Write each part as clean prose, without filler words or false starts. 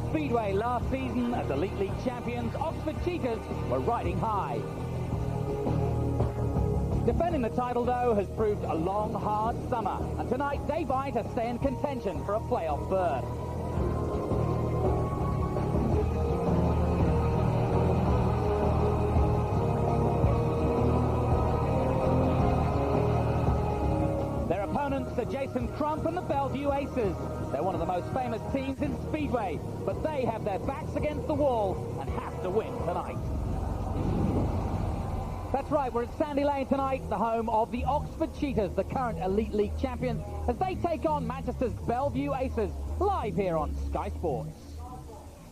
Speedway last season as Elite League champions, Oxford Cheetahs were riding high. Defending the title, though, has proved a long, hard summer, and tonight they vie to stay in contention for a playoff berth. Their opponents are Crump and the Belle Vue Aces. They're one of the most famous teams in Speedway, but they have their backs against the wall and have to win tonight. That's right, we're at Sandy Lane tonight, the home of the Oxford Cheetahs, the current Elite League champions, as they take on Manchester's Belle Vue Aces, live here on Sky Sports.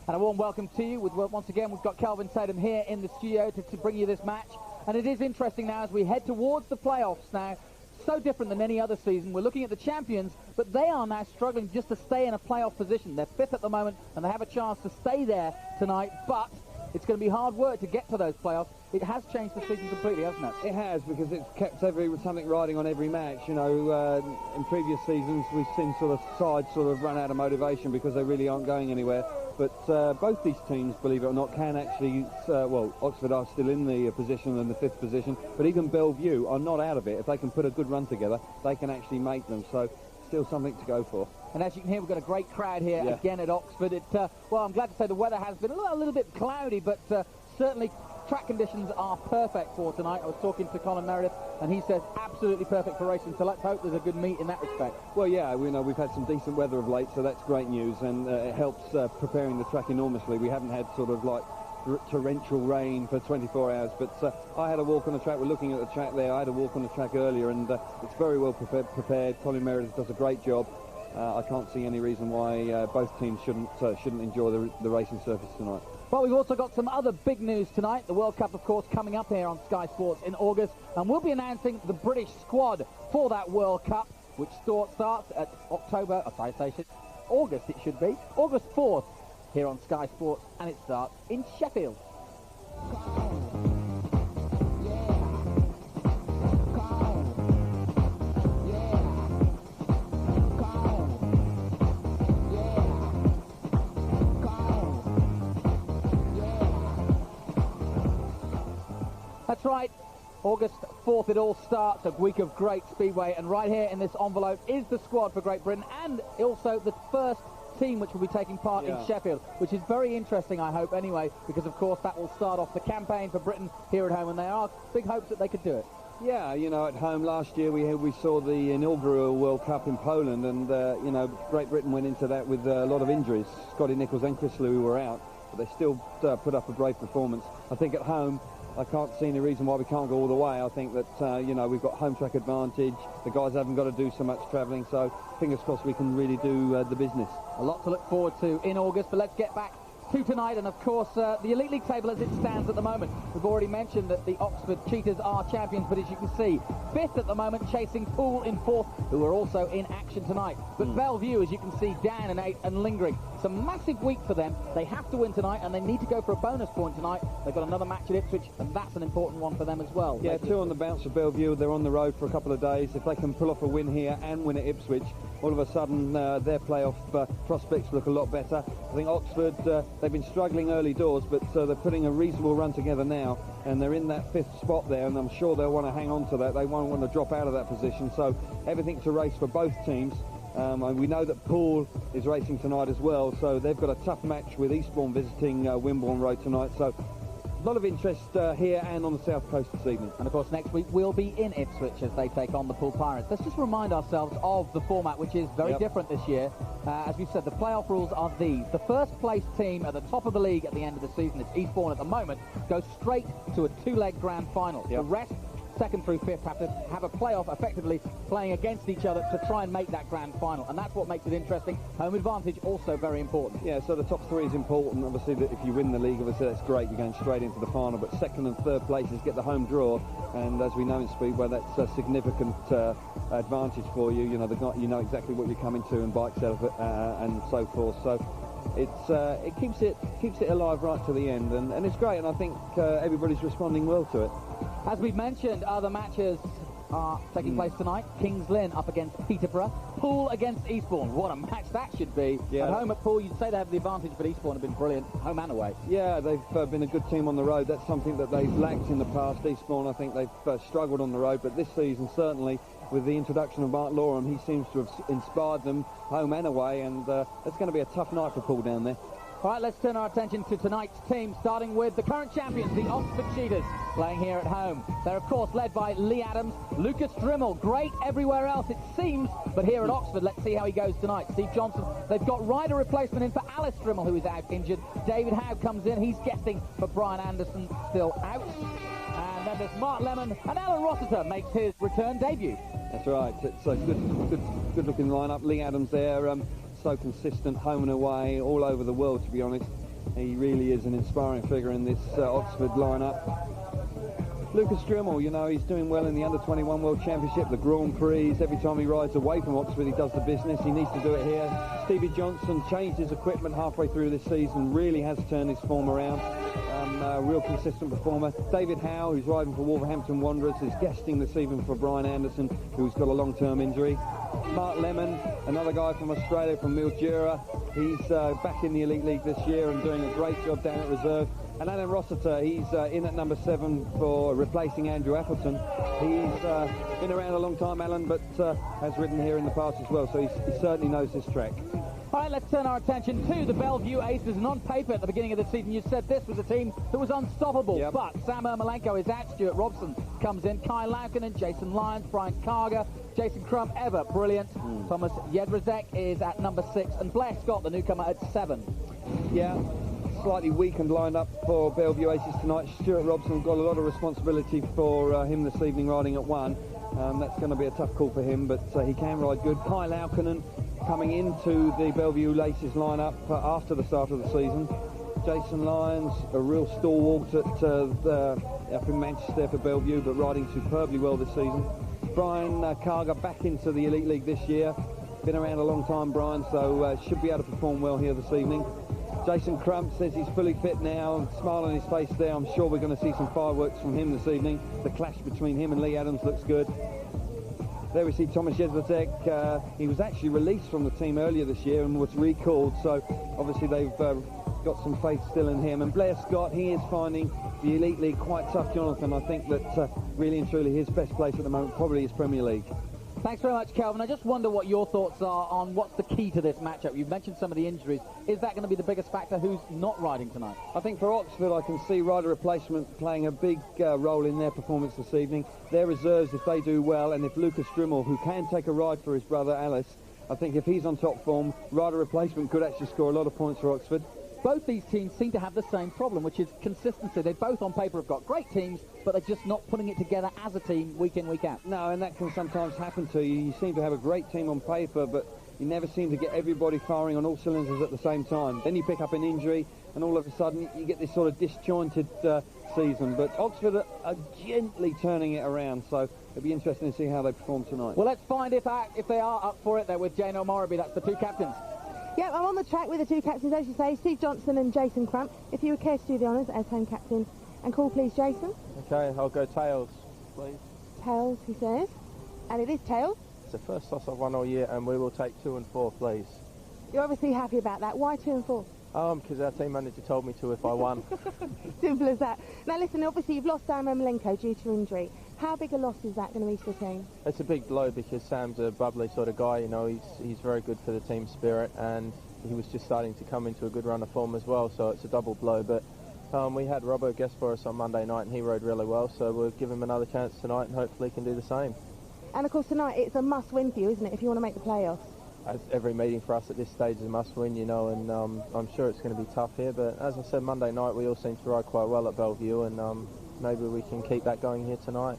And a warm welcome to you. Once again, we've got Kelvin Tatum here in the studio to bring you this match. And it is interesting now as we head towards the playoffs now. So different than any other season. We're looking at the champions, but they are now struggling just to stay in a playoff position. They're fifth at the moment, and they have a chance to stay there tonight, but it's going to be hard work to get to those playoffs. It has changed the season completely, hasn't it? It has, because it's kept something riding on every match. You know, in previous seasons, we've seen sort of sides sort of run out of motivation because they really aren't going anywhere. But both these teams, believe it or not, can actually, well, Oxford are still in the position, in the fifth position, but even Belle Vue are not out of it. If they can put a good run together, they can actually make them. So still something to go for. And as you can hear, we've got a great crowd here again at Oxford. Well, I'm glad to say the weather has been a little bit cloudy, but certainly track conditions are perfect for tonight. I was talking to Colin Meredith, and he says absolutely perfect for racing, so let's hope there's a good meet in that respect. Well, yeah, we know we've had some decent weather of late, so that's great news, and it helps preparing the track enormously. We haven't had sort of like torrential rain for 24 hours, but I had a walk on the track. We're looking at the track there. I had a walk on the track earlier, and it's very well prepared. Colin Meredith does a great job. I can't see any reason why both teams shouldn't enjoy the racing surface tonight. Well, we've also got some other big news tonight. The World Cup, of course, coming up here on Sky Sports in August, and we'll be announcing the British squad for that World Cup, which starts at August it should be, August 4th here on Sky Sports, and it starts in Sheffield. That's right, August 4th it all starts, a week of great Speedway, and right here in this envelope is the squad for Great Britain, and also the first team which will be taking part in Sheffield, which is very interesting, I hope, anyway, because of course that will start off the campaign for Britain here at home, and there are big hopes that they could do it. Yeah, you know, at home last year we saw the inaugural World Cup in Poland, and you know, Great Britain went into that with a lot of injuries. Scotty Nichols and Chris Lewis were out, but they still put up a brave performance. I think at home, I can't see any reason why we can't go all the way. I think that, you know, we've got home track advantage. The guys haven't got to do so much travelling, so fingers crossed we can really do the business. A lot to look forward to in August, but let's get back to tonight, and of course the Elite League table as it stands at the moment. We've already mentioned that the Oxford Cheetahs are champions, but as you can see, fifth at the moment, chasing Poole in fourth, who are also in action tonight. But Belle Vue, as you can see, down in 8th and lingering. It's a massive week for them. They have to win tonight, and they need to go for a bonus point tonight. They've got another match at Ipswich, and that's an important one for them as well. Yeah, two on the bounce for Belle Vue. They're on the road for a couple of days. If they can pull off a win here and win at Ipswich, all of a sudden their playoff prospects look a lot better. I think Oxford, they've been struggling early doors, but they're putting a reasonable run together now, and they're in that fifth spot there, and I'm sure they'll want to hang on to that. They won't want to drop out of that position, so everything to race for both teams. And we know that Poole is racing tonight as well, so they've got a tough match with Eastbourne visiting Wimborne Road tonight, so a lot of interest here and on the south coast this evening. And of course next week we'll be in Ipswich as they take on the Poole Pirates. Let's just remind ourselves of the format, which is very different this year. As we said, the playoff rules are these. The first place team at the top of the league at the end of the season, it's Eastbourne at the moment, goes straight to a two-leg grand final. The rest, second through fifth, have to have a playoff effectively playing against each other to try and make that grand final, and that's what makes it interesting. Home advantage also very important. Yeah, so the top three is important. Obviously, that if you win the league, obviously that's great, you're going straight into the final, but second and third places get the home draw, and as we know in Speedway, that's a significant advantage for you. You know, you know exactly what you're coming to and bikes out of it, and so forth. So it keeps it alive right to the end, and it's great, and I think everybody's responding well to it. As we've mentioned, other matches are taking place tonight. Kings Lynn up against Peterborough. Poole against Eastbourne. What a match that should be. Yeah. At home at Poole, you'd say they have the advantage, but Eastbourne have been brilliant, home and away. Yeah, they've been a good team on the road. That's something that they've lacked in the past. Eastbourne, I think they've struggled on the road, but this season, certainly, with the introduction of Mark Loram, he seems to have inspired them home and away, and it's going to be a tough night for Poole down there. All right, let's turn our attention to tonight's team, starting with the current champions, the Oxford Cheetahs, playing here at home. They're, of course, led by Leigh Adams, Lukas Dryml, great everywhere else, it seems, but here at Oxford, let's see how he goes tonight. Steve Johnston, they've got rider replacement in for Alice Dryml, who is out injured. David Howe comes in, he's guesting for Brian Anderson, still out. And then there's Mark Lemon, and Alun Rossiter makes his return debut. That's right, it's a good looking lineup. Leigh Adams there, so consistent, home and away, all over the world, to be honest. He really is an inspiring figure in this Oxford lineup. Lukas Dryml, you know, he's doing well in the Under-21 World Championship, the Grand Prix. Every time he rides away from Oxford, he does the business. He needs to do it here. Stevie Johnston changed his equipment halfway through this season, really has turned his form around. Real consistent performer. David Howe, who's riding for Wolverhampton Wanderers, is guesting this evening for Brian Anderson, who's got a long-term injury. Mark Lemon, another guy from Australia, from Mildura. He's back in the Elite League this year and doing a great job down at reserve. And Alun Rossiter, he's in at number 7 for replacing Andrew Appleton. He's been around a long time, Alun, but has ridden here in the past as well, so he certainly knows this track. All right, let's turn our attention to the Belle Vue Aces. And on paper at the beginning of the season, you said this was a team that was unstoppable. Yep. But Sam Ermolenko is out. Stuart Robson comes in. Laukkanen, Jason Lyons, Brian Karger, Jason Crump, ever brilliant. Thomas Jedejak is at number 6. And BLair Scott, the newcomer, at 7. Yeah, slightly weakened lined up for Belle Vue Aces tonight. Stuart Robson got a lot of responsibility for him this evening riding at 1. That's going to be a tough call for him, but he can ride good. Laukkanen coming into the Belle Vue Aces lineup after the start of the season. Jason Lyons, a real stalwart up in Manchester for Belle Vue, but riding superbly well this season. Brian Karger back into the Elite League this year. Been around a long time, Brian, so should be able to perform well here this evening. Jason Crump says he's fully fit now, smile on his face there. I'm sure we're going to see some fireworks from him this evening. The clash between him and Leigh Adams looks good. There we see Thomas Jedejak. He was actually released from the team earlier this year and was recalled, so obviously they've got some faith still in him. And BLair Scott, he is finding the Elite League quite tough, Jonathan. I think that really and truly his best place at the moment probably is Premier League. Thanks very much, Kelvin. I just wonder what your thoughts are on what's the key to this matchup. You've mentioned some of the injuries. Is that going to be the biggest factor? Who's not riding tonight? I think for Oxford, I can see rider replacement playing a big role in their performance this evening. Their reserves, if they do well, and if Lukas Dryml, who can take a ride for his brother Alice, I think if he's on top form, rider replacement could actually score a lot of points for Oxford. Both these teams seem to have the same problem, which is consistency. They both on paper have got great teams, but they're just not putting it together as a team week in, week out. No, and that can sometimes happen to you. You seem to have a great team on paper, but you never seem to get everybody firing on all cylinders at the same time. Then you pick up an injury, and all of a sudden you get this sort of disjointed season. But Oxford are gently turning it around, so it'll be interesting to see how they perform tonight. Well, let's find if they are up for it. They're with Jane O'Morrowby. That's the 2 captains. Yeah, I'm on the track with the 2 captains, as you say, Steve Johnston and Jason Crump. If you would care to do the honours as home captain and call, please, Jason. Okay, I'll go tails, please. Tails, he says. And it is tails. It's the first toss I've won all year, and we will take 2 and 4, please. You're obviously happy about that. Why 2 and 4? Because our team manager told me to if I won. Simple as that. Now, listen, obviously you've lost Sam Ermolenko due to injury. How big a loss is that going to be to the team? It's a big blow because Sam's a bubbly sort of guy, you know, he's very good for the team spirit, and he was just starting to come into a good run of form as well, so it's a double blow. But we had Robbo guest for us on Monday night, and he rode really well, so we'll give him another chance tonight, and hopefully he can do the same. And of course tonight it's a must-win for you, isn't it, if you want to make the playoffs? As every meeting for us at this stage is a must-win, you know, and I'm sure it's going to be tough here, but as I said, Monday night we all seem to ride quite well at Belle Vue, and maybe we can keep that going here tonight.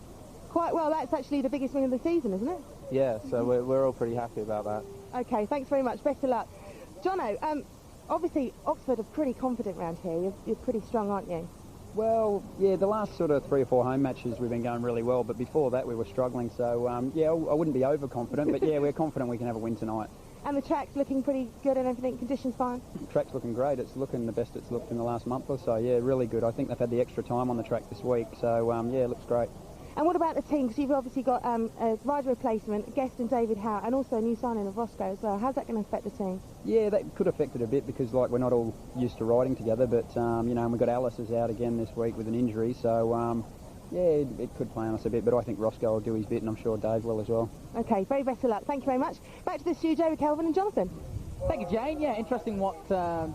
Quite well. That's actually the biggest win of the season, isn't it? Yeah, so we're all pretty happy about that. Okay, thanks very much. Best of luck. Jono, obviously Oxford are pretty confident around here. You're pretty strong, aren't you? Well, yeah, the last sort of 3 or 4 home matches we've been going really well, but before that we were struggling, so yeah, I wouldn't be overconfident, but yeah, we're confident we can have a win tonight. And the track's looking pretty good and everything, conditions fine? The track's looking great. It's looking the best it's looked in the last month or so. Yeah, really good. I think they've had the extra time on the track this week, so yeah, it looks great. And what about the team? Because you've obviously got a rider replacement, Guest and David Howe, and also a new signing of Roscoe as well. How's that going to affect the team? Yeah, that could affect it a bit because, like, we're not all used to riding together, but, you know, and we've got Alice is out again this week with an injury, so, yeah, it could play on us a bit, but I think Roscoe will do his bit, and I'm sure Dave will as well. OK, very best of luck. Thank you very much. Back to the studio with Kelvin and Jonathan. Thank you, Jane. Yeah, interesting what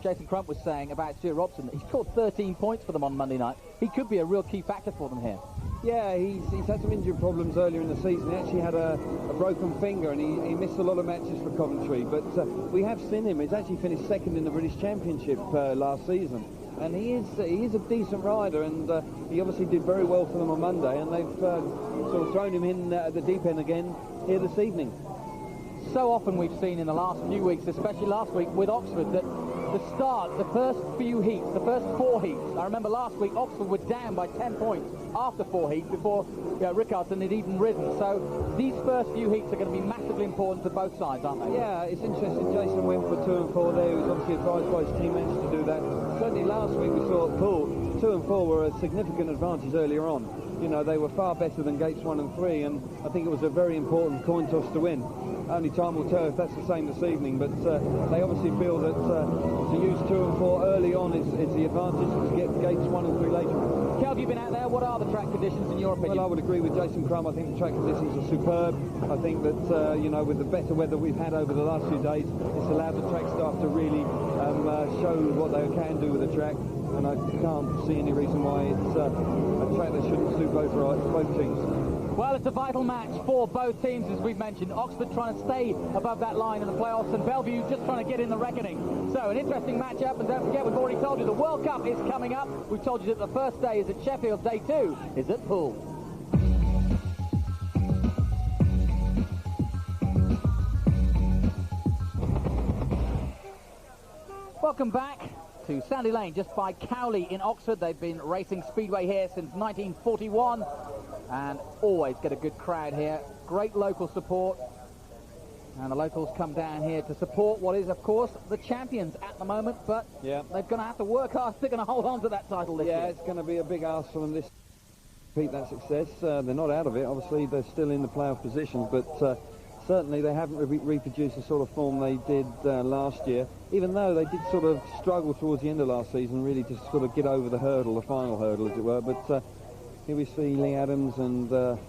Jason Crump was saying about Stuart Robson. He scored 13 points for them on Monday night. He could be a real key factor for them here. Yeah, he's had some injury problems earlier in the season. He actually had a broken finger and he missed a lot of matches for Coventry. But we have seen him. He's actually finished second in the British Championship last season. And he is a decent rider, and he obviously did very well for them on Monday. And they've sort of thrown him in at the deep end again here this evening. So often we've seen in the last few weeks, especially last week with Oxford, that the start, the first few heats, the first 4 heats, I remember last week Oxford were down by 10 points after 4 heats before Rickardson had even ridden. So these first few heats are going to be massively important to both sides, aren't they? Yeah, it's interesting. Jason went for 2 and 4 there. He was obviously advised by his team managed to do that. Certainly last week we saw at Poole, 2 and 4 were a significant advantage earlier on. You know, they were far better than Gates 1 and 3, and I think it was a very important coin toss to win. Only time will tell if that's the same this evening, but they obviously feel that to use 2 and 4 early on is the advantage, to get Gates 1 and 3 later. Kel, you've been out there. What are the track conditions in your opinion? Well, I would agree with Jason Crump. I think the track conditions are superb. I think that, you know, with the better weather we've had over the last few days, it's allowed the track staff to really show what they can do with the track. And I can't see any reason why it's a track that shouldn't suit both teams. Well, it's a vital match for both teams, as we've mentioned. Oxford trying to stay above that line in the playoffs, and Belle Vue just trying to get in the reckoning. So, an interesting match-up, and don't forget, we've already told you the World Cup is coming up. We've told you that the first day is at Sheffield, day 2 is at Poole. Welcome back to Sandy Lane, just by Cowley in Oxford. They've been racing Speedway here since 1941 and always get a good crowd here. Great local support, and the locals come down here to support what is, of course, the champions at the moment, but they're going to have to work hard. They're going to hold on to that title this year. Yeah, it's going to be a big ask for them this repeat that success. They're not out of it. Obviously, they're still in the playoff positions, but certainly they haven't reproduced the sort of form they did last year, even though they did sort of struggle towards the end of last season, really, to sort of get over the hurdle, the final hurdle, as it were. But here we see Leigh Adams and the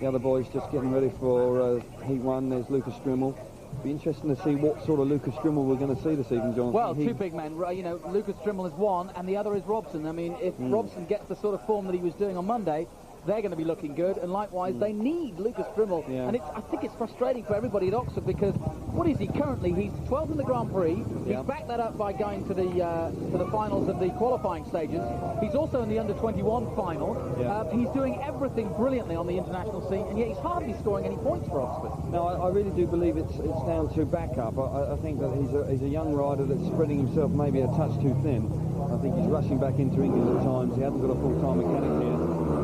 other boys just getting ready for Heat 1. There's Lukas Dryml. Be interesting to see what sort of Lukas Dryml we're going to see this evening, Johnston. Well, 2 big men. You know, Lukas Dryml is one, and the other is Robson. I mean, if Robson gets the sort of form that he was doing on Monday, they're going to be looking good, and likewise they need Lukas Dryml. And I think it's frustrating for everybody at Oxford, because what is he currently? He's 12th in the Grand Prix. He's backed that up by going to the finals of the qualifying stages. He's also in the under-21 final. He's doing everything brilliantly on the international scene, and yet he's hardly scoring any points for Oxford. No, I really do believe it's down to backup. I think that he's a young rider that's spreading himself maybe a touch too thin. I think he's rushing back into England at times. He hasn't got a full-time mechanic here.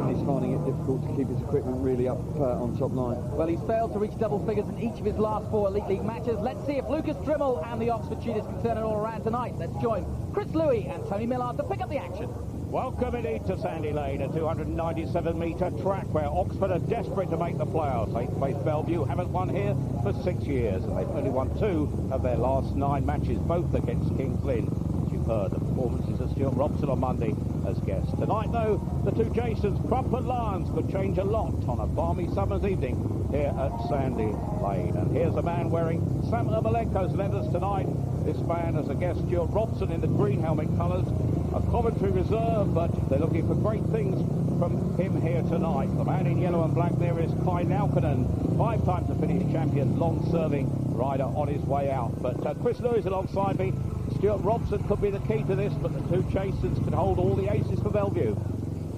He's finding it difficult to keep his equipment really up on top line. Well, he's failed to reach double figures in each of his last 4 Elite League matches. Let's see if Lukas Dryml and the Oxford Cheetahs can turn it all around tonight. Let's join Chris Louis and Tony Millard to pick up the action. Welcome indeed to Sandy Lane, a 297-metre track where Oxford are desperate to make the playoffs. 8th place Belle Vue haven't won here for 6 years, and they've only won 2 of their last 9 matches, both against Kings Lynn. You've heard the performances of Stuart Robson on Monday as guests. Tonight, though, the 2 Jasons, Crump and Lyons, could change a lot on a balmy summer's evening here at Sandy Lane. And here's a man wearing Sam Ermolenko's leathers tonight. This man as a guest, Stuart Robson, in the green helmet colours. A Coventry reserve, but they're looking for great things from him here tonight. The man in yellow and black there is Laukkanen, 5 times the Finnish champion, long-serving rider on his way out. But Chris Louis alongside me. Stuart Robson could be the key to this, but the 2 Jasons can hold all the aces for Belle Vue.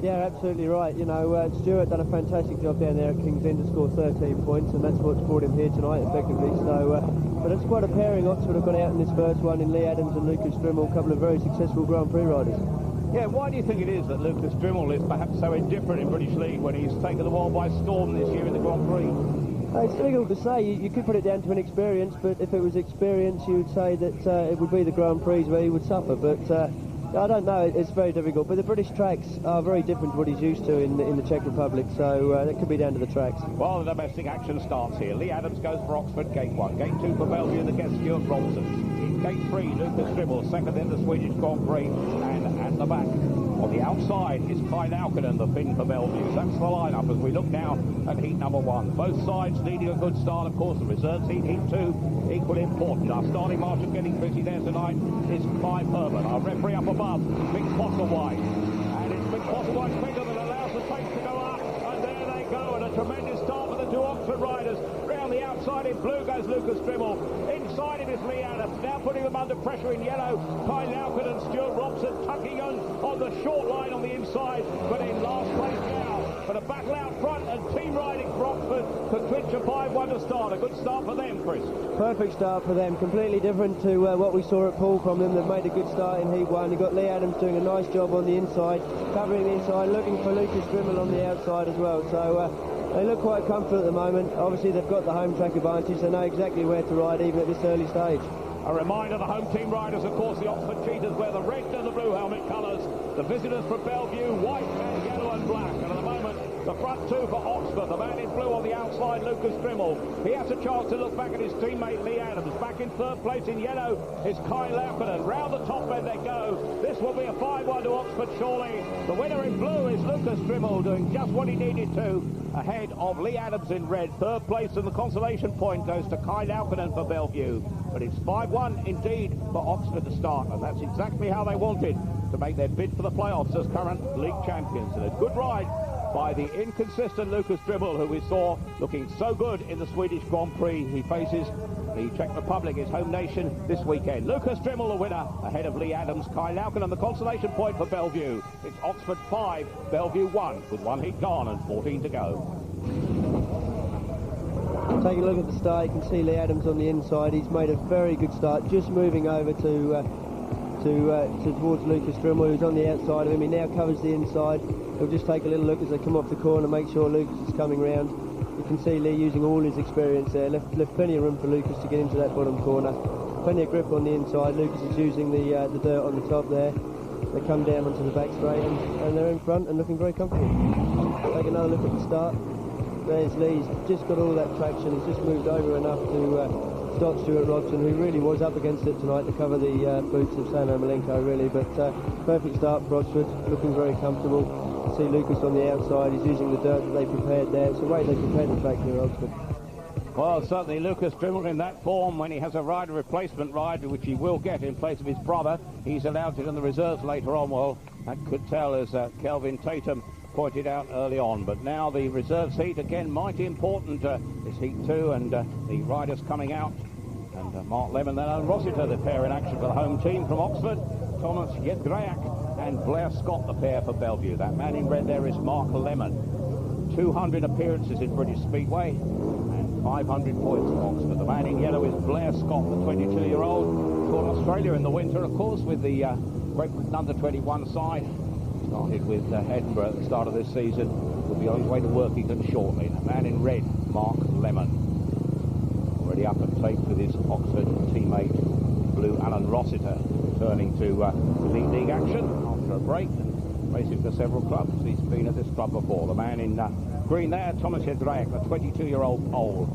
Yeah, absolutely right. You know, Stuart done a fantastic job down there at Kings Lynn to score 13 points, and that's what's brought him here tonight, effectively. So, but it's quite a pairing. Oxford have got out in this first one in Leigh Adams and Lukas Dryml, a couple of very successful Grand Prix riders. Yeah, why do you think it is that Lukas Dryml is perhaps so indifferent in British League when he's taken the world by storm this year in the Grand Prix? It's difficult to say. You could put it down to an experience, but if it was experience, you would say that it would be the Grand Prix where he would suffer. But I don't know, it's very difficult, but the British tracks are very different to what he's used to in the Czech Republic, so it could be down to the tracks. Well, the domestic action starts here. Leigh Adams goes for Oxford, gate 1. Gate 2 for Belle Vue, the guest Stuart, Robson. In gate 3, Lukas Dryml, second in the Swedish Grand Prix, and at the back, on the outside, is Laukkanen, the Finn for Belle Vue. That's the lineup as we look now at heat number 1. Both sides needing a good start, of course. The reserves heat 2, equally important. Our starting marshal getting busy there tonight is Clive Herbert. Our referee up above, Mick Postlewhite. And it's Mick Postlewhite's finger that allows the pace to go up. And there they go, and a tremendous start for the two Oxford riders. Round the outside in blue goes Lukas Dryml. Inside him is Leigh Adams, now putting them under pressure in yellow. Laukkanen and Stuart Robson tucking on the short line on the inside, but in last place now. But a battle out front and team riding for Oxford to clinch a 5-1 to start. A good start for them, Chris. Perfect start for them, completely different to what we saw at Poole from them. They've made a good start in heat 1. You've got Leigh Adams doing a nice job on the inside, covering the inside, looking for Lukas Dryml on the outside as well. So they look quite comfortable at the moment. Obviously they've got the home track advantage. They know exactly where to ride even at this early stage. A reminder, the home team riders, of course, the Oxford Cheetahs wear the red and the blue helmet colours. The visitors from Belle Vue, white and yellow and black. And at the moment, the front two for Oxford. The man in blue on the outside, Lukas Dryml. He has a chance to look back at his teammate Leigh Adams. Back in third place in yellow is Laukkanen. Round the top end they go. This will be a 5-1 to Oxford, surely. The winner in blue is Lukas Dryml, doing just what he needed to, ahead of Leigh Adams in red. Third place, and the consolation point goes to Laukkanen for Belle Vue. But it's 5-1 indeed for Oxford to start, and that's exactly how they wanted to make their bid for the playoffs as current league champions. And a good ride by the inconsistent Lukas Dryml, who we saw looking so good in the Swedish Grand Prix. He faces the Czech Republic, his home nation, this weekend. Lukas Dryml, the winner, ahead of Leigh Adams, Laukkanen, the consolation point for Belle Vue. It's Oxford 5, Belle Vue 1, with 1 heat gone and 14 to go. Take a look at the start. You can see Leigh Adams on the inside. He's made a very good start, just moving over towards Lukas Dryml, who's on the outside of him. He now covers the inside. He'll just take a little look as they come off the corner, make sure Lukas is coming round. You can see Leigh using all his experience there. Left plenty of room for Lukas to get into that bottom corner. Plenty of grip on the inside. Lukas is using the dirt on the top there. They come down onto the back straight and they're in front and looking very comfortable. Take another look at the start. There's Leigh. He's just got all that traction. He's just moved over enough to stop Stuart Robson, who really was up against it tonight to cover the boots of Samo Malenko, really. But perfect start for Oxford, looking very comfortable. You see Lukas on the outside. He's using the dirt that they prepared there. It's the way they prepared the track here at Oxford. Well, certainly Lukas Dryml in that form, when he has a rider replacement ride, which he will get in place of his brother. He's allowed it in the reserves later on. Well, that could tell, as Kelvin Tatum pointed out early on. But now the reserves heat, again, mighty important, is heat 2, and the riders coming out. And Mark Lemon, then Alun Rossiter, the pair in action for the home team from Oxford. Tomasaz, Jedejak and BLair Scott, the pair for Belle Vue. That man in red there is Mark Lemon. 200 appearances in British Speedway and 500 points for Oxford. The man in yellow is BLair Scott, the 22-year-old. Taught Australia in the winter, of course, with the Great Britain under-21 side. Started with Edinburgh at the start of this season. Will be on his way to Workington shortly. The man in red, Mark Lemon. Already up and takes with his Oxford teammate, blue Alun Rossiter, returning to Elite League action after a break. Racing for several clubs. He's been at this club before. The man in green there, Tomasaz, the 22-year-old Pole,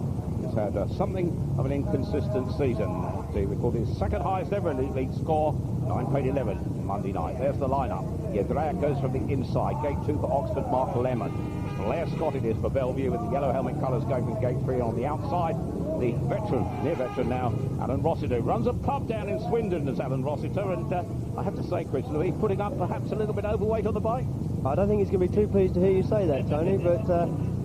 has had something of an inconsistent season. He recorded his second highest ever Elite League score, 9.11 Monday night. There's the lineup. Jedejak goes from the inside. Gate 2 for Oxford, Mark Lemon. BLair Scott it is for Belle Vue, with the yellow helmet colours going from gate 3 on the outside. The veteran, near veteran now, Alun Rossiter, runs a pub down in Swindon as Alun Rossiter, and I have to say, Chris, Louis, putting up perhaps a little bit overweight on the bike. I don't think he's going to be too pleased to hear you say that, Tony, but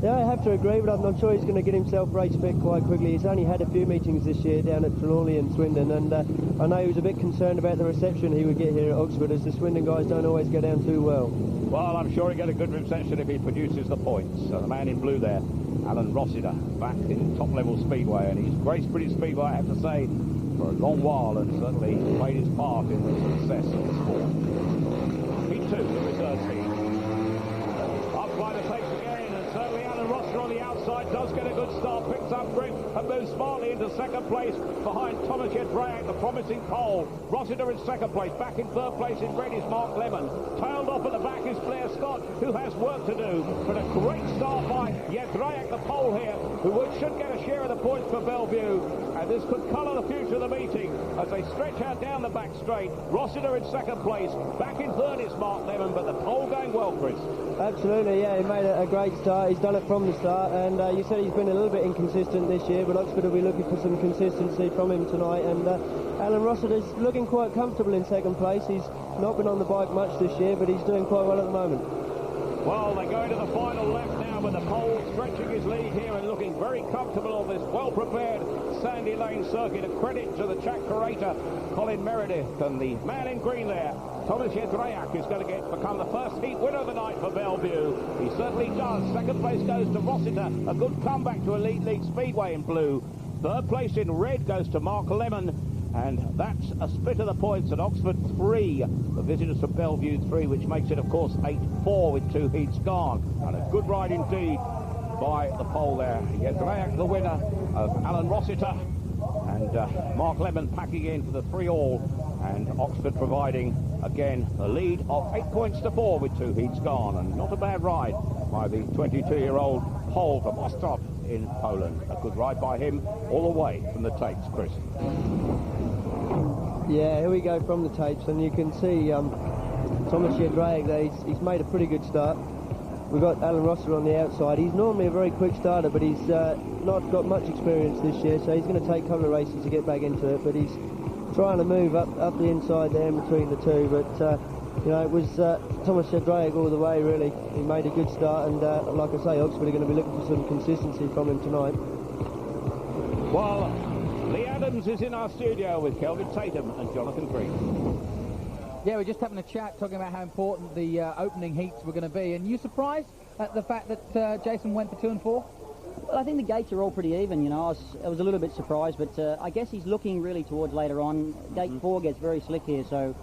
yeah, I have to agree, but I'm sure he's going to get himself race fit quite quickly. He's only had a few meetings this year down at Trelawney and Swindon, and I know he was a bit concerned about the reception he would get here at Oxford, as the Swindon guys don't always go down too well. Well, I'm sure he'll get a good reception if he produces the points. So the man in blue there, Alun Rossiter, back in top-level Speedway, and he's graced British Speedway, I have to say, for a long while, and certainly played his part in the success of the sport. Heat 2, the reserve team. Up by the takes again, and certainly Alun Rossiter on the outside does get a good start, picks up grip. have moved smartly into second place behind Thomas Jedejak, the promising pole. Rossiter in second place. Back in third place in red is Mark Lemon. Tailed off at the back is BLair Scott, who has work to do. But a great start by Jedejak, the pole here, who should get a share of the points for Belle Vue. And this could colour the future of the meeting as they stretch out down the back straight. Rossiter in second place. Back in third is Mark Lemon, but the pole going well, Chris. Absolutely, yeah, he made a great start. He's done it from the start, and you said he's been a little bit inconsistent this year, but Oxford will be looking for some consistency from him tonight. And Alun Rossiter's looking quite comfortable in second place. He's not been on the bike much this year, but he's doing quite well at the moment. Well, they go into the final lap now, with the pole stretching his lead here and looking very comfortable on this well-prepared Sandy Lane circuit. A credit to the track curator, Colin Meredith, and the man in green there, Thomas Jedejak, is going to become the first heat winner of the night for Belle Vue. He certainly does. Second place goes to Rossiter. A good comeback to Elite League Speedway in blue. Third place in red goes to Mark Lemon. And that's a split of the points at Oxford 3. The visitors from Belle Vue 3, which makes it, of course, 8-4 with 2 heats gone. And a good ride indeed by the pole there. Jedejak, the winner of Alun Rossiter. And Mark Lemon packing in for the 3-all. And Oxford providing, again, a lead of 8 points to 4 with 2 heats gone. And not a bad ride by the 22-year-old pole from Ostrov in Poland. A good ride by him all the way from the tapes, Chris. Yeah, here we go from the tapes, and you can see Thomas Jedejak there. He's made a pretty good start. We've got Alun Rossiter on the outside. He's normally a very quick starter, but he's not got much experience this year, so he's going to take a couple of races to get back into it. But he's trying to move up the inside there in between the two. But you know, it was Thomas Jedejak all the way, really. He made a good start, and like I say, Oxford are going to be looking for some consistency from him tonight. Well, Lee Adams is in our studio with Kelvin Tatum and Jonathan Green. Yeah, we're just having a chat, talking about how important the opening heats were going to be. And you surprised at the fact that Jason went for 2 and 4? Well, I think the gates are all pretty even, you know. I was a little bit surprised, but I guess he's looking really towards later on. Gate 4 gets very slick here, so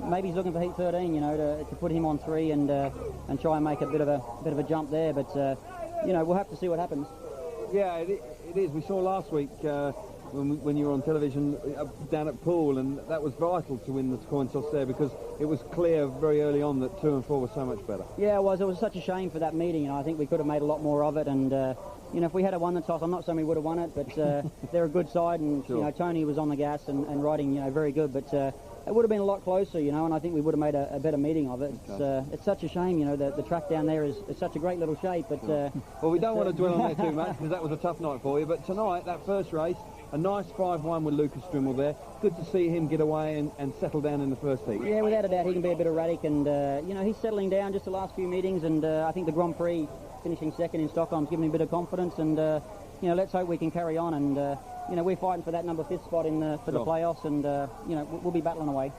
maybe he's looking for heat 13, you know, to put him on 3 and try and make a bit of a jump there. But you know, we'll have to see what happens. Yeah, it is. We saw last week when you were on television down at Poole, and that was vital to win the coin toss there, because it was clear very early on that 2 and 4 was so much better. Yeah, it was. It was such a shame for that meeting. You know, I think we could have made a lot more of it, and you know, if we had won the toss, I'm not saying we would have won it, but they're a good side, and sure. You know, Tony was on the gas and riding, you know, very good, but it would have been a lot closer, you know, and I think we would have made a better meeting of it. It's such a shame, you know, the track down there is such a great little shape, but well, we don't want to dwell on that too much, because that was a tough night for you. But tonight, that first race, a nice 5-1 with Lukas Dryml there. Good to see him get away and settle down in the first heat. Yeah, without a doubt, he can be a bit erratic, and you know, he's settling down just the last few meetings, and I think the Grand Prix finishing second in Stockholm's given him a bit of confidence, and you know, let's hope we can carry on, and you know, we're fighting for that number 5th spot for the playoffs, and you know, we'll be battling away.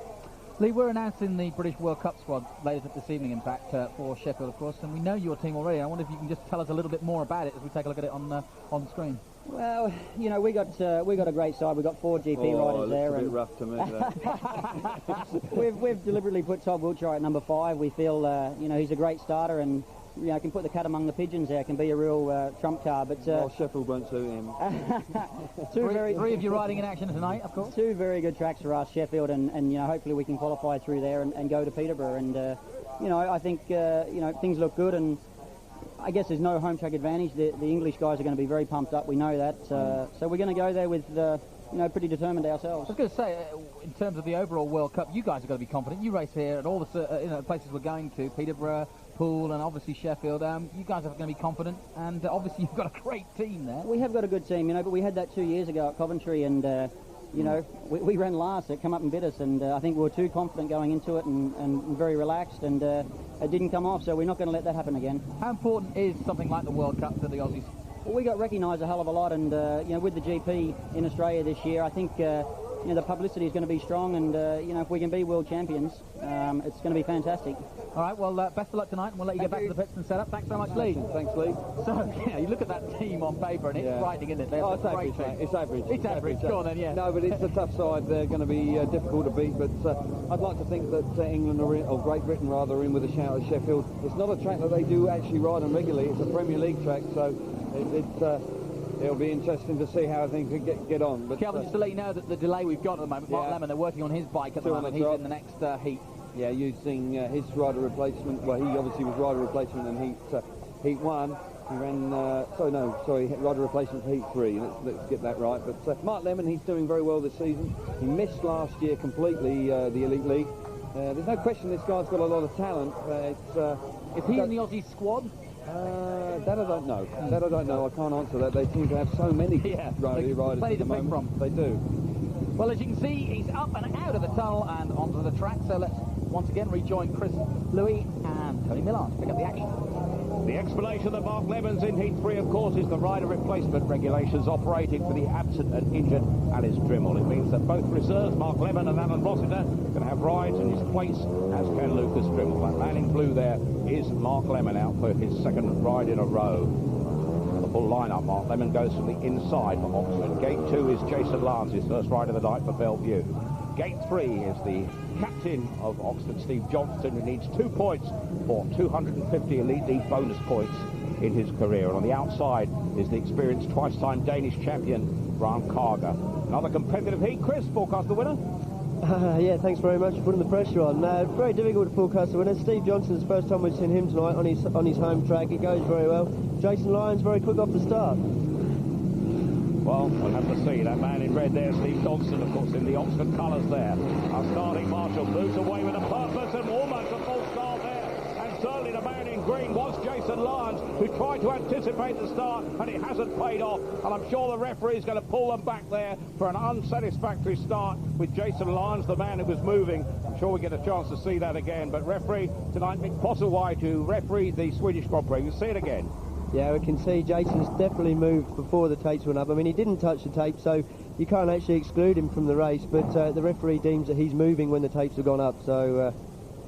Leigh, we're announcing the British World Cup squad later this evening, in fact, for Sheffield, of course, and we know your team already. I wonder if you can just tell us a little bit more about it as we take a look at it on the screen. Well, you know, we got a great side. We've got 4 GP riders there. It's a bit rough to me, that. we've deliberately put Todd Wiltshire at number 5. We feel, you know, he's a great starter, and you know, can put the cat among the pigeons there. Can be a real trump card. But Sheffield won't suit him. Three of you riding in action tonight, of course. 2 very good tracks for us, Sheffield, and you know, hopefully we can qualify through there and go to Peterborough. And you know, I think you know, things look good, and I guess there's no home track advantage. The English guys are going to be very pumped up. We know that. So we're going to go there with you know, pretty determined ourselves. I was going to say, in terms of the overall World Cup, you guys are going to be confident. You race here at all the you know, places we're going to, Peterborough, Poole, and obviously Sheffield. You guys are going to be confident, and obviously you've got a great team there. We have got a good team, you know, but we had that 2 years ago at Coventry, and you know, we ran last. It came up and bit us, and I think we were too confident going into it and very relaxed, and it didn't come off, so we're not going to let that happen again. How important is something like the World Cup to the Aussies? Well, we got recognised a hell of a lot, and you know, with the GP in Australia this year, I think you know, the publicity is going to be strong, and you know, if we can be world champions, it's going to be fantastic. All right, well, best of luck tonight, and we'll let you get back to the pits and set up. Thanks so much, Leigh. Thanks, Leigh. So, yeah, you look at that team on paper, and it's frightening, isn't it? It's average, mate. It's average. It's average. Go on then, yeah. No, but it's a tough side. They're going to be difficult to beat, but I'd like to think that England or Great Britain rather, are in with a shout at Sheffield. It's not a track that they do actually ride on regularly. It's a Premier League track, so it'll be interesting to see how things can get on. But Kelvin, just to let you know that the delay we've got at the moment, Mark Lemon, they're working on his bike at the moment. He's in the next heat. Yeah, using his rider replacement. Well, he obviously was rider replacement in heat 1. He ran, rider replacement for heat 3. Let's get that right. But Mark Lemon, he's doing very well this season. He missed last year completely the Elite League. There's no question this guy's got a lot of talent. Is he in the Aussie squad? That I don't know. That I don't know. I can't answer that. They seem to have so many riders plenty at the to pick moment. from. They do. Well, as you can see, he's up and out of the tunnel and onto the track. So let's once again rejoin Chris, Louis and Tony Millar to pick up the action. The explanation that Mark Lemon's in Heat 3, of course, is the rider replacement regulations operating for the absent and injured Alice Dryml. It means that both reserves, Mark Lemon and Alun Rossiter, can have rides in his place, as can Lukas Dryml. That man in blue there is Mark Lemon out for his second ride in a row. The full lineup, Mark Lemon goes from the inside for Oxford. Gate 2 is Jason Lyons, his first ride of the night for Belle Vue. Gate 3 is the captain of Oxford, Steve Johnston, who needs 2 points for 250 Elite League bonus points in his career. And on the outside is the experienced twice-time Danish champion, Karger. Another competitive heat. Chris, forecast the winner? Yeah, thanks very much for putting the pressure on. Very difficult to forecast the winner. Steve Johnston's the first time we've seen him tonight on his home track. It goes very well. Jason Lyons very quick off the start. Well, we'll have to see. That man in red there, Steve Johnston, of course, in the Oxford colours there. Our starting marshal moves away with a purpose and almost a full start there. And certainly the man in green was Jason Lyons, who tried to anticipate the start, and it hasn't paid off. And I'm sure the referee is going to pull them back there for an unsatisfactory start with Jason Lyons, the man who was moving. I'm sure we get a chance to see that again. But referee tonight, Mick Postlewhite, to referee the Swedish Grand Prix. We'll see it again. Yeah, we can see Jason's definitely moved before the tapes went up. I mean, he didn't touch the tape, so you can't actually exclude him from the race, but the referee deems that he's moving when the tapes have gone up, so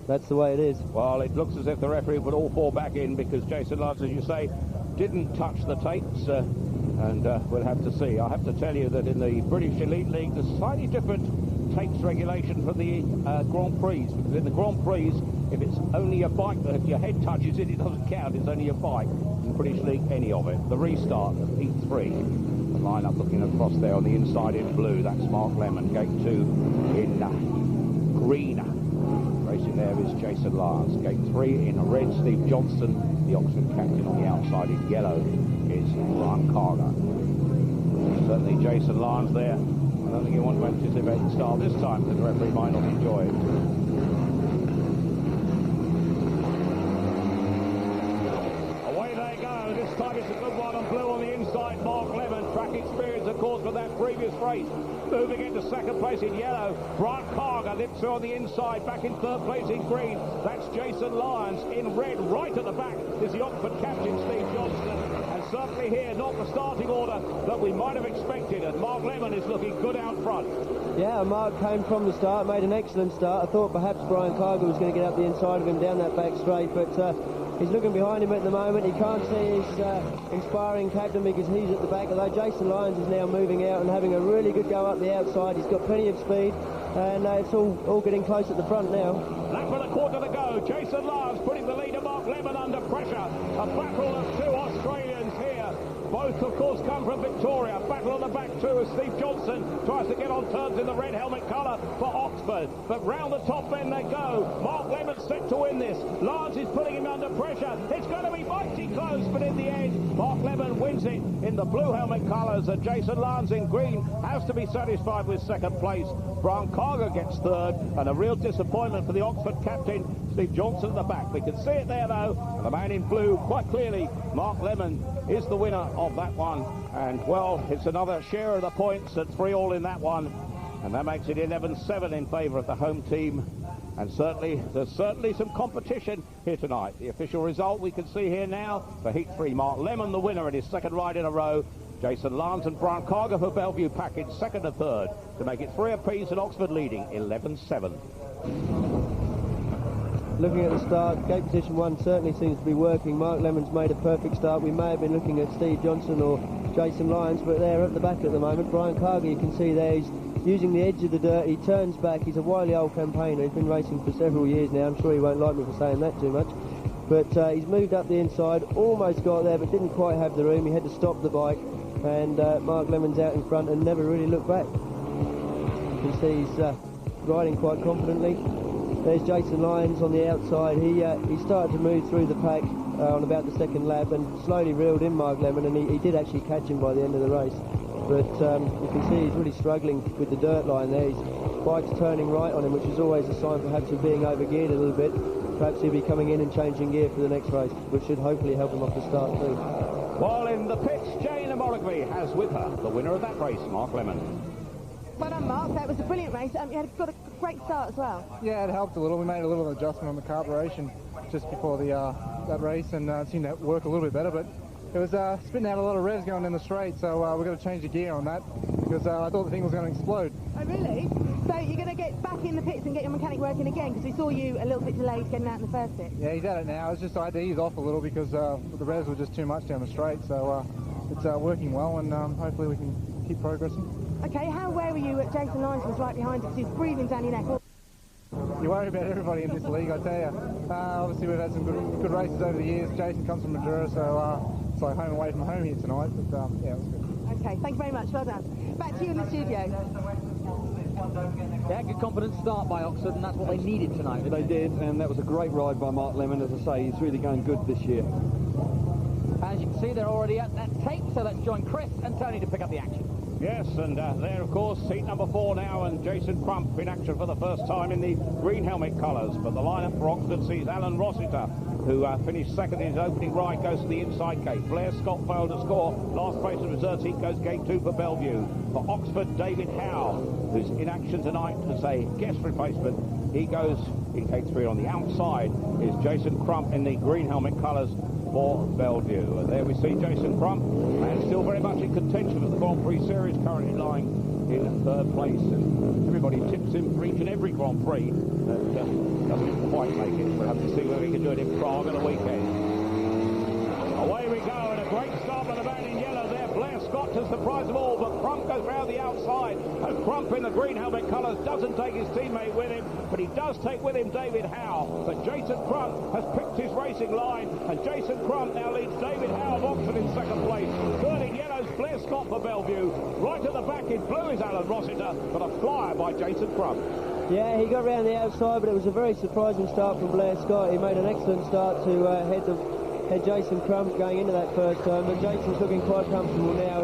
that's the way it is. Well, it looks as if the referee would all fall back in because Jason Lyons, as you say, didn't touch the tapes, and we'll have to see. I have to tell you that in the British Elite League, there's slightly different tapes regulation from the Grand Prix, because in the Grand Prix, if it's only a bike, if your head touches it, it doesn't count, it's only a bike. In the British League, any of it. The restart of Heat 3. The lineup looking across there on the inside in blue, that's Mark Lemon. Gate 2 in green. Racing there is Jason Lyons. Gate 3 in red, Steve Johnston. The Oxford captain on the outside in yellow is Karger. Certainly Jason Lyons there. I don't think you want to anticipate the start this time, because the referee might not enjoy it. This time it's a good one on blue on the inside. Mark Lemon, track experience, of course, for that previous race. Moving into second place in yellow. Karger lips through on the inside, back in third place in green. That's Jason Lyons. In red, right at the back, is the Oxford captain, Steve Johnston. And certainly here, not the starting order that we might have expected. And Mark Lemon is looking good out front. Yeah, Mark came from the start, made an excellent start. I thought perhaps Karger was going to get up the inside of him down that back straight, but he's looking behind him at the moment. He can't see his inspiring captain because he's at the back, although Jason Lyons is now moving out and having a really good go up the outside. He's got plenty of speed, and it's all getting close at the front now. Lap with a quarter to go. Jason Lyons putting the leader Mark Lemon under pressure. A battle of two Australians here. Both, of course, come from Victoria. Battle on the back too as Steve Johnston tries to get on terms in the red helmet colour for Oxford. But round the top end they go. Mark Lemon set to win this. Lyons is putting him under pressure. It's going to be mighty close, but in the end, Mark Lemon wins it in the blue helmet colours. And Jason Lyons in green has to be satisfied with second place. Karger gets third, and a real disappointment for the Oxford captain, Steve Johnston at the back. We can see it there, though. And the man in blue, quite clearly, Mark Lemon is the winner of that one. And, well, it's another share of the points at 3-all in that one. And that makes it 11-7 in favour of the home team. And there's certainly some competition here tonight. The official result we can see here now for Heat 3. Mark Lemon, the winner in his second ride in a row. Jason Lyons and Karger for Belle Vue package, second and third, to make it 3 apiece, and Oxford leading 11-7. Looking at the start, gate position 1 certainly seems to be working. Mark Lemon's made a perfect start. We may have been looking at Steve Johnston or Jason Lyons, but they're at the back at the moment. Karger, you can see there, he's using the edge of the dirt. He turns back. He's a wily old campaigner. He's been racing for several years now. I'm sure he won't like me for saying that too much. But he's moved up the inside, almost got there, but didn't quite have the room. He had to stop the bike. and Mark Lemon's out in front and never really looked back. You can see he's riding quite confidently. There's Jason Lyons on the outside. He started to move through the pack on about the second lap and slowly reeled in Mark Lemon, and he did actually catch him by the end of the race. But you can see he's really struggling with the dirt line there. His bike's turning right on him, which is always a sign perhaps of being overgeared a little bit. Perhaps he'll be coming in and changing gear for the next race, which should hopefully help him off the start too. While in the pits, Jane Morrigby has with her the winner of that race, Mark Lemon. Well done, Mark. That was a brilliant race. You got a great start as well. Yeah, it helped a little. We made a little adjustment on the carburation just before that race, and it seemed to work a little bit better. But it was spitting out a lot of revs going in the straight, so we've got to change the gear on that because I thought the thing was going to explode. Oh, really? So you're going to get back in the pits and get your mechanic working again, because we saw you a little bit delayed getting out in the first pit. Yeah, he's at it now. It's just I had to ease off a little because the revs were just too much down the straight. So it's working well, and hopefully we can keep progressing. Okay, how aware were you that Jason Lyons was right behind you? He was breathing down your neck. You worry about everybody in this league, I tell you. Obviously, we've had some good races over the years. Jason comes from Madura, so it's like home away from home here tonight. But yeah, it was good. Okay, thank you very much. Well done. Back to you in the studio. Yeah, good confident start by Oxford, and that's what they needed tonight. They did, and that was a great ride by Mark Lemon. As I say, he's really going good this year. As you can see, they're already at that tape, so let's join Chris and Tony to pick up the action. Yes, and there, of course, seat number 4 now, and Jason Crump in action for the first time in the green helmet colours. But the lineup for Oxford sees Alun Rossiter, who finished second in his opening ride, goes to the inside gate. BLair Scott failed to score. Last place of reserve seat goes gate 2 for Belle Vue. For Oxford, David Howe, who's in action tonight as a guest replacement. He goes in gate 3 on the outside. Is Jason Crump in the green helmet colours for Belle Vue. And there we see Jason Crump, and still very much in contention of the Grand Prix Series, currently lying in 3rd place. And everybody tips him for each and every Grand Prix that doesn't quite make it. We'll have to see whether he can do it in Prague on the weekend. Away we go, and a great start by the man in yellow there. BLair Scott to surprise them all, but Crump goes round the outside, and Crump in the green helmet colours doesn't take his teammate with him, but he does take with him David Howe. But Jason Crump has picked his racing line, and Jason Crump now leads David Howe of Oxford in 2nd place. 3rd in yellows, BLair Scott for Belle Vue. Right at the back in blue is Alun Rossiter, but a flyer by Jason Crump. Yeah, he got round the outside, but it was a very surprising start from BLair Scott. He made an excellent start to head Jason Crump going into that first turn, but Jason's looking quite comfortable now.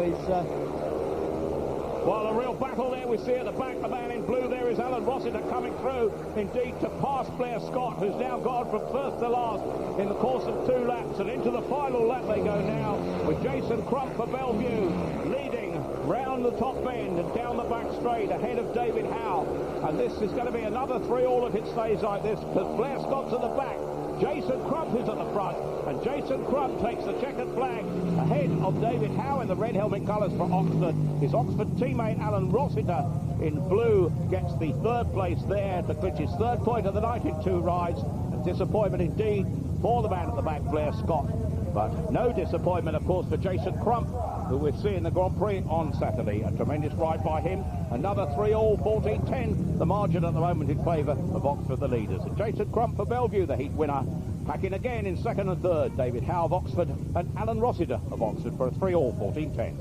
Well, a real battle there we see at the back. The man in blue there is Alun Rossiter coming through, indeed, to pass BLair Scott, who's now gone from first to last in the course of 2 laps. And into the final lap they go now, with Jason Crump for Belle Vue leading round the top bend and down the back straight ahead of David Howe. And this is going to be another 3-all if it stays like this, because BLair Scott's at the back. Jason Crump is at the front, and Jason Crump takes the checkered flag ahead of David Howe in the red helmet colours for Oxford. His Oxford teammate Alun Rossiter in blue gets the 3rd place there to clinch his 3rd point of the night in 2 rides. A disappointment indeed for the man at the back, BLair Scott. But no disappointment, of course, for Jason Crump, who we'll see in the Grand Prix on Saturday. A tremendous ride by him. Another 3-all, 14-10. The margin at the moment in favour of Oxford, the leaders. And Jason Crump for Belle Vue, the heat winner. Back in again in 2nd and 3rd. David Howe of Oxford and Alun Rossiter of Oxford for a 3-all, 14-10.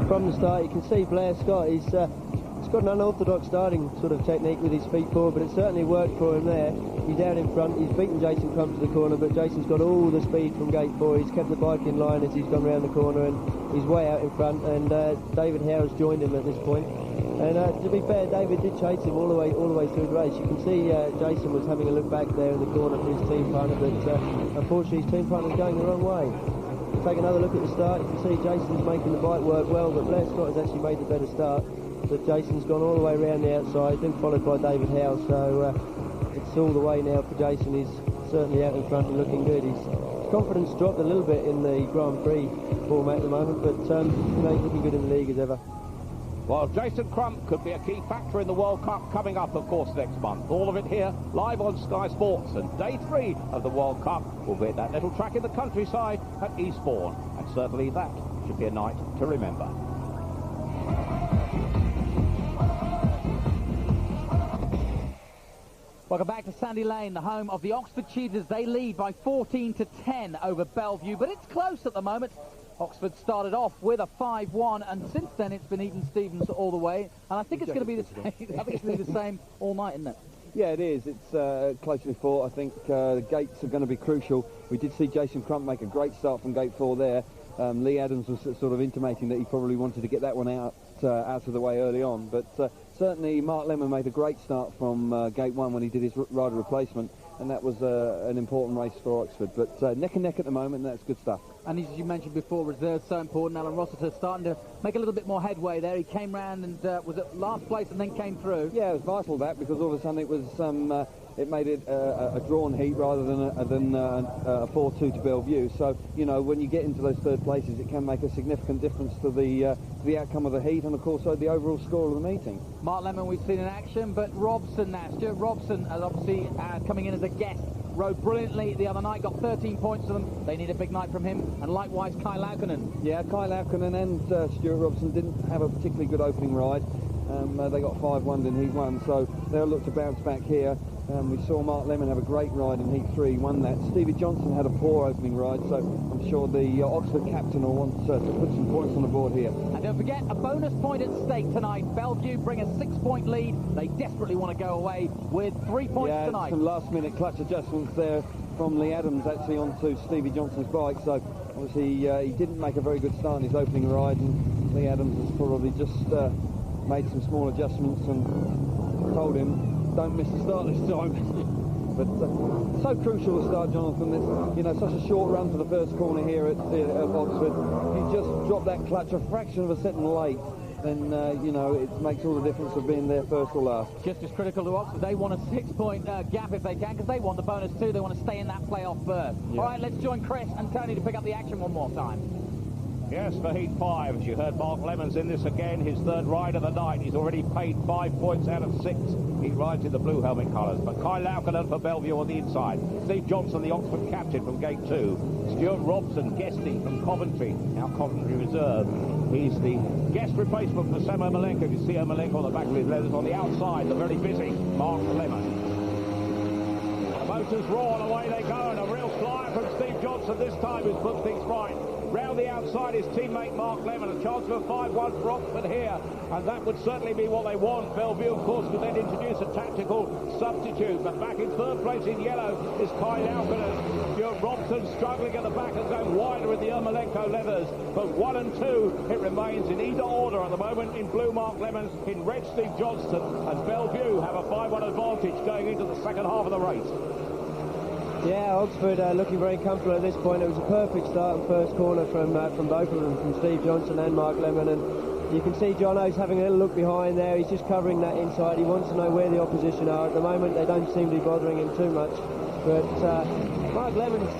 From the start, you can see BLair Scott. He's got an unorthodox starting sort of technique with his feet forward, but it certainly worked for him there. He's out in front. He's beaten Jason Crump to the corner, but Jason's got all the speed from gate 4. He's kept the bike in line as he's gone round the corner, and he's way out in front. And David Howe's joined him at this point. And to be fair, David did chase him all the way through the race. You can see Jason was having a look back there in the corner for his team partner, but unfortunately his team partner's going the wrong way. Take another look at the start. You can see Jason's making the bike work well, but BLair Scott has actually made the better start. But Jason's gone all the way around the outside, then followed by David Howe. So it's all the way now for Jason. He's certainly out in front and looking good. His confidence dropped a little bit in the Grand Prix format at the moment, but he's looking good in the league as ever. Well, Jason Crump could be a key factor in the World Cup coming up, of course, next month. All of it here, live on Sky Sports. And day 3 of the World Cup will be at that little track in the countryside at Eastbourne. And certainly that should be a night to remember. Welcome back to Sandy Lane, the home of the Oxford Cheetahs. They lead by 14-10 over Belle Vue, but it's close at the moment. Oxford started off with a 5-1, and since then it's been even Stevens all the way. And I think it's going to be the same. I think it's going to be the same all night, isn't it? Yeah, it is. It's closely fought. I think the gates are going to be crucial. We did see Jason Crump make a great start from gate 4 there. Leigh Adams was sort of intimating that he probably wanted to get that one out of the way early on. But certainly Mark Lemon made a great start from gate 1 when he did his rider replacement, and that was an important race for Oxford. But neck and neck at the moment, and that's good stuff. And as you mentioned before, reserve's so important. Alun Rossiter starting to make a little bit more headway there. He came round and was at last place and then came through. Yeah, it was vital that, because all of a sudden it was it made it a drawn heat rather than a 4-2 to Belle Vue. So, you know, when you get into those third places, it can make a significant difference to the outcome of the heat and, of course, the overall score of the meeting. Mark Lemon we've seen in action, but Robson now. Stuart Robson, obviously coming in as a guest, rode brilliantly the other night, got 13 points to them. They need a big night from him, and likewise Kai Laukkanen. Yeah, Kai Laukkanen and Stuart Robson didn't have a particularly good opening ride. They got 5-1 in Heat 1, so they'll look to bounce back here. We saw Mark Lemon have a great ride in Heat 3, won that. Stevie Johnston had a poor opening ride, so I'm sure the Oxford captain will want to put some points on the board here. And don't forget, a bonus point at stake tonight. Belle Vue bring a 6-point lead. They desperately want to go away with 3 points tonight. Some last-minute clutch adjustments there from Leigh Adams actually onto Stevie Johnston's bike, so obviously he didn't make a very good start in his opening ride, and Leigh Adams has probably just made some small adjustments and told him, don't miss the start this time. But so crucial to start, Jonathan. It's, you know, such a short run for the first corner here at Oxford. If you just drop that clutch a fraction of a second late, then, you know, it makes all the difference of being there first or last. Just as critical to Oxford. They want a 6-point gap if they can, because they want the bonus too. They want to stay in that playoff berth. Yeah. All right, let's join Chris and Tony to pick up the action one more time. Yes, for Heat 5, as you heard, Mark Lemon's in this again, his third ride of the night. He's already paid 5 points out of 6. He rides in the blue helmet colours. But Kai Laukkanen for Belle Vue on the inside. Steve Johnston, the Oxford captain, from gate 2. Stuart Robson, guesting from Coventry, now Coventry Reserve. He's the guest replacement for Sam Ermolenko. You see Ermolenko on the back of his leathers. On the outside, the very busy Mark Lemon. The motors roar and away they go, and a real flyer from Steve Johnston this time, who's put things right. Round the outside, his teammate Mark Lemon, a chance for a 5-1 for Oxford here, and that would certainly be what they want. Belle Vue, of course, could then introduce a tactical substitute, but back in third place in yellow is Kai Laukkanen. Stuart Robson struggling at the back and going wider with the Ermolenko leathers, but 1 and 2 it remains in either order at the moment. In blue, Mark Lemon, in red, Steve Johnston, and Belle Vue have a 5-1 advantage going into the second half of the race. Yeah, Oxford looking very comfortable at this point. It was a perfect start and first corner from both of them, from Steve Johnston and Mark Lemon, and you can see Jono's having a little look behind there. He's just covering that inside. He wants to know where the opposition are. At the moment, they don't seem to be bothering him too much, but Mark Lemon's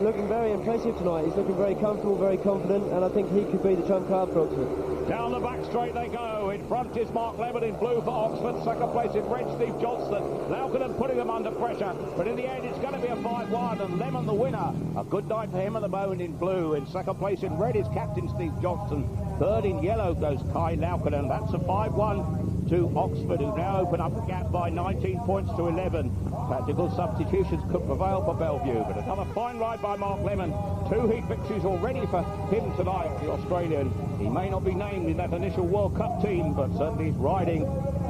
looking very impressive tonight. He's looking very comfortable, very confident, and I think he could be the trump card for Oxford. Down the back straight they go. In front is Mark Lemon in blue for Oxford. Second place in red, Steve Johnston. Laukkanen putting them under pressure. But in the end, it's going to be a 5-1, and Lemon the winner. A good night for him at the moment in blue. In second place in red is Captain Steve Johnston. Third in yellow goes Kai Laukkanen. That's a 5-1 to Oxford, who now open up the gap by 19 points to 11. Tactical substitutions could prevail for Belle Vue, but another fine ride by Mark Lemon. 2 heat victories already for him tonight, the Australian. He may not be named in that initial World Cup team, but certainly he's riding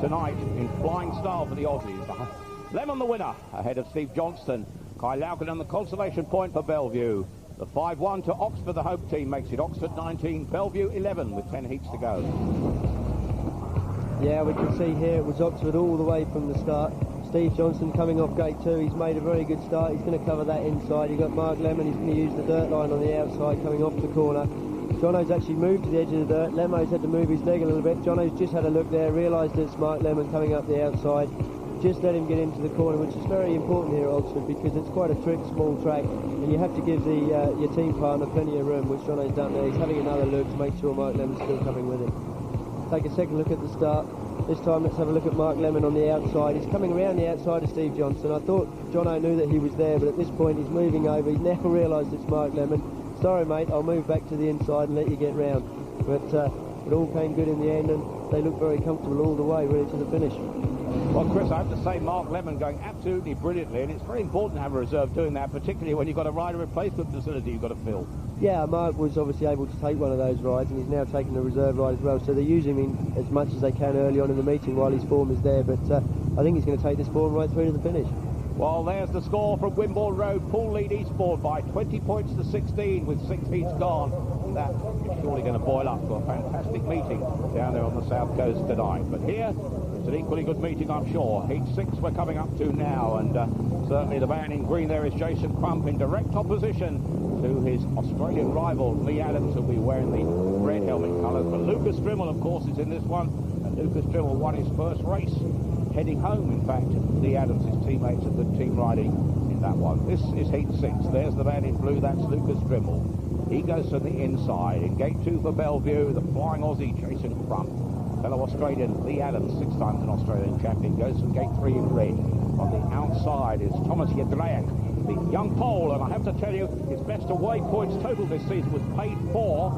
tonight in flying style for the Aussies. Lemon the winner, ahead of Steve Johnston. Kai Laukkanen the consolation point for Belle Vue. The 5-1 to Oxford, the home team, makes it Oxford 19, Belle Vue 11, with 10 heats to go. Yeah, we can see here it was Oxford all the way from the start. Steve Johnston coming off gate 2, he's made a very good start. He's going to cover that inside. You've got Mark Lemon, he's going to use the dirt line on the outside coming off the corner. Jono's actually moved to the edge of the dirt. Lemo's had to move his leg a little bit. Jono's just had a look there, realised it's Mark Lemon coming up the outside. Just let him get into the corner, which is very important here at Oxford, because it's quite a tricky, small track, and you have to give your team partner plenty of room, which Jono's done there. He's having another look to make sure Mark Lemon's still coming with him. Take a second look at the start. This time let's have a look at Mark Lemon on the outside. He's coming around the outside of Steve Johnston. I thought Jono knew that he was there, but at this point he's moving over. He's never realised it's Mark Lemon. Sorry mate, I'll move back to the inside and let you get round. But it all came good in the end, and they look very comfortable all the way, really, to the finish. Well, Chris, I have to say Mark Lemon going absolutely brilliantly, and it's very important to have a reserve doing that, particularly when you've got a rider replacement facility you've got to fill. Yeah, Mark was obviously able to take one of those rides, and he's now taking a reserve ride as well, so they're using him as much as they can early on in the meeting while his form is there, but I think he's going to take this form right through to the finish. Well, there's the score from Wimborne Road. Pool lead Eastbourne by 20 points to 16 with 6 heats gone. And that is surely going to boil up to a fantastic meeting down there on the south coast tonight. But here, it's an equally good meeting, I'm sure. Heat 6 we're coming up to now, and certainly the man in green there is Jason Crump in direct opposition to his Australian rival, Leigh Adams, who'll be wearing the red helmet colours. But Lukas Dryml, of course, is in this one, and Lukas Dryml won his first race. Heading home, in fact, Leigh Adams, his teammates, a good team riding in that one. This is Heat 6. There's the man in blue, that's Lukas Dryml. He goes to the inside. In gate 2 for Belle Vue, the flying Aussie, Jason Crump. Fellow Australian, Leigh Adams, 6 times an Australian champion, goes from gate 3 in red. On the outside is Jedejak, the young Pole, and I have to tell you, his best away points total this season was paid for.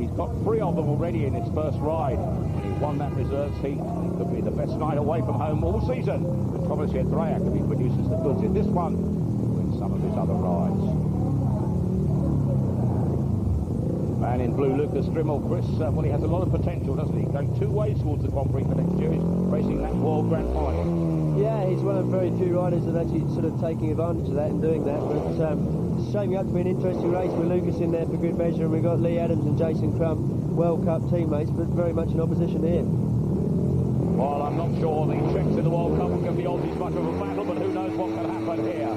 He's got 3 of them already in his first ride. And he won that reserves heat. It could be the best night away from home all season. But Jedejak, if he produces the goods in this one, will win some of his other rides. Man in blue, Lukas Dryml, Chris, well, he has a lot of potential, doesn't he? Going 2 ways towards the Grand Prix for next year. He's racing that World Grand Final. Yeah, he's one of very few riders that actually sort of taking advantage of that and doing that. But it's shaping up to be an interesting race with Lukas in there for good measure, and we've got Leigh Adams and Jason Crump, World Cup teammates, but very much in opposition here. Well, I'm not sure the Czechs in the World Cup will give the Aussies much of a battle, but who knows what can happen here.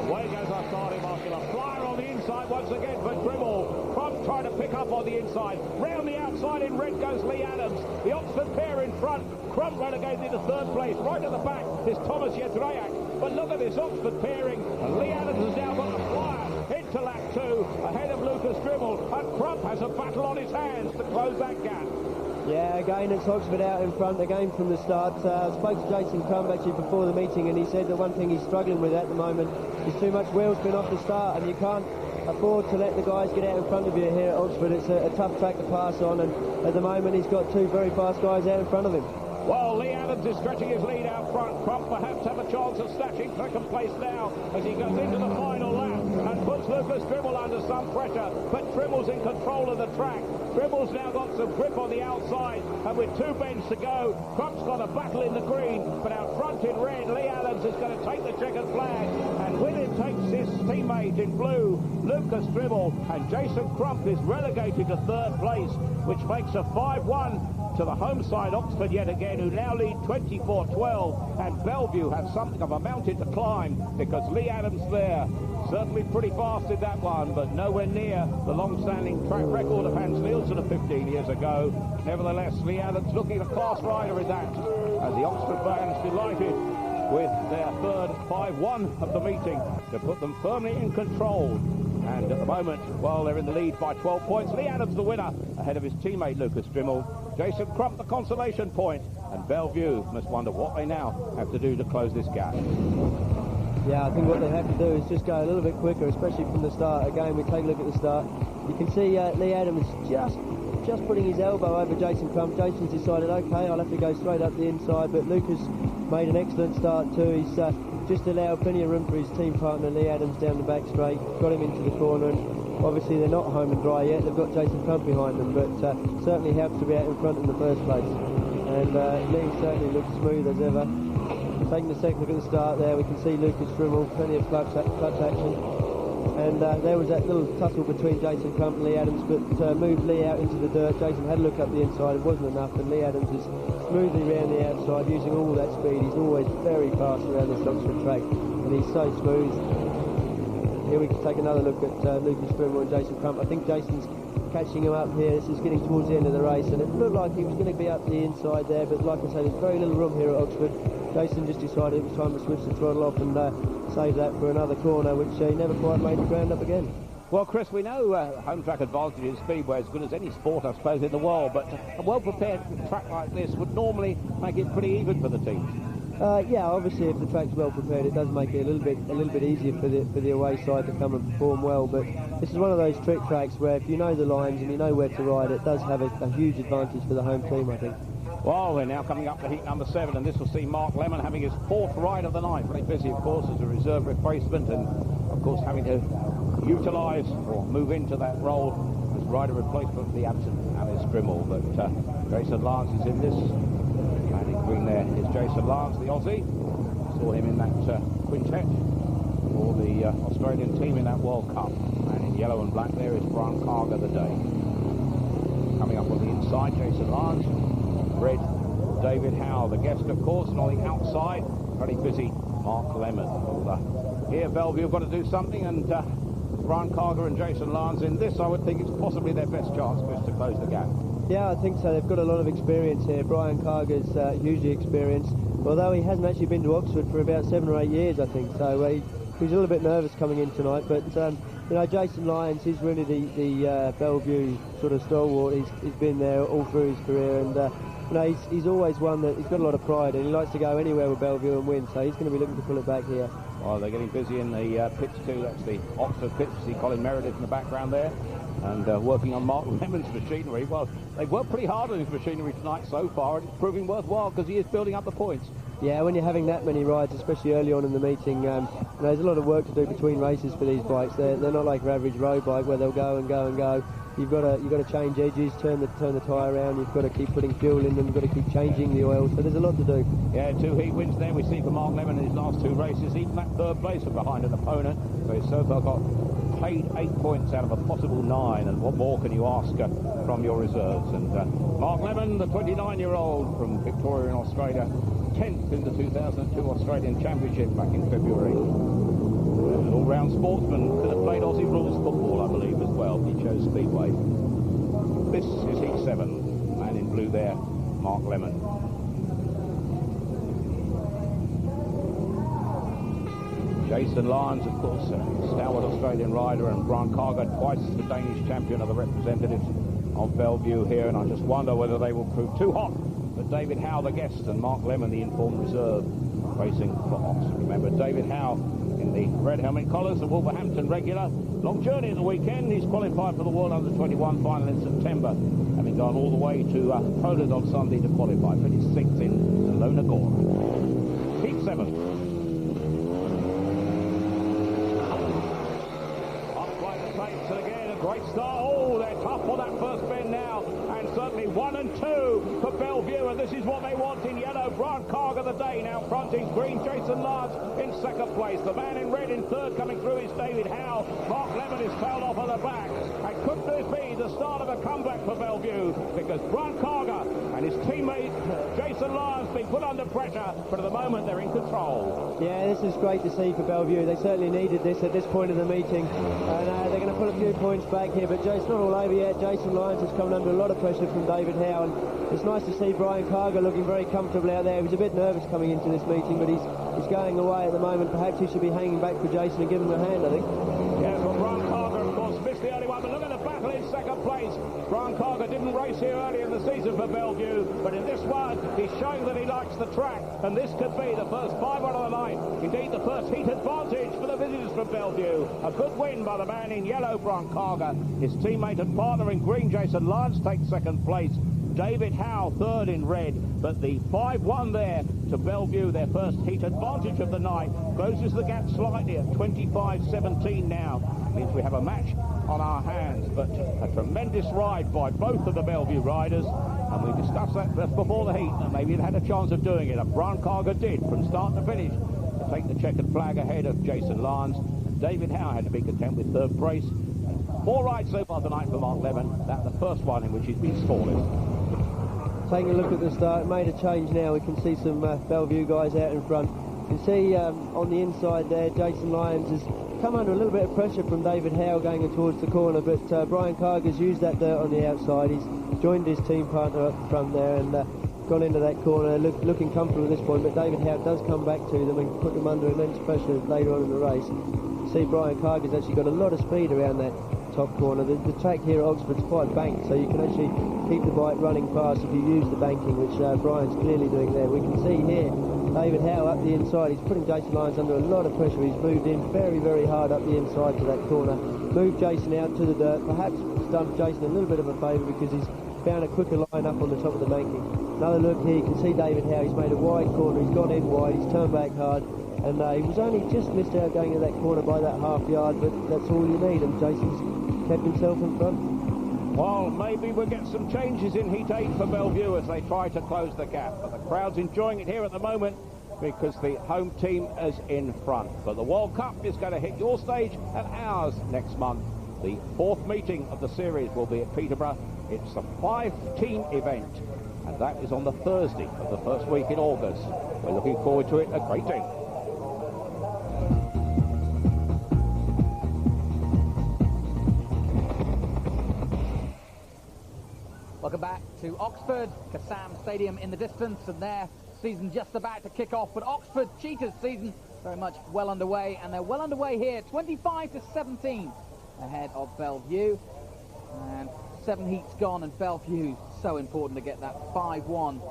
Away goes our starting marker. A flyer on the inside once again for Dryml. Crump trying to pick up on the inside. Round the outside in red goes Leigh Adams. The Oxford pair in front. Crump relegated into 3rd place. Right at the back is Jedejak. But look at this Oxford pairing. And Leigh Adams has now got a flyer into lap 2 ahead of Lukas Dryml. And Crump has a battle on his hands to close that gap. Yeah, again, it's Oxford out in front again from the start. I spoke to Jason Crump actually before the meeting, and he said that one thing he's struggling with at the moment is too much wheel spin off the start, and you can't afford to let the guys get out in front of you here at Oxford. It's a tough track to pass on, and at the moment he's got 2 very fast guys out in front of him. Well, Leigh Adams is stretching his lead out front. Crump perhaps have a chance of snatching 2nd place now as he goes into the final lap and puts Lukas Dryml under some pressure. But Dryml's in control of the track. Dryml's now got some grip on the outside, and with 2 bends to go, Crump's got a battle in the green, but out front in red, Leigh Adams is going to take the checkered flag, and with him takes his teammate in blue, Lukas Dryml, and Jason Crump is relegated to 3rd place, which makes a 5-1 to the home side Oxford yet again, who now lead 24-12, and Belle Vue have something of a mountain to climb because Leigh Adams there, certainly pretty fast in that one, but nowhere near the long-standing track record of Hans Nielsen of 15 years ago. Nevertheless, Leigh Adams looking a class rider in that, and the Oxford fans delighted with their 3rd 5-1 of the meeting to put them firmly in control. And at the moment, well, they're in the lead by 12 points. Leigh Adams the winner, ahead of his teammate Lukas Dryml. Jason Crump the consolation point, and Belle Vue must wonder what they now have to do to close this gap. Yeah, I think what they have to do is just go a little bit quicker, especially from the start. Again, we take a look at the start. You can see Leigh Adams just putting his elbow over Jason Crump. Jason's decided, okay, I'll have to go straight up the inside, but Lukas made an excellent start too. He's just allowed plenty of room for his team partner Leigh Adams down the back straight, got him into the corner, and obviously they're not home and dry yet. They've got Jason Crump behind them, but certainly helps to be out in front in the first place. And Leigh certainly looks smooth as ever. Taking a second look at the start there, we can see Lukas Dryml, plenty of clutch action. And there was that little tussle between Jason Crump and Leigh Adams, but moved Leigh out into the dirt. Jason had a look up the inside, it wasn't enough, and Leigh Adams is smoothly around the outside, using all that speed. He's always very fast around this Oxford track, and he's so smooth. Here we can take another look at Lukas Dryml and Jason Crump. I think Jason's catching him up here. This is getting towards the end of the race, and it looked like he was going to be up the inside there, but like I said, there's very little room here at Oxford. Jason just decided it was time to switch the throttle off and save that for another corner, which he never quite made the ground up again. Well, Chris, we know home track advantage in Speedway as good as any sport, I suppose, in the world, but a well-prepared track like this would normally make it pretty even for the teams. Yeah, obviously if the track's well prepared, it does make it a little bit easier for the away side to come and perform well. But this is one of those trick tracks where if you know the lines and you know where to ride, it does have a huge advantage for the home team, I think. Well, we're now coming up to heat number 7, and this will see Mark Lemon having his 4th ride of the night. Very busy, of course, as a reserve replacement, and of course having to utilise or move into that role as rider replacement for the absent Alice Dryml. But Jason Lyons is in this. And in green there is Jason Lyons, the Aussie. Saw him in that quintet for the Australian team in that World Cup. And in yellow and black there is Brian Karger, the Day. Coming up on the inside, Jason Lyons. Red, David Howe, the guest, of course, and on the outside, very busy Mark Lemon. Well, here, Bellevue have got to do something, and Brian Karger and Jason Lyons in this, I would think it's possibly their best chance, Chris, to close the gap. Yeah, I think so. They've got a lot of experience here. Brian Karger's hugely experienced, although he hasn't actually been to Oxford for about 7 or 8 years, I think. So he's a little bit nervous coming in tonight, but you know, Jason Lyons, he's really the Bellevue sort of stalwart. He's been there all through his career, and you know, he's always one that he's got a lot of pride, and he likes to go anywhere with Bellevue and win, so he's going to be looking to pull it back here. Well, they're getting busy in the pits too. That's the Oxford pits. You see Colin Meredith in the background there, and working on Mark Lemon's machinery. Well, they've worked pretty hard on his machinery tonight so far, and it's proving worthwhile because he is building up the points. Yeah, when you're having that many rides, especially early on in the meeting, you know, there's a lot of work to do between races for these bikes. They're not like your average road bike where they'll go and go and go. You've got to change edges, turn the tyre around. You've got to keep putting fuel in them. You've got to keep changing the oil. So there's a lot to do. Yeah, 2 heat wins there. We see for Mark Lemon in his last 2 races. Even that 3rd place from behind an opponent. So he's so far got paid 8 points out of a possible 9. And what more can you ask from your reserves? And Mark Lemon, the 29-year-old from Victoria in Australia, 10th in the 2002 Australian Championship back in February. An all-round sportsman, could have played Aussie rules football, I believe, as well. He chose Speedway. This is heat 7. Man in blue there, Mark Lemon. Jason Lyons, of course, a stalwart Australian rider, and Brian Karger, twice the Danish champion of the representatives of Bellevue here, and I just wonder whether they will prove too hot. But David Howe, the guest, and Mark Lemon, the informed reserve, racing for Oxford. Remember, David Howe in the red helmet collars, the Wolverhampton regular. Long journey at the weekend. He's qualified for the World Under-21 final in September, having gone all the way to Poland on Sunday to qualify. Finished 6th in Lona Gora. Heat 7. Upright the pace, and again, a great start. Oh, they're tough for that first bend now. And certainly 1 and 2 for Bellevue, and this is what they want in yellow. Brian Karger, the Day, now fronting green. Jason Lyons in 2nd place. The man in red in 3rd coming through is David Howe. Mark Lemon is tailed off at the back. And could this be the start of a comeback for Bellevue? Because Brian Karger and his teammate Jason Lyons being put under pressure, but at the moment they're in control. Yeah, this is great to see for Bellevue. They certainly needed this at this point of the meeting, and they're going to put a few points back here, but it's not all over yet. Jason Lyons has come under a lot of pressure from David Howe, and it's nice to see Brian Karger looking very comfortable out there. He was a bit nervous coming into this meeting, but he's going away at the moment. Perhaps he should be hanging back for Jason and giving him a hand, I think. Yes, well, Brian Karger, of course, missed the early one, but look at the battle in 2nd place. Brian Karger didn't race here earlier in the season for Bellevue, but in this one, he's showing that he likes the track, and this could be the first 5 out of the night. Indeed, the first heat advantage for the visitors from Bellevue. A good win by the man in yellow, Brian Karger. His teammate and partner in green, Jason Lyons, takes 2nd place. David Howe 3rd in red, but the 5-1 there to Bellevue, their first heat advantage of the night, closes the gap slightly at 25-17 now. Means we have a match on our hands, but a tremendous ride by both of the Bellevue riders, and we discussed that just before the heat, and maybe it had a chance of doing it, and Brian Karger did from start to finish to take the checkered flag ahead of Jason Lyons. David Howe had to be content with 3rd place. 4 rides so far tonight for Mark Lemon. That's the first one in which he's been scoreless. Taking a look at the start, it made a change now. We can see some Bellevue guys out in front. You can see on the inside there, Jason Lyons has come under a little bit of pressure from David Howe going towards the corner, but Brian Karger's used that dirt on the outside. He's joined his team partner up front there and gone into that corner, looking comfortable at this point, but David Howe does come back to them and put them under immense pressure later on in the race. You see Brian Karger's actually got a lot of speed around that top corner. The track here at Oxford's quite banked, so you can actually keep the bike running fast if you use the banking, which Brian's clearly doing there. We can see here David Howe up the inside. He's putting Jason Lyons under a lot of pressure. He's moved in very, very hard up the inside to that corner. Moved Jason out to the dirt. Perhaps done Jason a little bit of a favour because he's found a quicker line up on the top of the Mankey. Another look here, you can see David Howe, he's made a wide corner, he's gone in wide, he's turned back hard, and he was only just missed out going to that corner by that half yard, but that's all you need, and Jason's kept himself in front. Well, maybe we'll get some changes in Heat 8 for Belle Vue as they try to close the gap. But the crowd's enjoying it here at the moment because the home team is in front. But the World Cup is going to hit your stage and ours next month. The 4th meeting of the series will be at Peterborough. It's a 5-team event, and that is on the Thursday of the first week in August. We're looking forward to it a great deal. Welcome back to Oxford, Cowley Stadium in the distance, and their season just about to kick off. But Oxford Cheetahs season very much well underway, and they're well underway here, 25-17 ahead of Belle Vue. And 7 heats gone, and Belle Vue so important to get that 5-1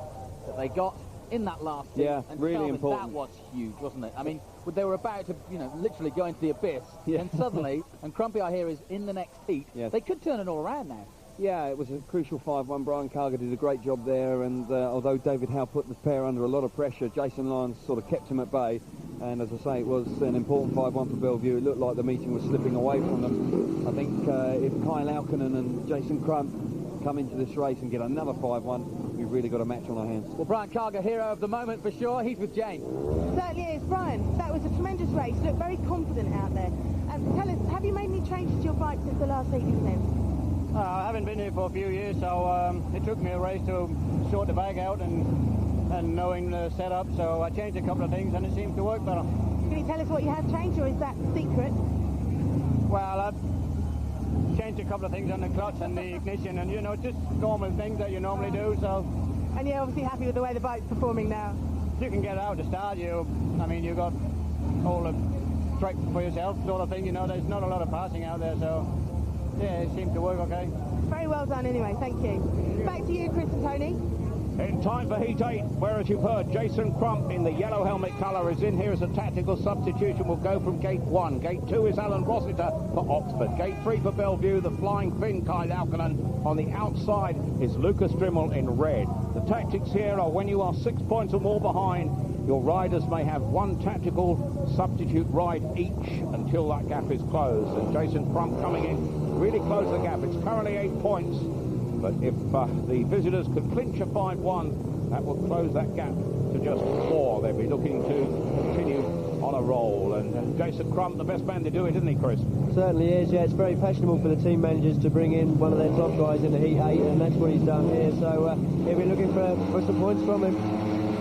that they got in that last heat. Yeah, and really Calvin, important. That was huge, wasn't it? I mean, they were about to, literally go into the abyss, and suddenly, and Crumpy, I hear, is in the next heat. Yes. They could turn it all around now. Yeah, it was a crucial 5-1. Brian Karger did a great job there, and although David Howe put the pair under a lot of pressure, Jason Lyons sort of kept him at bay. And as I say, it was an important 5-1 for Belle Vue. It looked like the meeting was slipping away from them. I think if Laukkanen and Jason Crump come into this race and get another 5-1, we've really got a match on our hands. Well, Brian Karger, hero of the moment for sure. He's with Jane. Certainly is. Brian, that was a tremendous race. You look very confident out there. Tell us, have you made any changes to your bike since the last heat you was in? I haven't been here for a few years, so it took me a race to sort the bag out and knowing the setup, so I changed a couple of things and it seems to work better. Can you tell us what you have changed, or is that secret? Well, I've changed a couple of things on the clutch and the ignition, and just normal things that you normally do, so... And you're obviously happy with the way the bike's performing now? You can get out to start, you've got all the track for yourself sort of thing, there's not a lot of passing out there, so... Yeah, it seemed to work okay. Very well done anyway, thank you. Back to you, Chris and Tony. In time for Heat 8, where, as you've heard, Jason Crump in the yellow helmet colour is in here as a tactical substitution. Will go from gate 1. Gate 2 is Alun Rossiter for Oxford. Gate 3 for Belle Vue, the flying Finn Laukkanen. On the outside is Lukas Dryml in red. The tactics here are when you are 6 points or more behind, your riders may have 1 tactical substitute ride each until that gap is closed. And Jason Crump coming in really close the gap. It's currently 8 points, but if the visitors could clinch a 5-1, that will close that gap to just 4. They'll be looking to continue on a roll. And Jason Crump, the best man to do it, isn't he, Chris? Certainly is, yeah. It's very fashionable for the team managers to bring in one of their top guys in the Heat 8, and that's what he's done here. So he'll be looking for some points from him.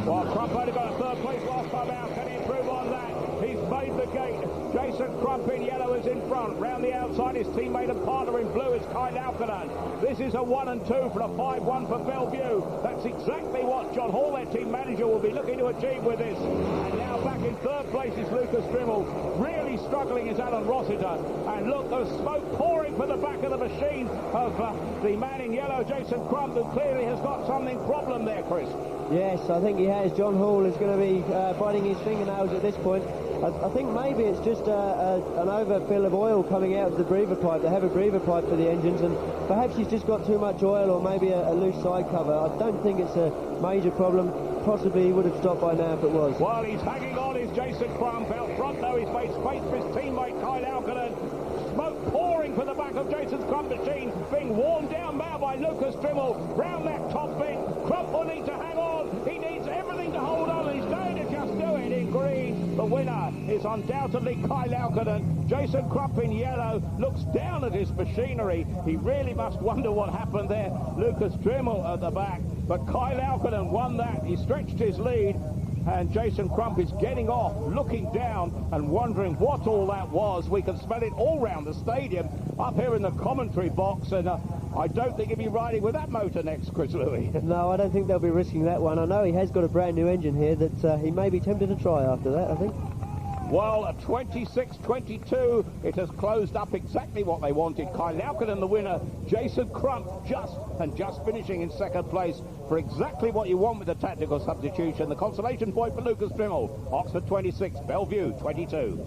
Well, Crump only got a 3rd place last time out. Can he improve on that? He's made the gate. Jason Crump in yellow is in front. Round the outside, his teammate and partner in blue is Laukkanen. This is a 1 and 2 for a 5-1 for Belle Vue. That's exactly what John Hall, their team manager, will be looking to achieve with this. And now back in 3rd place is Lukas Dryml. Really struggling is Alun Rossiter. And look, there's smoke pouring from the back of the machine of the man in yellow, Jason Crump, who clearly has got something problem there, Chris. Yes, I think he has. John Hall is going to be biting his fingernails at this point. I think maybe it's just an overfill of oil coming out of the breather pipe. They have a breather pipe for the engines, and perhaps he's just got too much oil, or maybe a loose side cover. I don't think it's a major problem. Possibly he would have stopped by now if it was. Well, he's hanging on, is Jason Crump. Out front, though, he's faced for his teammate, Laukkanen. Smoke pouring from the back of Jason's Crump machine, being worn down now by Lukas Dryml. Round that top bit, Crump will need to hang on. He needs everything to hold on, and he's going to just do it in green. The winner is undoubtedly Laukkanen. Jason Crump in yellow looks down at his machinery. He really must wonder what happened there. Lukas Dryml at the back, but Laukkanen won that. He stretched his lead. And Jason Crump is getting off, looking down and wondering what all that was. We can smell it all round the stadium, up here in the commentary box, and I don't think he'll be riding with that motor next, Chris Louis. No, I don't think they'll be risking that one. I know he has got a brand new engine here that he may be tempted to try after that, I think. Well, at 26-22, it has closed up exactly what they wanted. Laukkanen the winner, Jason Crump just finishing in 2nd place for exactly what you want with the tactical substitution. The consolation point for Lukas Dryml. Oxford 26, Belle Vue 22.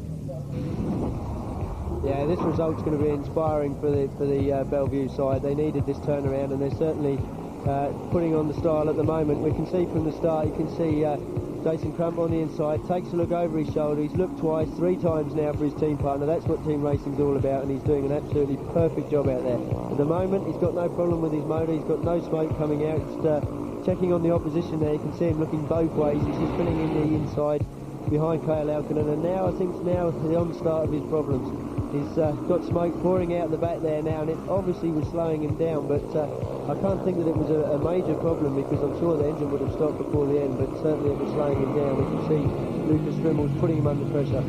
Yeah, this result's going to be inspiring for the Belle Vue side. They needed this turnaround, and they're certainly putting on the style at the moment. We can see from the start, you can see Jason Crump on the inside, takes a look over his shoulder. He's looked twice, 3 times now for his team partner. That's what team racing's all about, and he's doing an absolutely perfect job out there. At the moment, he's got no problem with his motor. He's got no smoke coming out. Just checking on the opposition there. You can see him looking both ways. He's just filling in the inside behind Laukkanen, and now I think the onstart of his problems. He's got smoke pouring out the back there now, and it obviously was slowing him down, but I can't think that it was a major problem, because I'm sure the engine would have stopped before the end, but certainly it was slowing him down. We can see Lukas Dryml putting him under pressure.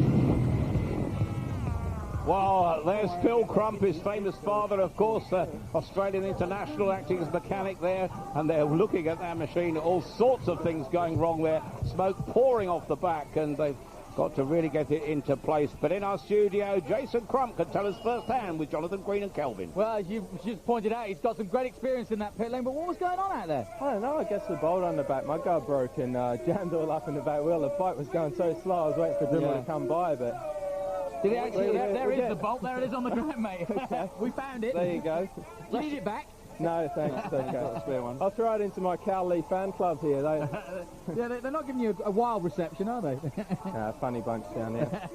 Well, there's Phil Crump, his famous father, of course, Australian international, acting as mechanic there, and they're looking at that machine, all sorts of things going wrong there, smoke pouring off the back, and they've got to really get it into place. But in our studio, Jason Crump can tell us firsthand with Jonathan Green and Kelvin. Well, as you've just pointed out, he's got some great experience in that pit lane, but what was going on out there? I don't know, I guess the bolt on the back mudguard broke and jammed all up in the back wheel. The bike was going so slow, I was waiting for Dryml to come by, but... Did it actually? There is the bolt, there it is on the ground, mate. Okay. We found it. There you go. Do you need it back? No, thanks. Okay. That's a spare one. I'll throw it into my Cowley fan club here. Yeah, they're not giving you a wild reception, are they? Funny bunch down there.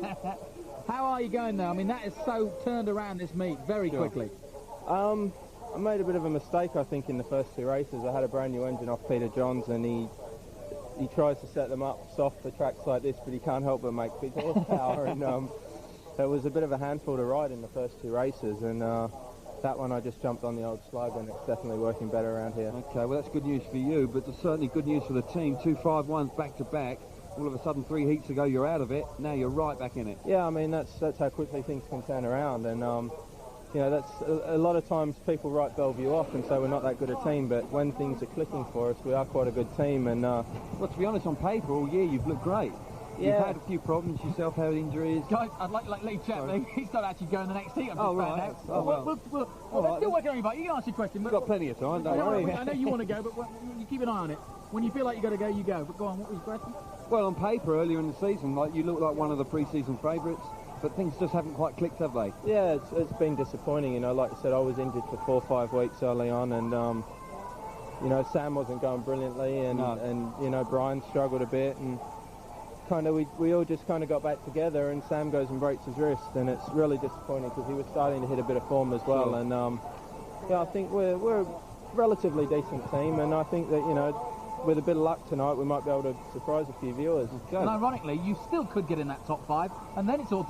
How are you going now? I mean, that is so turned around this meet very quickly. I made a bit of a mistake, I think, in the first 2 races. I had a brand new engine off Peter Johns, and he tries to set them up soft for tracks like this, but he can't help but make big horsepower. And it was a bit of a handful to ride in the first 2 races, and that one I just jumped on the old slug, and it's definitely working better around here. Okay, well that's good news for you, but it's certainly good news for the team. 2 5-1s back to back. All of a sudden 3 heats ago you're out of it. Now you're right back in it. Yeah, I mean that's how quickly things can turn around, and you know, that's a lot of times people write Belle Vue off and say we're not that good a team, but when things are clicking for us, we are quite a good team. And well, to be honest, on paper all year you've looked great. Yeah. You've had a few problems yourself, had injuries. Guys, I'd like Leigh Chaplin. He's not actually going the next heat. I've just found out. Oh, well. We're still working on you, but you can ask your question. We've got plenty of time, don't worry. I know you want to go, but you keep an eye on it. When you feel like you've got to go, you go. But go on, what was your question? Well, on paper, earlier in the season, like you look like one of the pre-season favourites, but things just haven't quite clicked, have they? Yeah, it's been disappointing. You know, like I said, I was injured for 4 or 5 weeks early on, and you know, Sam wasn't going brilliantly, and you know, Brian struggled a bit, and kind of we all just kind of got back together, and Sam goes and breaks his wrist, and it's really disappointing because he was starting to hit a bit of form as well. And yeah, I think we're a relatively decent team, and I think that, you know, with a bit of luck tonight we might be able to surprise a few viewers. And ironically, you still could get in that top 5, and then it's all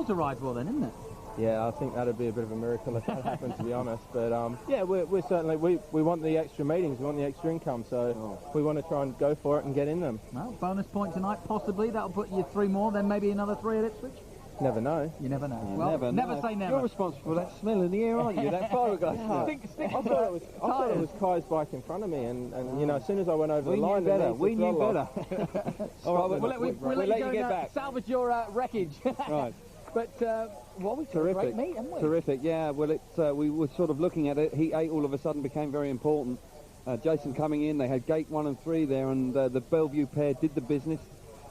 to ride for then, isn't it? Yeah, I think that'd be a bit of a miracle if that happened, to be honest. But yeah, we're certainly, we want the extra meetings, we want the extra income, so we want to try and go for it and get in them. Well, bonus point tonight, possibly. That'll put you 3 more, then maybe another 3 at Ipswich. Never know. You never know. You never say never. You're responsible for that smell in the air, aren't you? That fiberglass smell. I thought it was Kai's bike in front of me, and you know, as soon as I went over the line, we knew better. All right, we'll let you get back. Salvage your wreckage. Right. But well, we terrific, great meet, haven't we? Terrific. Yeah. Well, we were sort of looking at it. Heat 8 all of a sudden became very important. Jason coming in, they had gate 1 and 3 there, and the Belle Vue pair did the business.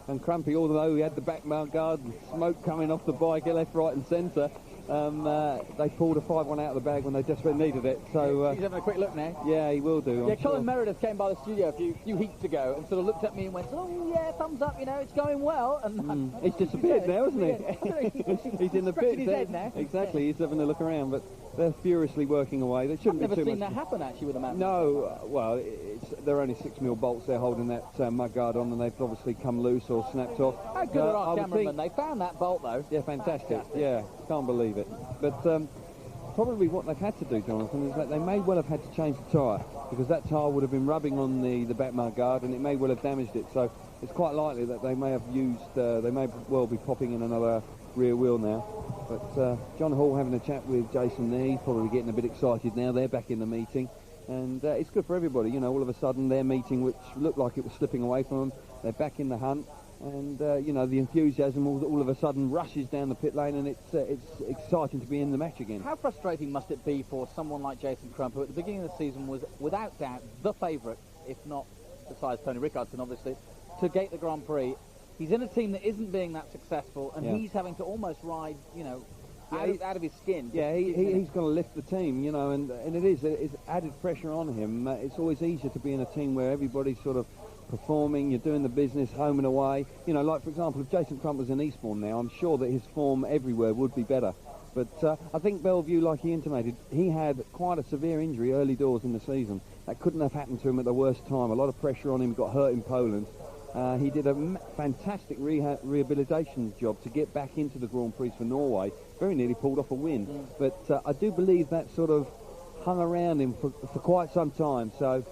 And Crumpy, although he had the back mount guard and smoke coming off the bike left, right and centre, they pulled a 5-1 out of the bag when they desperately needed it. So he's having a quick look now. Yeah, he will do. Yeah, Colin Meredith came by the studio a few heats ago and sort of looked at me and went, "Oh yeah, thumbs up, you know, it's going well." And he's disappeared now, isn't he? He's in the pit. His head now. Exactly, he's having a look around, but they're furiously working away. They shouldn't I've be never too seen much. that happen actually with a man. No, well, they're only 6mm bolts they're holding that mudguard on, and they've obviously come loose or snapped off. How good are our cameramen? They found that bolt though. Yeah, fantastic. Yeah, can't believe it. But probably what they've had to do, Jonathan, is that they may well have had to change the tyre, because that tyre would have been rubbing on the back mudguard and it may well have damaged it. So it's quite likely that they may have used, they may well be popping in another rear wheel now. But John Hall having a chat with Jason there, he's probably getting a bit excited now. They're back in the meeting, and it's good for everybody. You know, all of a sudden their meeting, which looked like it was slipping away from them, they're back in the hunt. And you know, the enthusiasm all of a sudden rushes down the pit lane, and it's exciting to be in the match again. How frustrating must it be for someone like Jason Crump, who at the beginning of the season was without doubt the favourite, if not besides Tony Rickardson obviously, to gate the Grand Prix. He's in a team that isn't being that successful, and he's having to almost ride, you know, out of his skin. Yeah, he's going to lift the team, you know, and it's added pressure on him. It's always easier to be in a team where everybody's sort of performing, you're doing the business home and away. You know, like, for example, if Jason Crump was in Eastbourne now, I'm sure that his form everywhere would be better. But I think Belle Vue, like he intimated, he had quite a severe injury early doors in the season. That couldn't have happened to him at the worst time. A lot of pressure on him, got hurt in Poland. He did a fantastic rehabilitation job to get back into the Grand Prix for Norway. Very nearly pulled off a win. But I do believe that sort of hung around him for quite some time. So,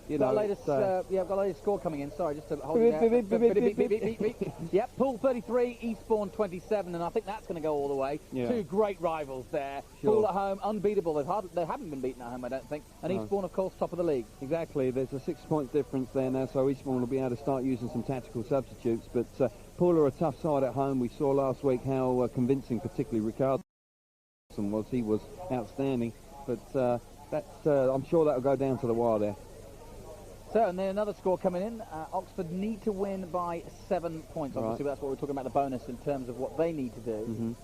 you know, I've got the latest score coming in. Sorry, just to hold it down. Yep, Pool 33, Eastbourne 27, and I think that's going to go all the way. Yeah. Two great rivals there. Sure. Pool at home, unbeatable. They haven't been beaten at home, I don't think. And no. Eastbourne, of course, top of the league. Exactly. There's a 6-point difference there now, so Eastbourne will be able to start using some tactical substitutes. But Pool are a tough side at home. We saw last week how convincing, particularly Ricardo was. He was outstanding. But I'm sure that'll go down to the wire there. So, and then another score coming in. Oxford need to win by 7 points. Obviously, that's what we're talking about, the bonus in terms of what they need to do.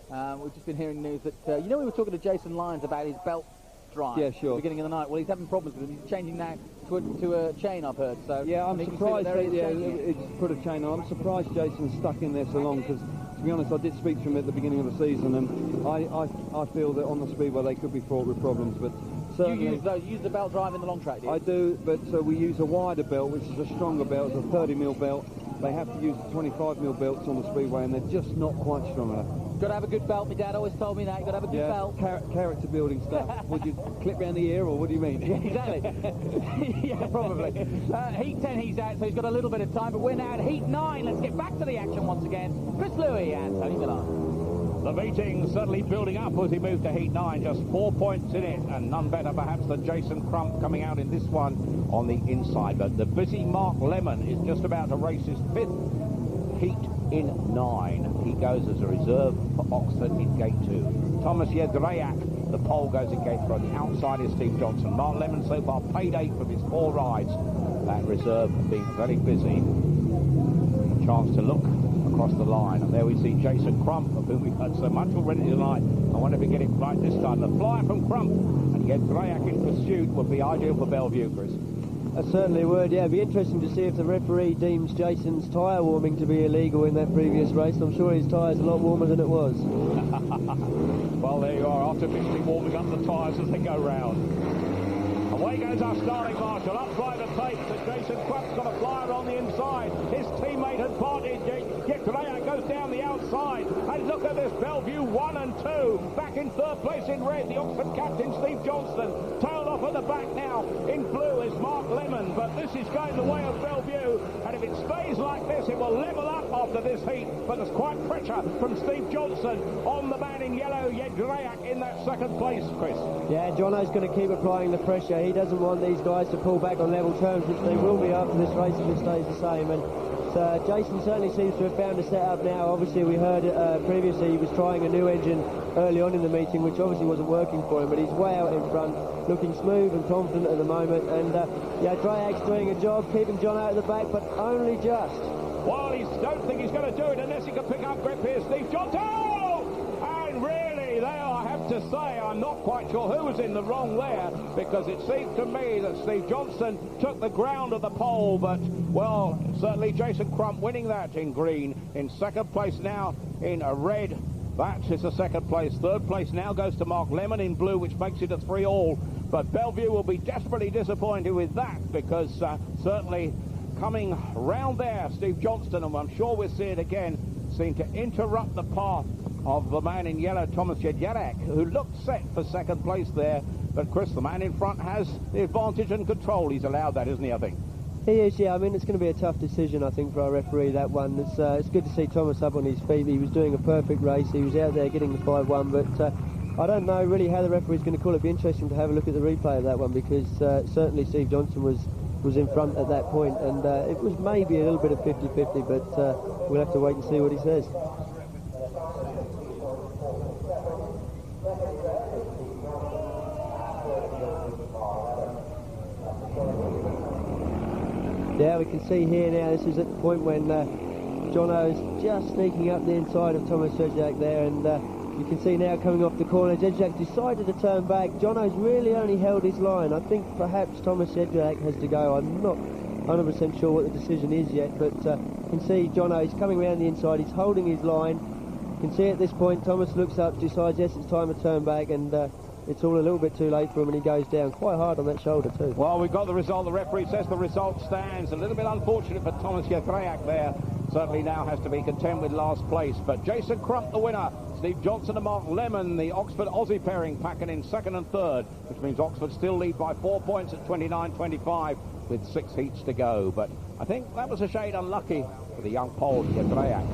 We've just been hearing news that, you know, we were talking to Jason Lyons about his belt drive at the beginning of the night. Well, he's having problems with it. He's changing now to a chain, I've heard. So yeah, I'm surprised that it's put a chain on. I'm surprised Jason's stuck in there so long, because, to be honest, I did speak to him at the beginning of the season, and I feel that on the Speedway they could be fraught with problems, but certainly... You use the belt drive in the long track, do you? I do, but we use a wider belt, which is a stronger belt. It's a 30mm belt. They have to use the 25mm belts on the Speedway, and they're just not quite strong enough. Got to have a good belt. My dad always told me that. You've got to have a good belt. Character building stuff. Would you clip round the ear, or what do you mean? Yeah, exactly. Yeah, probably. Heat 10, he's out, so he's got a little bit of time, but we're now at Heat 9. Let's get back to the action once again. Chris Louis and Tony Miller. The meeting certainly building up as he moved to Heat 9, just 4 points in it, and none better perhaps than Jason Crump coming out in this one on the inside. But the busy Mark Lemon is just about to race his 5th Heat in 9. He goes as a reserve for Oxford in Gate 2. Thomas Jedejak, the pole goes in Gate 3. On the outside is Steve Johnston. Mark Lemon so far paid 8 from his 4 rides. That reserve being very busy. A chance to look across the line, and there we see Jason Crump, of whom we've had so much already tonight. I wonder if we get it right this time. The fly from Crump and Jedejak in pursuit would be ideal for Belle Vue, Chris. I certainly would, yeah. It'd be interesting to see if the referee deems Jason's tyre warming to be illegal in that previous race. I'm sure his tyre's a lot warmer than it was. Well, there you are, artificially warming up the tyres as they go round. Away goes our starting marshal, up by the tape, and Jason Crump's got a flyer on the inside. His teammate has parted. Jedejak goes down the outside, and look at this, Belle Vue 1 and 2. Back in 3rd place in red, the Oxford captain, Steve Johnston. Tailed off at the back now, in blue is Mark Lemon, but this is going the way of Belle Vue, and if it stays like this, it will level up after this heat, but there's quite pressure from Steve Johnston on the man in yellow, Jedejak, in that 2nd place, Chris. Yeah, Jono's going to keep applying the pressure. He doesn't want these guys to pull back on level terms, which they will be after this race if it stays the same. And Jason certainly seems to have found a setup now. Obviously, we heard previously he was trying a new engine early on in the meeting, which obviously wasn't working for him, but he's way out in front, looking smooth and confident at the moment. And Jedejak's doing a job, keeping Jono at the back, but only just. Well, I don't think he's going to do it unless he can pick up grip here, Steve Johnston. And really, there, I have to say, I'm not quite sure who was in the wrong there, because it seemed to me that Steve Johnston took the ground of the pole, but, well, certainly Jason Crump winning that in green. In 2nd place now in a red. That is the 2nd place. 3rd place now goes to Mark Lemon in blue, which makes it a 3-all. But Belle Vue will be desperately disappointed with that, because certainly coming round there, Steve Johnston, and I'm sure we'll see it again, seemed to interrupt the path of the man in yellow, Thomas Jedejak, who looked set for 2nd place there. But Chris, the man in front has the advantage and control. He's allowed that, isn't he, I think? He is, yeah. I mean, it's going to be a tough decision, I think, for our referee, that one. It's good to see Thomas up on his feet. He was doing a perfect race. He was out there getting the 5-1, but I don't know really how the referee's going to call it. It'd be interesting to have a look at the replay of that one, because certainly Steve Johnston was in front at that point, and it was maybe a little bit of 50-50, but we'll have to wait and see what he says. Yeah, we can see here now, this is at the point when Jono's just sneaking up the inside of Thomas Jedejak there, and You can see now coming off the corner, Jedejak decided to turn back. Jono's really only held his line. I think perhaps Thomas Jedejak has to go. I'm not 100% sure what the decision is yet, but you can see Jono is coming around the inside. He's holding his line. You can see at this point Thomas looks up, decides yes, it's time to turn back, and it's all a little bit too late for him, and he goes down quite hard on that shoulder too. Well, we've got the result. The referee says the result stands. A little bit unfortunate for Thomas Jedejak there. Certainly now has to be content with last place. But Jason Crump, the winner. Steve Johnston and Mark Lemon, the Oxford-Aussie pairing, packing in second and third, which means Oxford still lead by 4 points at 29-25 with 6 heats to go. But I think that was a shade unlucky for the young Pole, Jedejak.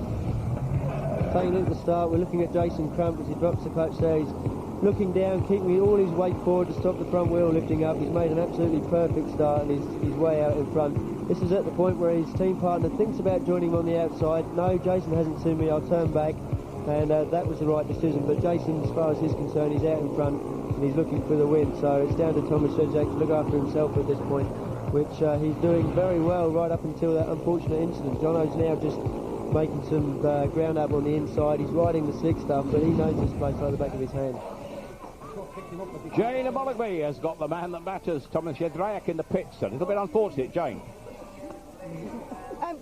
Taking a look at the start, we're looking at Jason Crump as he drops the clutch there. He's looking down, keeping all his weight forward to stop the front wheel lifting up. He's made an absolutely perfect start and he's way out in front. This is at the point where his team partner thinks about joining him on the outside. No, Jason hasn't seen me, I'll turn back. And that was the right decision. But Jason, as far as he's concerned, he's out in front and he's looking for the win. So it's down to Thomas Jedejak to look after himself at this point, which he's doing very well right up until that unfortunate incident. Jono's now just making some ground up on the inside. He's riding the slick stuff, but he knows this place like the back of his hand. Jane Abolagby has got the man that matters, Thomas Jedejak, in the pits. A little bit unfortunate, Jane.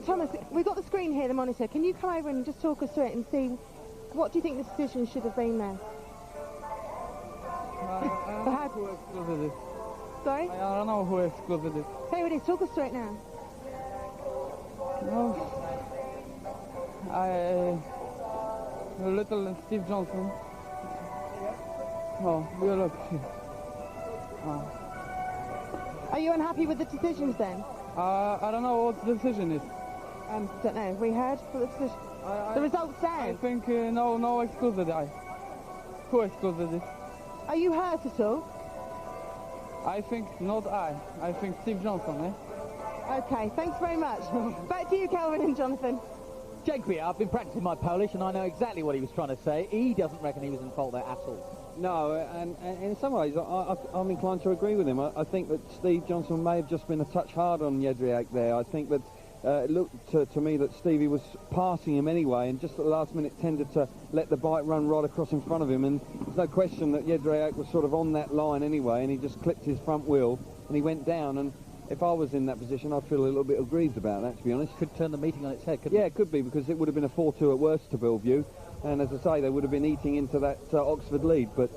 Thomas, we've got the screen here, the monitor. Can you come over and just talk us through it and see what do you think the decision should have been there? Who excluded it? Sorry? I don't know who excluded it. Here it is, talk us through it now. No. Little Steve Johnston. Oh, we look. Are you unhappy with the decisions then? I don't know what the decision is. Don't know. We heard what the decision. The results I stand. think no excluded it. Who excluded it? Are you hurt at all? I think not I. I think Steve Johnston, eh? Okay, thanks very much. Back to you, Kelvin and Jonathan. Jakeby, I've been practicing my Polish and I know exactly what he was trying to say. He doesn't reckon he was in fault there at all. No, and in some ways I'm inclined to agree with him. I think that Steve Johnston may have just been a touch hard on Jedejak there. I think that it looked to me that Stevie was passing him anyway, and just at the last minute tended to let the bike run right across in front of him, and there's no question that Jedejak was sort of on that line anyway, and he just clipped his front wheel and he went down. And if I was in that position, I'd feel a little bit aggrieved about that, to be honest. Could turn the meeting on its head, couldn't it? Yeah, it could be, because it would have been a 4-2 at worst to Belle Vue, and as I say, they would have been eating into that Oxford lead, but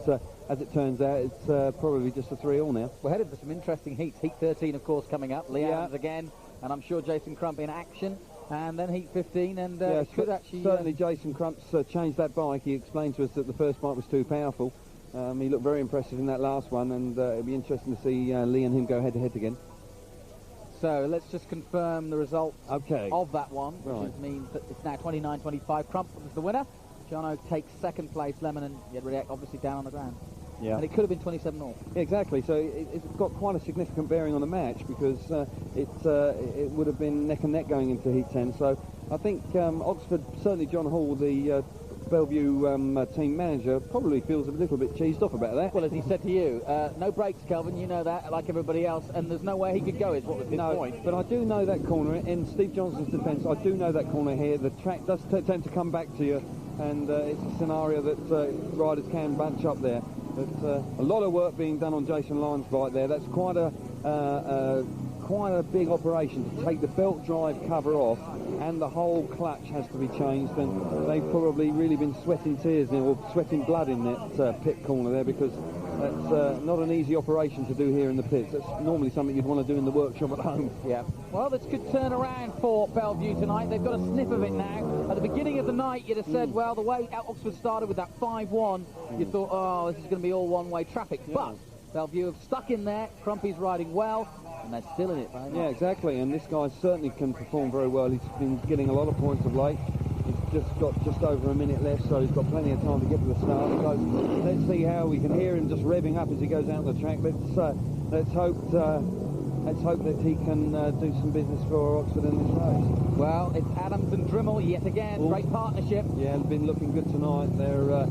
as it turns out, it's probably just a 3-all now. We're headed for some interesting heats. Heat 13, of course, coming up. Lyons again, and I'm sure Jason Crump in action, and then Heat 15, and could actually... Certainly Jason Crump's changed that bike. He explained to us that the first bike was too powerful. He looked very impressive in that last one, and it'll be interesting to see Leigh and him go head-to-head again. So let's just confirm the result of that one, which means that it's now 29-25. Crump was the winner. Jono takes second place. Lemon and Jedejak obviously down on the ground. Yeah. And it could have been 27-all. Exactly. So it's got quite a significant bearing on the match, because it would have been neck and neck going into Heat 10. So I think Oxford, certainly John Hall, the Belle Vue team manager, probably feels a little bit cheesed off about that. Well, as he said to you, no brakes, Kelvin, you know that, like everybody else, and there's no way he could go, is what was his point. But I do know that corner, in Steve Johnston's defence, I do know that corner here. The track does tend to come back to you, and it's a scenario that riders can bunch up there. But a lot of work being done on Jason Lyons' bike there. That's quite a big operation to take the belt drive cover off, and the whole clutch has to be changed, and they've probably really been sweating tears now, or sweating blood in that pit corner there, because that's not an easy operation to do here in the pits. That's normally something you'd want to do in the workshop at home. Yeah. Well, this could turn around for Belle Vue tonight. They've got a sniff of it now. At the beginning of the night, you'd have said, well, the way Oxford started with that 5-1, you thought, oh, this is going to be all one-way traffic. Yeah. But Belle Vue have stuck in there. Crumpy's riding well, and they're still in it, right? Yeah, exactly. And this guy certainly can perform very well. He's been getting a lot of points of late. He's just got just over a minute left, so he's got plenty of time to get to the start. So let's see how we can hear him just revving up as he goes out the track. Let's hope that he can do some business for Oxford in this race. Well, it's Adams and Dryml yet again. Ooh. Great partnership. Yeah, they've been looking good tonight. They're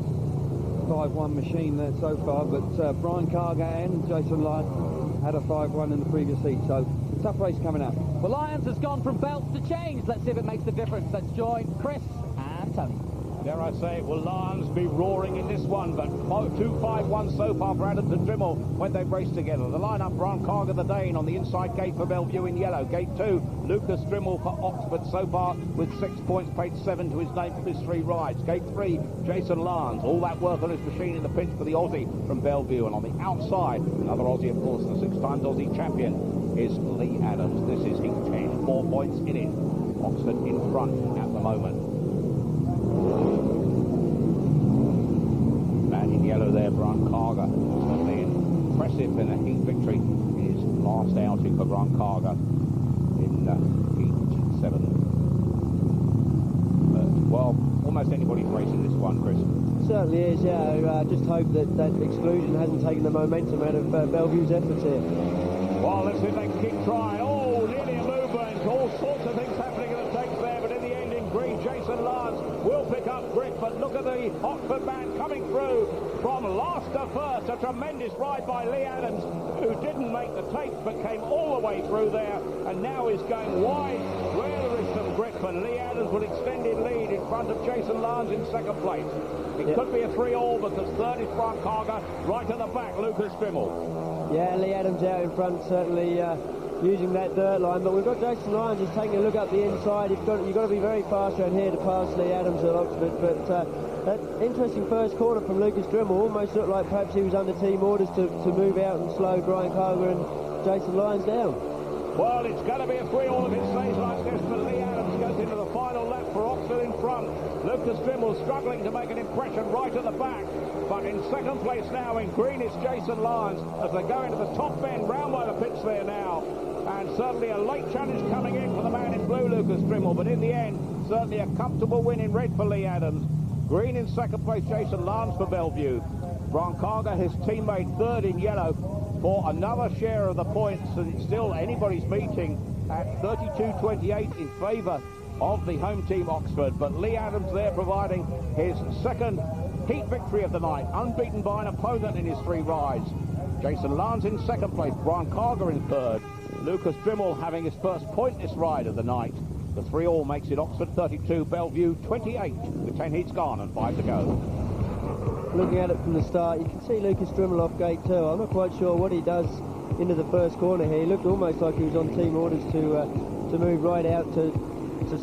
5-1 machine there so far, but Brian Karger and Jason Lyons had a 5-1 in the previous heat, so tough race coming up. Well, Lyons has gone from belts to chains. Let's see if it makes the difference. Let's join Chris and Tony. Dare I say it, will Lyons be roaring in this one, but 2-5-1 so far for Adams and Dryml when they've raced together. The line-up, Karger the Dane on the inside gate for Belle Vue in yellow. Gate 2, Lukas Dryml for Oxford so far with 6 points, paid 7 to his name for his 3 rides. Gate 3, Jason Lyons, all that work on his machine in the pinch for the Aussie from Belle Vue. And on the outside, another Aussie, of course, the 6 times Aussie champion is Leigh Adams. This is heat 10, 4 points in it. Oxford in front at the moment. Man in yellow there, Karger. Certainly impressive in a heat victory. His last outing for Karger in heat 7. Well, almost anybody's racing this one, Chris. Certainly is, yeah. Just hope that that exclusion hasn't taken the momentum out of Belle Vue's efforts here. Well, let's see if they can keep trying. Oh, nearly a movement. All sorts of things happening in the takes there, but in the end, in green, Jason Lyons will pick up grip. But look at the Oxford man coming through from last to first. A tremendous ride by Leigh Adams, who didn't make the takes, but came all the way through there, and now is going wide where there is some grip. And Leigh Adams will extend in lead in front of Jason Lyons in second place. It could be a 3-all because third is Karger. Right at the back, Lukas Dryml. Yeah, Leigh Adams out in front, certainly using that dirt line. But we've got Jason Lyons just taking a look up the inside. You've got to be very fast around here to pass Leigh Adams at Oxford. But that interesting first corner from Lukas Dryml almost looked like perhaps he was under team orders to move out and slow Karger and Jason Lyons down. Well, it's going to be a 3-all if it stays like this, but Leigh Adams goes into the final lap for Oxford in front. Lukas Dryml struggling to make an impression right at the back, but in second place now in green is Jason Lyons as they go into the top bend round by the pitch there now. And certainly a late challenge coming in for the man in blue, Lukas Dryml, but in the end, certainly a comfortable win in red for Leigh Adams. Green in second place, Jason Lyons for Belle Vue. Karger, his teammate, third in yellow, for another share of the points, and it's still anybody's meeting at 32-28 in favour of the home team Oxford. But Leigh Adams there providing his second heat victory of the night, unbeaten by an opponent in his 3 rides. Jason Lyons in second place, Karger in third. Lukas Dryml having his first pointless ride of the night. The 3-all makes it Oxford 32, Belle Vue 28, with 10 heats gone and 5 to go. Looking at it from the start, you can see Lukas Dryml off gate 2. I'm not quite sure what he does into the first corner here. He looked almost like he was on team orders to move right out to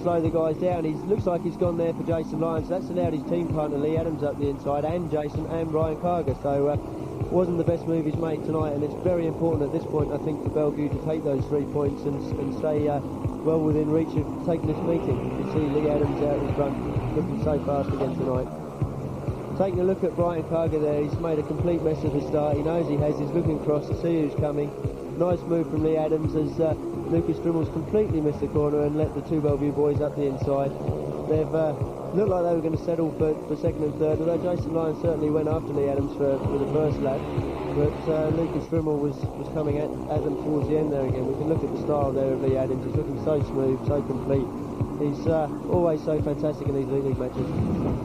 slow the guys down. He looks like he's gone there for Jason Lyons. That's allowed his team partner Leigh Adams up the inside, and Jason and Karger. So wasn't the best move he's made tonight, and it's very important at this point, I think, for Belle Vue to take those 3 points and stay well within reach of taking this meeting. You can see Leigh Adams out in front, looking so fast again tonight. Taking a look at Karger there, he's made a complete mess of the start. He knows he has, he's looking across to see who's coming. Nice move from Leigh Adams as Lukas Dryml's completely missed the corner and let the 2 Belle Vue boys up the inside. They've looked like they were going to settle for second and third, although Jason Lyons certainly went after Leigh Adams for the first lap. But Lukas Dryml was coming at them towards the end there again. We can look at the style there of Leigh Adams. He's looking so smooth, so complete. He's always so fantastic in these league matches.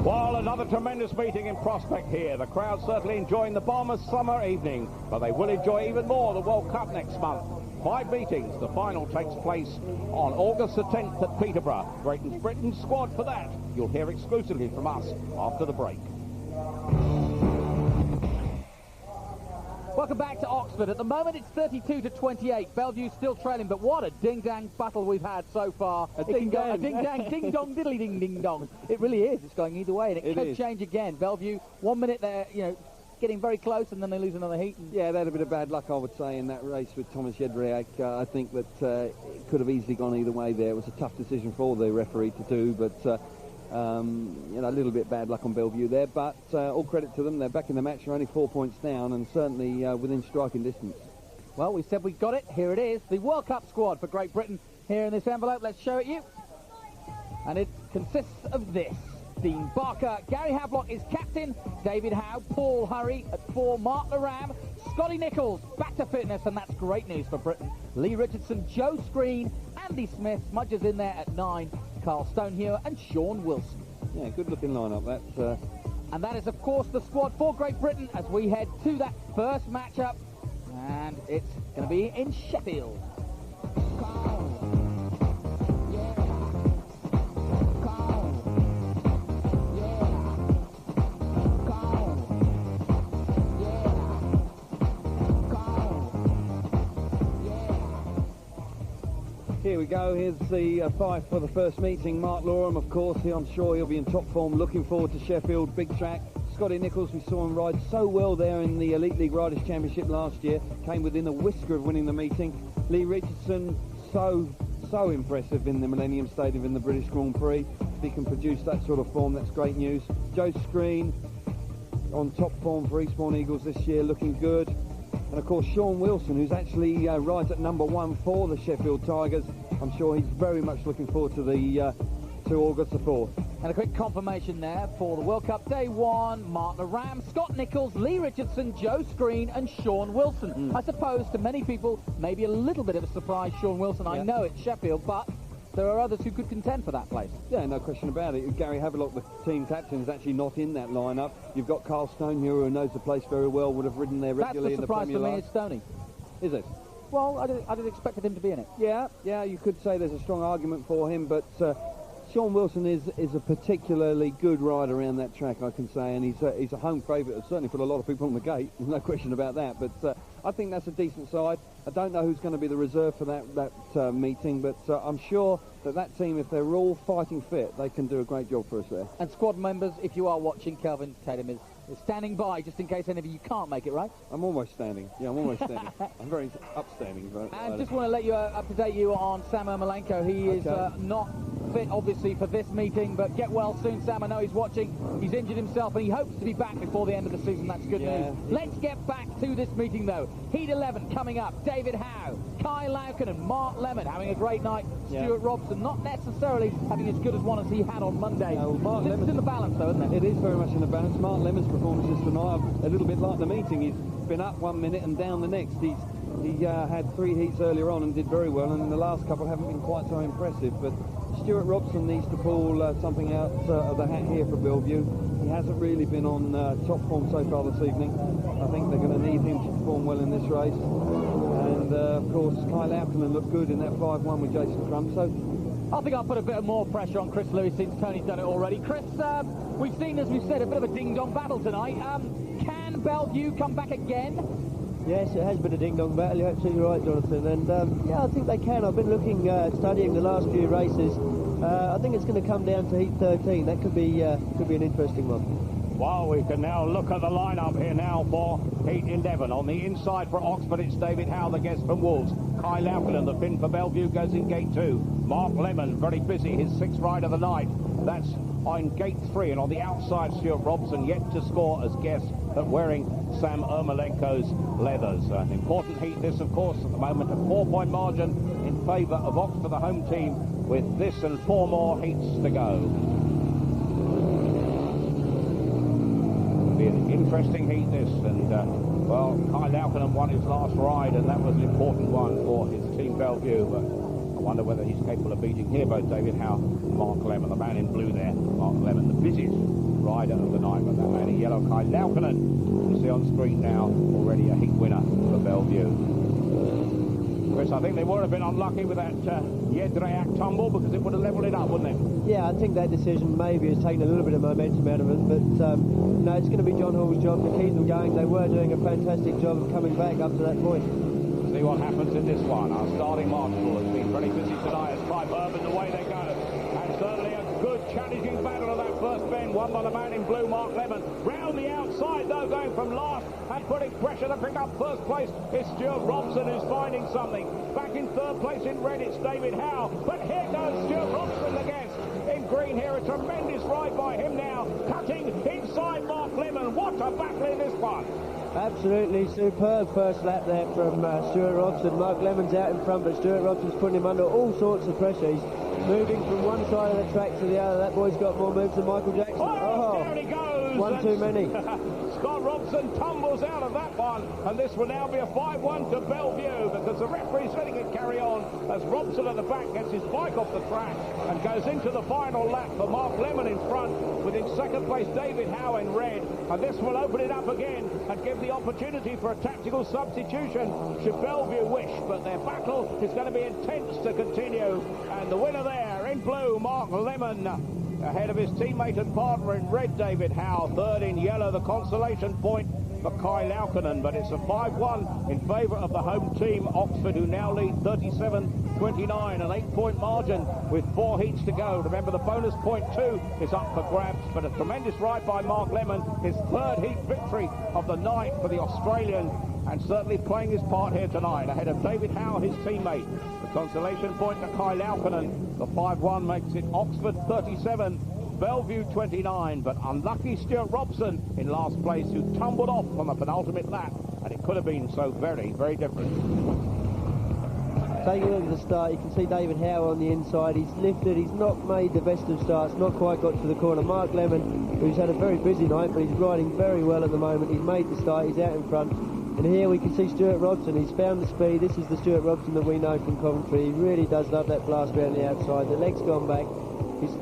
Well, another tremendous meeting in prospect here. The crowd certainly enjoying the Bombers' summer evening, but they will enjoy even more the World Cup next month. 5 meetings. The final takes place on August the 10th at Peterborough. Great Britain's squad for that. You'll hear exclusively from us after the break. Welcome back to Oxford. At the moment, it's 32-28. Belle Vue still trailing, but what a ding-dang battle we've had so far. A ding-dang. A ding-dang, ding-dong, diddly-ding-ding-dong. It really is. It's going either way, and it could change again. Belle Vue, 1 minute they're, getting very close, and then they lose another heat. Yeah, they had a bit of bad luck, I would say, in that race with Jedejak. I think that it could have easily gone either way there. It was a tough decision for the referee to do, but a little bit bad luck on Belle Vue there, but all credit to them. They're back in the match. They're only 4 points down and certainly within striking distance. Well, we said we got it. Here it is. The World Cup squad for Great Britain here in this envelope. Let's show it you. And it consists of this. Dean Barker, Gary Havelock is captain, David Howe, Paul Hurry at 4, Mark Laram, Scotty Nichols back to fitness, and that's great news for Britain. Lee Richardson, Joe Screen, Andy Smith, Smudges in there at 9, Carl Stonehewer and Sean Wilson. Yeah, good looking lineup. That's and that is of course the squad for Great Britain as we head to that first matchup, and it's going to be in Sheffield. we go. Here's the five for the first meeting. Mark Lorham, of course, I'm sure he'll be in top form. Looking forward to Sheffield, big track. Scotty Nichols, we saw him ride so well there in the Elite League Riders' Championship last year. Came within a whisker of winning the meeting. Leigh Richardson, so impressive in the Millennium Stadium in the British Grand Prix. If he can produce that sort of form, that's great news. Joe Screen on top form for Eastbourne Eagles this year, looking good. And of course Sean Wilson, who's actually rides at number 1 for the Sheffield Tigers. I'm sure he's very much looking forward to the to August the 4th. And a quick confirmation there for the World Cup Day 1, Mark Ram, Scott Nichols, Leigh Richardson, Joe Screen and Sean Wilson. I suppose to many people, maybe a little bit of a surprise, Sean Wilson. I know it's Sheffield, but there are others who could contend for that place. Yeah, no question about it. Gary Havelock, the team captain, is actually not in that lineup. You've got Carl Stone here, who knows the place very well, would have ridden there regularly in the Premier League. That's the surprise for me, is Stoney. Is it? Well, I'd have expected him to be in it. Yeah, you could say there's a strong argument for him, but Sean Wilson is a particularly good rider around that track, I can say, and he's a home favourite. It's certainly put a lot of people on the gate, there's no question about that, but I think that's a decent side. I don't know who's going to be the reserve for that meeting, but I'm sure that team, if they're all fighting fit, they can do a great job for us there. And squad members, if you are watching, Kelvin Tatum is standing by just in case any of you can't make it, right? I'm almost standing. Yeah, I'm almost standing. I'm very upstanding. And just want to let you up to date you on Sam Ermolenko. He is not fit, obviously, for this meeting, but get well soon, Sam. I know he's watching. He's injured himself, and he hopes to be back before the end of the season. That's good news. Let's get back to this meeting, though. Heat 11 coming up. David Howe, Kai Laukkanen, Mark Lemon having a great night. Stuart Robson not necessarily having as good as one as he had on Monday. No, Mark Lemon's in the balance, though, isn't it? It is very much in the balance. Mark Lemon's performances tonight are a little bit like the meeting. He's been up 1 minute and down the next. He had 3 heats earlier on and did very well, and the last couple haven't been quite so impressive. But Stuart Robson needs to pull something out of the hat here for Bellevue. He hasn't really been on top form so far this evening. I think they're going to need him to perform well in this race. And of course, Kai Laukkanen looked good in that 5-1 with Jason Crump. So I think I'll put a bit more pressure on Chris Lewis since Tony's done it already. Chris, we've seen, as we've said, a bit of a ding-dong battle tonight. Can Bellevue come back again? Yes, it has been a ding-dong battle. You're absolutely right, Jonathan. And yeah, I think they can. I've been looking, studying the last few races. I think it's going to come down to heat 13. That could be an interesting one. Well, we can now look at the lineup here now for heat 11. On the inside for Oxford, it's David Howe, the guest from Wolves. Kai Laukkanen, the Finn for Bellevue, goes in gate 2. Mark Lemon, very busy, his 6th ride of the night. That's on gate 3. And on the outside, Stuart Robson, yet to score as guest, but wearing Sam Ermolenko's leathers. An important heat, this, of course, at the moment, a 4-point margin in favour of Oxford, the home team, with this and 4 more heats to go. An interesting heat this, and well, Kai Laukkanen won his last ride, and that was an important one for his team Bellevue, but I wonder whether he's capable of beating here both David Howe and Mark Lemon. The man in blue there, Mark Lemon, the busiest rider of the night, but that man in yellow, Kai Laukkanen, you see on screen now, already a heat winner for Bellevue. Chris, I think they would have been unlucky with that Jedejak tumble, because it would have levelled it up, wouldn't it? Yeah, I think that decision maybe has taken a little bit of momentum out of it, but no, it's going to be John Hall's job to keep them going. They were doing a fantastic job of coming back up to that point. See what happens in this one. Our starting marshal has been very busy tonight as Clive Urban, the way they go. And certainly a good challenging battle of that first bend, won by the man in blue, Mark Lemon. Round the outside, though, going from last and putting pressure to pick up first place is Stuart Robson, who's finding something. Back in 3rd place in red, it's David Howe. But here goes Stuart Robson, the guest. In green here, a tremendous ride by him now, cutting inside Mark Lemon. What a battle in this one. Absolutely superb first lap there from Stuart Robson. Mark Lemon's out in front, but Stuart Robson's putting him under all sorts of pressure. He's moving from one side of the track to the other. That boy's got more moves than Michael Jackson. Oh, there he goes. One too many. Scott Robson tumbles out of that one, and this will now be a 5-1 to Bellevue, because the referee's letting it carry on as Robson at the back gets his bike off the track and goes into the final lap for Mark Lemon in front, with in 2nd place David Howe in red, and this will open it up again and give the opportunity for a tactical substitution should Bellevue wish, but their battle is going to be intense to continue, and the winner there in blue, Mark Lemon, ahead of his teammate and partner in red, David Howe. 3rd in yellow, the consolation point for Kai Laukkanen, but it's a 5-1 in favour of the home team, Oxford, who now lead 37 29, an 8-point margin with 4 heats to go. Remember, the bonus point 2 is up for grabs, but a tremendous ride by Mark Lemon, his 3rd heat victory of the night for the Australian, and certainly playing his part here tonight ahead of David Howe, his teammate. The consolation point to Kai Laukkanen. The 5-1 makes it Oxford 37, Belle Vue 29, but unlucky Stuart Robson in last place, who tumbled off on the penultimate lap, and it could have been so very, very different. Taking a look at the start, you can see David Howe on the inside. He's lifted, he's not made the best of starts, not quite got to the corner. Mark Lemon, who's had a very busy night, but he's riding very well at the moment. He's made the start, he's out in front. And here we can see Stuart Robson. He's found the speed. This is the Stuart Robson that we know from Coventry. He really does love that blast around the outside. The leg's gone back. He's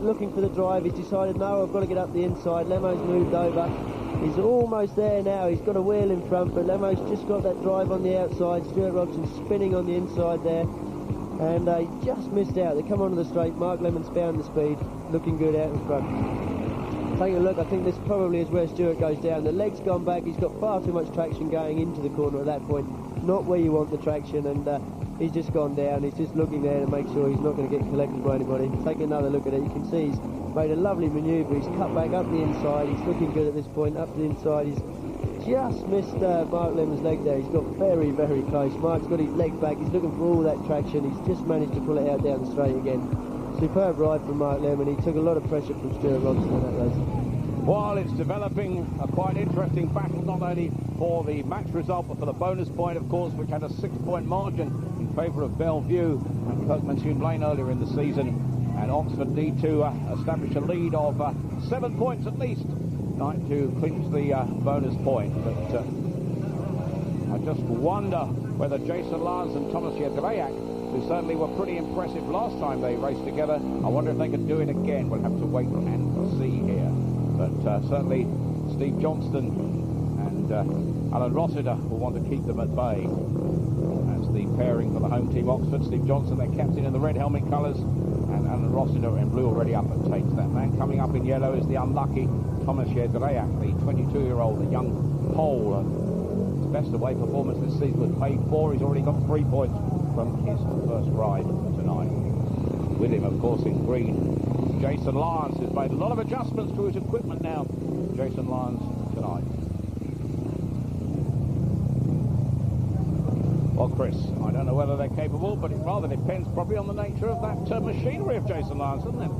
looking for the drive. He's decided, no, I've got to get up the inside. Lemo's moved over. He's almost there now. He's got a wheel in front, but Lemo's just got that drive on the outside. Stuart Robson spinning on the inside there. And he just missed out. They come onto the straight. Mark Lemon's found the speed. Looking good out in front. Taking a look, I think this probably is where Stuart goes down. The leg's gone back. He's got far too much traction going into the corner at that point. Not where you want the traction, and he's just gone down. He's just looking there to make sure he's not going to get collected by anybody. Take another look at it. You can see he's made a lovely manoeuvre. He's cut back up the inside. He's looking good at this point. Up the inside. He's just missed Mark Lemon's leg there. He's got very, very close. Mark's got his leg back. He's looking for all that traction. He's just managed to pull it out down the straight again. Superb ride from Mark Lemon. He took a lot of pressure from Stuart Robson in that race. While it's developing a quite interesting battle, not only for the match result, but for the bonus point, of course, which had a 6-point margin in favour of Belle Vue and Kirkmanshume Lane earlier in the season. And Oxford need to establish a lead of 7 points at least to clinch the bonus point. But I just wonder whether Jason Lyons and Tomasaz, who certainly were pretty impressive last time they raced together, I wonder if they can do it again. We'll have to wait and see here. But certainly Steve Johnston and Alun Rossiter will want to keep them at bay. As the pairing for the home team Oxford, Steve Johnston, their captain in the red helmet colours, and Alun Rossiter in blue already up at takes. That man coming up in yellow is the unlucky Tomasaz, the 22-year-old, the young Pole. His best away performance this season was paid for. He's already got 3 points from his first ride tonight. With him, of course, in green, Jason Lyons, who's made a lot of adjustments to his equipment now. Jason Lyons tonight. Well, Chris, I don't know whether they're capable, but it rather depends probably on the nature of that machinery of Jason Lyons, doesn't it?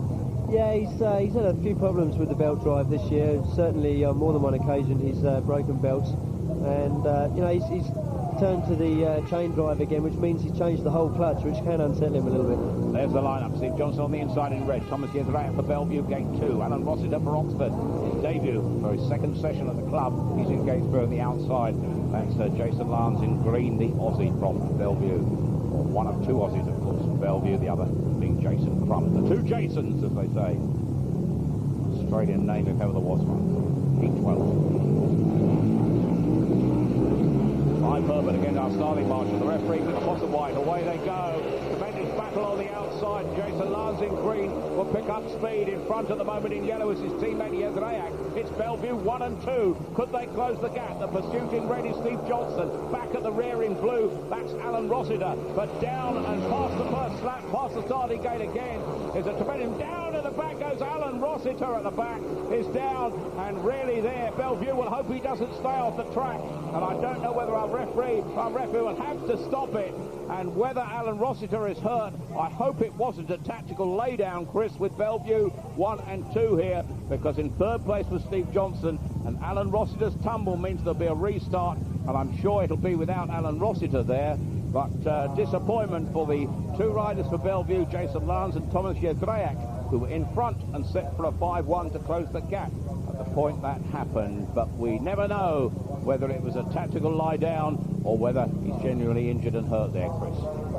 Yeah, he's had a few problems with the belt drive this year. Certainly, on more than one occasion, he's broken belts. And, you know, he's turned to the chain drive again, which means he's changed the whole clutch, which can unsettle him a little bit. There's the lineup. Steve Johnston on the inside in red. Tomasaz Jedejak for Belle Vue, gate 2. Alun Rossiter for Oxford. His debut for his second session at the club. He's in gate 3 on the outside. Thanks to Jason Lyons in green, the Aussie from Belle Vue. One of 2 Aussies, of course, from Belle Vue, the other being Jason Crump. The 2 Jasons, as they say. Australian name, if ever there was one. Heat 12. Herbert again, our starting marshal. The referee with the bottom white. Away they go. Tremendous battle on the outside. Jason Lyons in green will pick up speed. In front at the moment in yellow is his teammate Jedejak. It's Belle Vue 1 and 2. Could they close the gap? The pursuit in red is Steve Johnston. Back at the rear in blue, that's Alun Rossiter. But down and past the first lap, past the starting gate again, is a tremendous down at the back goes Alun Rossiter at the back. Is down and really there. Belle Vue will hope he doesn't stay off the track. And I don't know whether our referee will have to stop it, and whether Alun Rossiter is hurt. I hope it wasn't a tactical laydown, Chris, with Belle Vue 1 and 2 here, because in 3rd place was Steve Johnston, and Alun Rossiter's tumble means there'll be a restart, and I'm sure it'll be without Alun Rossiter there. But disappointment for the 2 riders for Belle Vue, Jason Lyons and Tomasaz Jedejak, who were in front and set for a 5-1 to close the gap at the point that happened. But we never know whether it was a tactical lie down or whether he's genuinely injured and hurt there, Chris.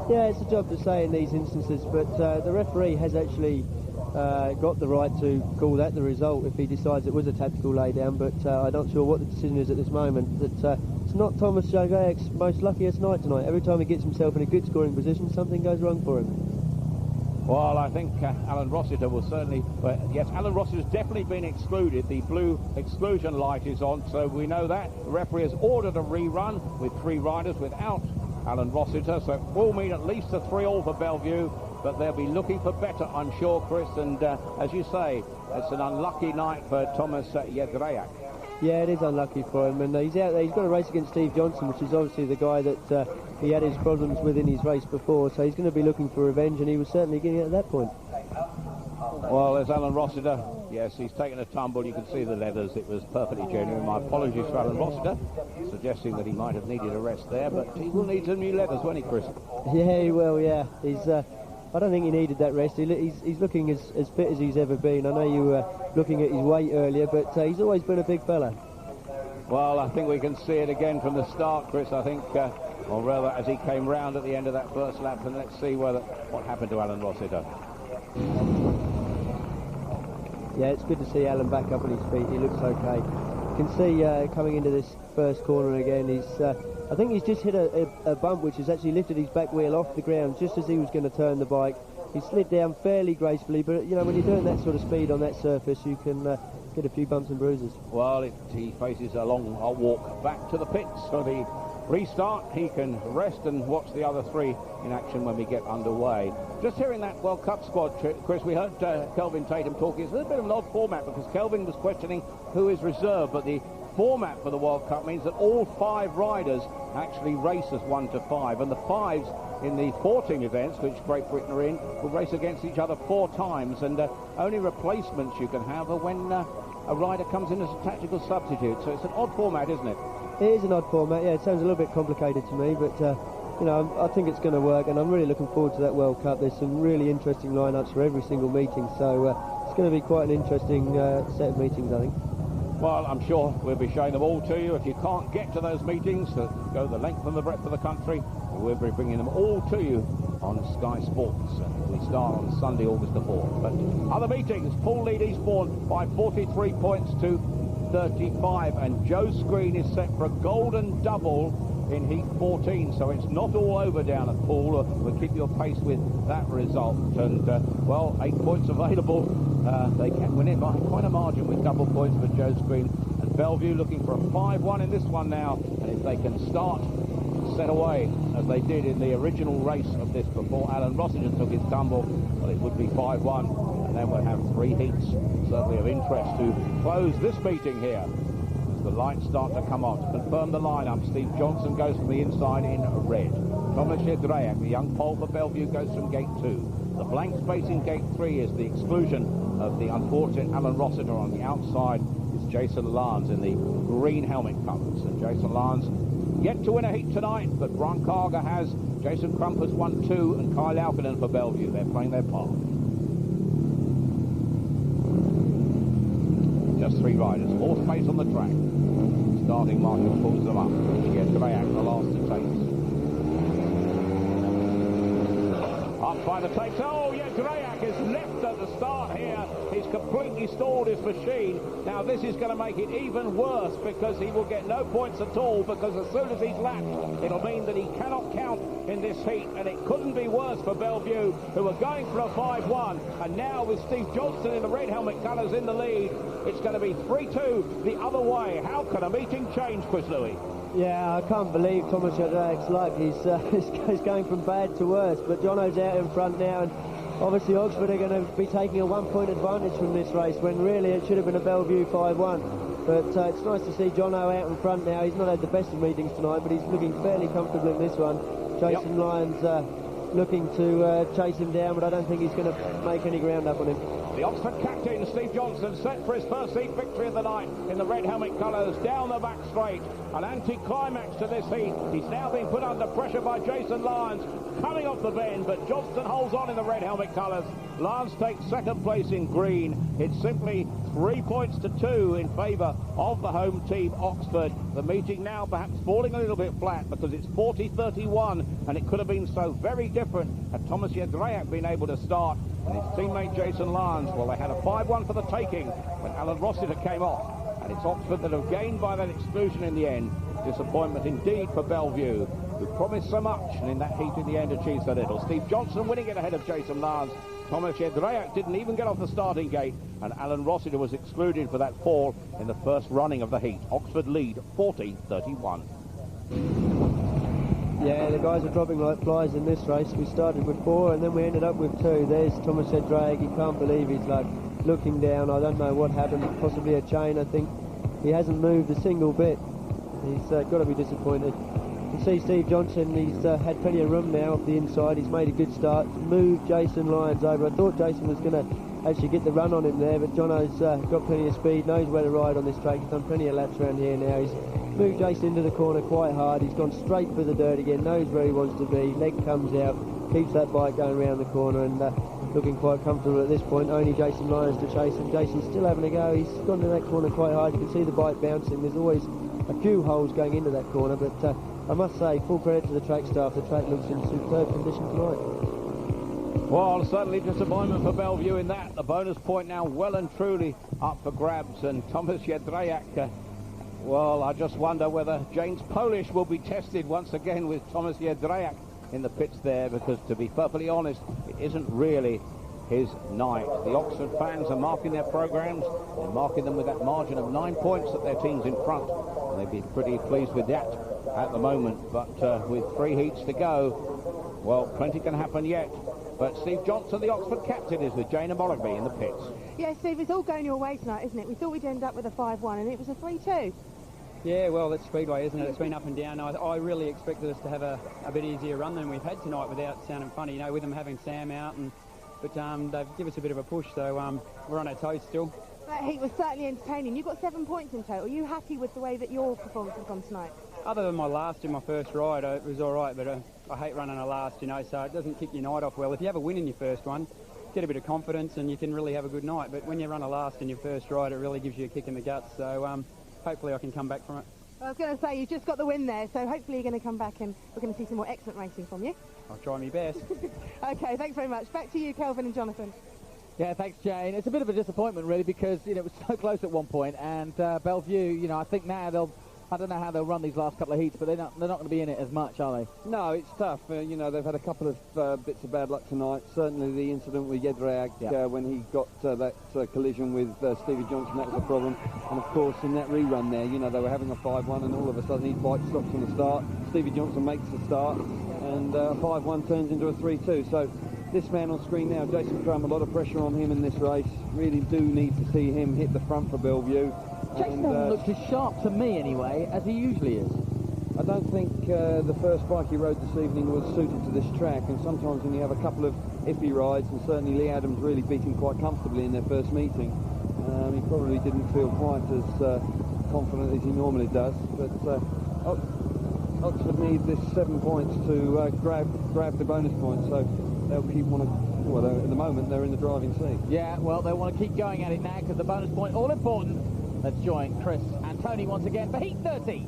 Yeah, it's a job to say in these instances, but the referee has actually got the right to call that the result if he decides it was a tactical lay down, but I'm not sure what the decision is at this moment. But it's not Tomasaz Jedejak's most luckiest night tonight. Every time he gets himself in a good scoring position, something goes wrong for him. Well, I think Alun Rossiter will certainly... yes, Alun Rossiter's definitely been excluded. The blue exclusion light is on, so we know that. The referee has ordered a rerun with 3 riders without Alun Rossiter, so it will mean at least a 3-all for Belle Vue, but they'll be looking for better, I'm sure, Chris, and as you say, it's an unlucky night for Tomasaz Jedejak. Yeah, it is unlucky for him, and he's out there. He's got a race against Steve Johnston, which is obviously the guy that he had his problems with in his race before, so he's going to be looking for revenge, and he was certainly getting it at that point. Well, there's Alun Rossiter. Yes, he's taken a tumble. You can see the leathers. It was perfectly genuine. My apologies to Alun Rossiter, suggesting that he might have needed a rest there, but he will need some new leathers, won't he, Chris? Yeah, he will, yeah. He's... I don't think he needed that rest. He's looking as fit as he's ever been. I know you were looking at his weight earlier, but he's always been a big fella. Well, I think we can see it again from the start, Chris. I think, or rather, as he came round at the end of that first lap, and let's see what happened to Alun Rossiter. Yeah, it's good to see Alun back up on his feet. He looks okay. You can see coming into this first corner again, I think he's just hit a bump which has actually lifted his back wheel off the ground just as he was going to turn the bike. He slid down fairly gracefully, but you know, when you're doing that sort of speed on that surface, you can get a few bumps and bruises. Well, he faces a long walk back to the pits for the restart. He can rest and watch the other three in action when we get underway. Just hearing that World Cup squad, Chris, we heard Kelvin Tatum talking. It's a little bit of an odd format because Kelvin was questioning who is reserved, but the format for the World Cup means that all 5 riders actually race as 1 to 5, and the 5s in the 4-team events, which Great Britain are in, will race against each other 4 times, and only replacements you can have are when a rider comes in as a tactical substitute. So it's an odd format, isn't it? It is an odd format, yeah. It sounds a little bit complicated to me, but you know, I think it's going to work, and I'm really looking forward to that World Cup. There's some really interesting lineups for every single meeting, so it's going to be quite an interesting set of meetings, I think. Well, I'm sure we'll be showing them all to you. If you can't get to those meetings that go the length and the breadth of the country, we'll be bringing them all to you on Sky Sports. We start on Sunday, August the 4th. But other meetings, Paul Lead Eastbourne by 43 points to 35, and Joe Screen is set for a golden double in heat 14, so it's not all over down at Poole. We'll keep you apace with that result, and well, 8 points available. They can win it by quite a margin with double points for Joe Screen, and Belle Vue looking for a 5-1 in this one now, and if they can start set away as they did in the original race of this before Alun Rossiter took his tumble, well, it would be 5-1, and then we'll have 3 heats certainly of interest to close this meeting here. The lights start to come on. To confirm the lineup, Steve Johnston goes from the inside in red. Tomasaz Jedejak, the young pole for Belle Vue, goes from gate 2. The blank space in gate 3 is the exclusion of the unfortunate Alun Rossiter. On the outside is Jason Lyons in the green helmet colours. And Jason Lyons yet to win a heat tonight, but Brian Karger has. Jason Crump has won 2, and Kyle Laukkanen for Belle Vue. They're playing their part. Just 3 riders, 4th place on the track. Starting marker pulls them up. Jedejak, the last to take. Up by the takes. Oh, Jedejak is left at the start here. He's completely stalled his machine. Now this is going to make it even worse because he will get no points at all, because as soon as he's lapped, it'll mean that he cannot count in this heat, and it couldn't be worse for Belle Vue, who are going for a 5-1, and now with Steve Johnston in the red helmet colours in the lead, it's going to be 3-2 the other way. How can a meeting change, Chris Louis? Yeah, I can't believe Tomasaz Jedejak's luck. He's going from bad to worse, but Jono's out in front now, and obviously Oxford are going to be taking a 1-point advantage from this race, when really it should have been a Belle Vue 5-1. But it's nice to see Jono out in front now. He's not had the best of meetings tonight, but he's looking fairly comfortable in this one. Jason Lyons looking to chase him down, but I don't think he's going to make any ground up on him. The Oxford captain, Steve Johnston, set for his first heat victory of the night in the red helmet colours down the back straight. An anti-climax to this heat. He's now being put under pressure by Jason Lyons, coming off the bend, but Johnston holds on in the red helmet colours. Lyons takes 2nd place in green. It's simply 3 points to 2 in favour of the home team, Oxford. The meeting now perhaps falling a little bit flat because it's 40-31, and it could have been so very different had Tomasaz Jedejak been able to start. And his teammate Jason Lyons, well, they had a 5-1 for the taking when Alun Rossiter came off. And it's Oxford that have gained by that exclusion in the end. Disappointment indeed for Belle Vue, who promised so much, and in that heat in the end achieved so little. Steve Johnston winning it ahead of Jason Lyons. Tomasaz Jedejak didn't even get off the starting gate, and Alun Rossiter was excluded for that fall in the first running of the heat. Oxford lead 40-31. Yeah, the guys are dropping like flies in this race. We started with 4 and then we ended up with 2. There's Tomasaz Jedejak. He can't believe he's like looking down. I don't know what happened. Possibly a chain, I think. He hasn't moved a single bit. He's got to be disappointed. You see Steve Johnston, he's had plenty of room now off the inside. He's made a good start. Moved Jason Lyons over. I thought Jason was going to actually get the run on him there, but Jono's got plenty of speed, knows where to ride on this track. He's done plenty of laps around here now. He's moved Jason into the corner quite hard. He's gone straight for the dirt again, knows where he wants to be. Leg comes out, keeps that bike going around the corner and looking quite comfortable at this point. Only Jason Lyons to chase him. Jason's still having a go. He's gone to that corner quite hard. You can see the bike bouncing. There's always a few holes going into that corner, but I must say, full credit to the track staff. The track looks in superb condition tonight. Well, certainly disappointment for Belle Vue in that. The bonus point now well and truly up for grabs, and Tomasaz Jedejak, well, I just wonder whether James Polish will be tested once again with Tomasaz Jedejak in the pits there, because to be perfectly honest, it isn't really his night. The Oxford fans are marking their programmes. They're marking them with that margin of 9 points that their team's in front. And they'd be pretty pleased with that at the moment. But with 3 heats to go, well, plenty can happen yet. But Steve Johnston, the Oxford captain, is with Jane and Morrogby in the pits. Yeah, Steve, it's all going your way tonight, isn't it? We thought we'd end up with a 5-1, and it was a 3-2. Yeah, well, that's Speedway, isn't it? It's been up and down. I really expected us to have a bit easier run than we've had tonight without sounding funny, you know, with them having Sam out. But they've given us a bit of a push, so we're on our toes still. That heat was certainly entertaining. You got 7 points in total. Are you happy with the way that your performance has gone tonight? Other than my last in my first ride, it was all right, but I hate running a last, you know, so it doesn't kick your night off well. If you have a win in your first one, get a bit of confidence and you can really have a good night. But when you run a last in your first ride, it really gives you a kick in the guts. So hopefully I can come back from it. I was going to say, you just got the win there, so hopefully you're going to come back and we're going to see some more excellent racing from you. I'll try my best. OK, thanks very much. Back to you, Kelvin and Jonathan. Yeah, thanks, Jane. It's a bit of a disappointment, really, because, you know, it was so close at one point, and Belle Vue, you know, I think now I don't know how they'll run these last couple of heats, but they're not going to be in it as much, are they? No, it's tough. You know, they've had a couple of bits of bad luck tonight. Certainly the incident with Jedejak when he got that collision with Stevie Johnston, that was a problem. And of course, in that rerun there, you know, they were having a 5-1, and all of a sudden his bike stops on the start. Stevie Johnston makes the start, and 5-1 turns into a 3-2. So this man on screen now, Jason Crump, a lot of pressure on him in this race. Really do need to see him hit the front for Belle Vue. Jason doesn't look as sharp to me, anyway, as he usually is. I don't think the first bike he rode this evening was suited to this track, and sometimes when you have a couple of iffy rides, and certainly Leigh Adams really beat him quite comfortably in their first meeting, he probably didn't feel quite as confident as he normally does. But Oxford need this 7 points to grab the bonus points, so they'll keep on well, at the moment they're in the driving seat. Yeah, well, they want to keep going at it now because the bonus point all important. Let's join Chris and Tony once again for Heat 30.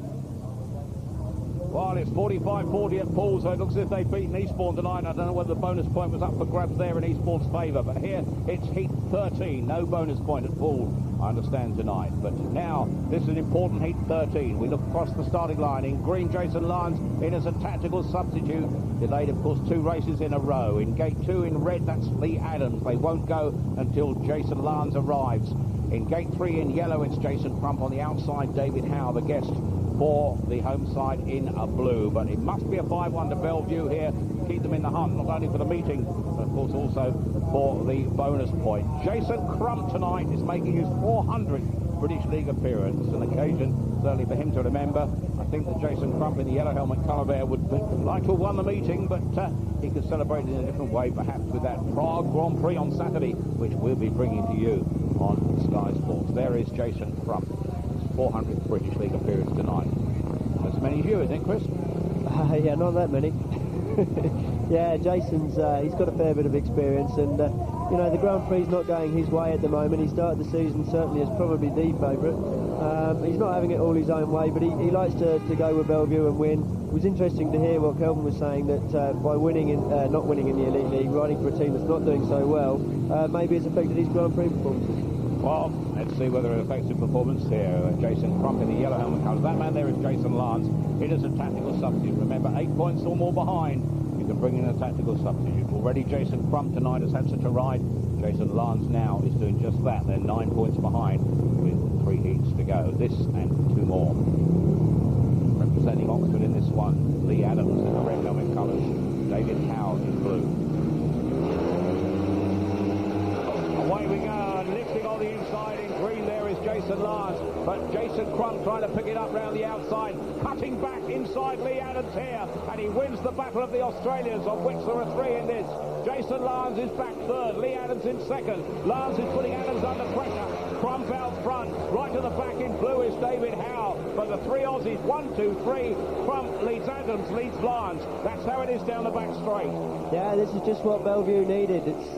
Well, it's 45-40 at Poole, so it looks as if they've beaten Eastbourne tonight. I don't know whether the bonus point was up for grabs there in Eastbourne's favour, but here it's Heat 13. No bonus point at Poole, I understand, tonight. But now, this is an important Heat 13. We look across the starting line. In green, Jason Lyons in as a tactical substitute. Delayed, of course, 2 races in a row. In gate 2 in red, that's Leigh Adams. They won't go until Jason Lyons arrives. In gate 3 in yellow, it's Jason Crump. On the outside, David Howe, the guest for the home side in a blue. But it must be a 5-1 to Belle Vue here to keep them in the hunt, not only for the meeting, but of course also for the bonus point. Jason Crump tonight is making his 400th British League appearance, an occasion certainly for him to remember. I think that Jason Crump in the yellow helmet colour there would like to have won the meeting, but he could celebrate it in a different way, perhaps with that Prague Grand Prix on Saturday, which we'll be bringing to you on Sky Sports. There is Jason Crump, his 400th British League appearance tonight. As many as you, I think, Chris? Yeah, not that many. Yeah, Jason's he's got a fair bit of experience, and you know, the Grand Prix is not going his way at the moment. He started the season certainly as probably the favourite. He's not having it all his own way, but he likes to go with Belle Vue and win. It was interesting to hear what Kelvin was saying, that by not winning in the Elite League, riding for a team that's not doing so well, maybe it's affected his Grand Prix performances. Well, let's see whether it affects his performance here. Jason Crump in the yellow helmet colours. That man there is Jason Lyons. It is a tactical substitute. Remember, 8 points or more behind, you can bring in a tactical substitute. Already Jason Crump tonight has had such a ride. Jason Lyons now is doing just that. They're 9 points behind with 3 heats to go. This and 2 more. Representing Oxford in this this one. Leigh Adams in the red helmet colours. David Howe in blue. Away we go, and lifting on the inside in green there is Jason Lyons, but Jason Crump trying to pick it up round the outside, cutting back inside Leigh Adams here, and he wins the battle of the Australians, of which there are 3 in this. Jason Lyons is back third, Leigh Adams in second. Lyons is putting Adams under pressure. Crump out front, right to the back in blue is David Howe. But the 3 Aussies, 1, 2, 3. Crump leads Adams, leads Lyons. That's how it is down the back straight. Yeah, this is just what Belle Vue needed. It's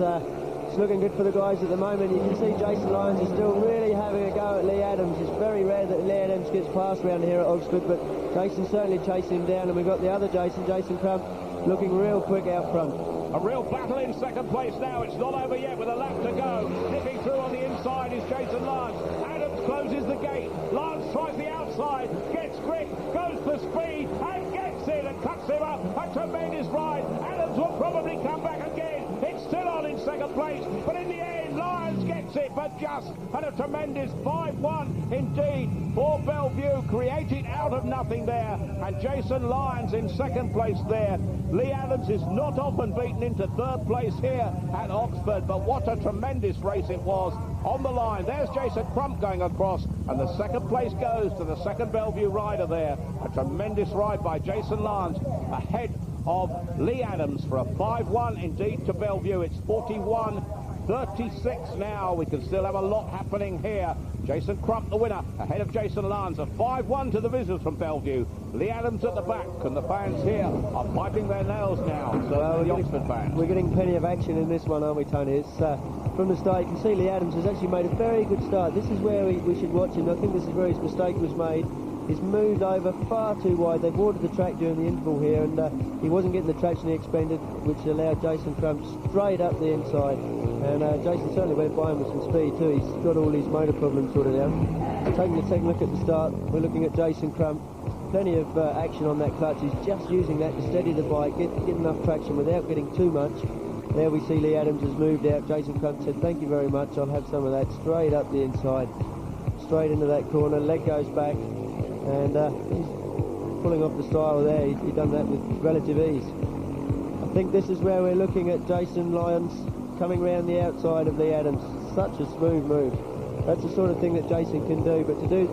looking good for the guys at the moment. You can see Jason Lyons is still really having a go at Leigh Adams. It's very rare that Leigh Adams gets past around here at Oxford, but Jason's certainly chasing him down, and we've got the other Jason Crump, looking real quick out front. A real battle in second place now. It's not over yet with a lap to go. Nipping through on the inside is Jason Lyons. Adams closes the gate. Lyons tries the outside, gets grip, goes for speed, and gets it and cuts him up. A tremendous ride. Adams will probably come back again. It's still on in second place, but in the end, Lyons gets it, but just at a tremendous 5-1 indeed for Belle Vue, created out of nothing there, and Jason Lyons in second place there. Leigh Adams is not often beaten into third place here at Oxford, but what a tremendous race it was on the line. There's Jason Crump going across, and the second place goes to the second Belle Vue rider there. A tremendous ride by Jason Lyons ahead of Leigh Adams for a 5-1 indeed to Belle Vue. It's 41-36 now. We can still have a lot happening here. Jason Crump, the winner, ahead of Jason Lyons. A 5-1 to the visitors from Belle Vue. Leigh Adams at the back, and the fans here are piping their nails now. So the Oxford fans. We're getting plenty of action in this one, aren't we, Tony? It's, from the start, you can see Leigh Adams has actually made a very good start. This is where we should watch him. I think this is where his mistake was made. He's moved over far too wide. They've watered the track during the interval here, and he wasn't getting the traction he expended, which allowed Jason Crump straight up the inside. And Jason certainly went by him with some speed too. He's got all his motor problems sorted out. Taking a second look at the start, we're looking at Jason Crump. Plenty of action on that clutch. He's just using that to steady the bike, get enough traction without getting too much. There we see Leigh Adams has moved out. Jason Crump said, "Thank you very much, I'll have some of that." Straight up the inside, straight into that corner, leg goes back, and he's pulling off the style there. He's done that with relative ease. I think this is where we're looking at Jason Lyons coming round the outside of Leigh Adams. Such a smooth move. That's the sort of thing that Jason can do, but to do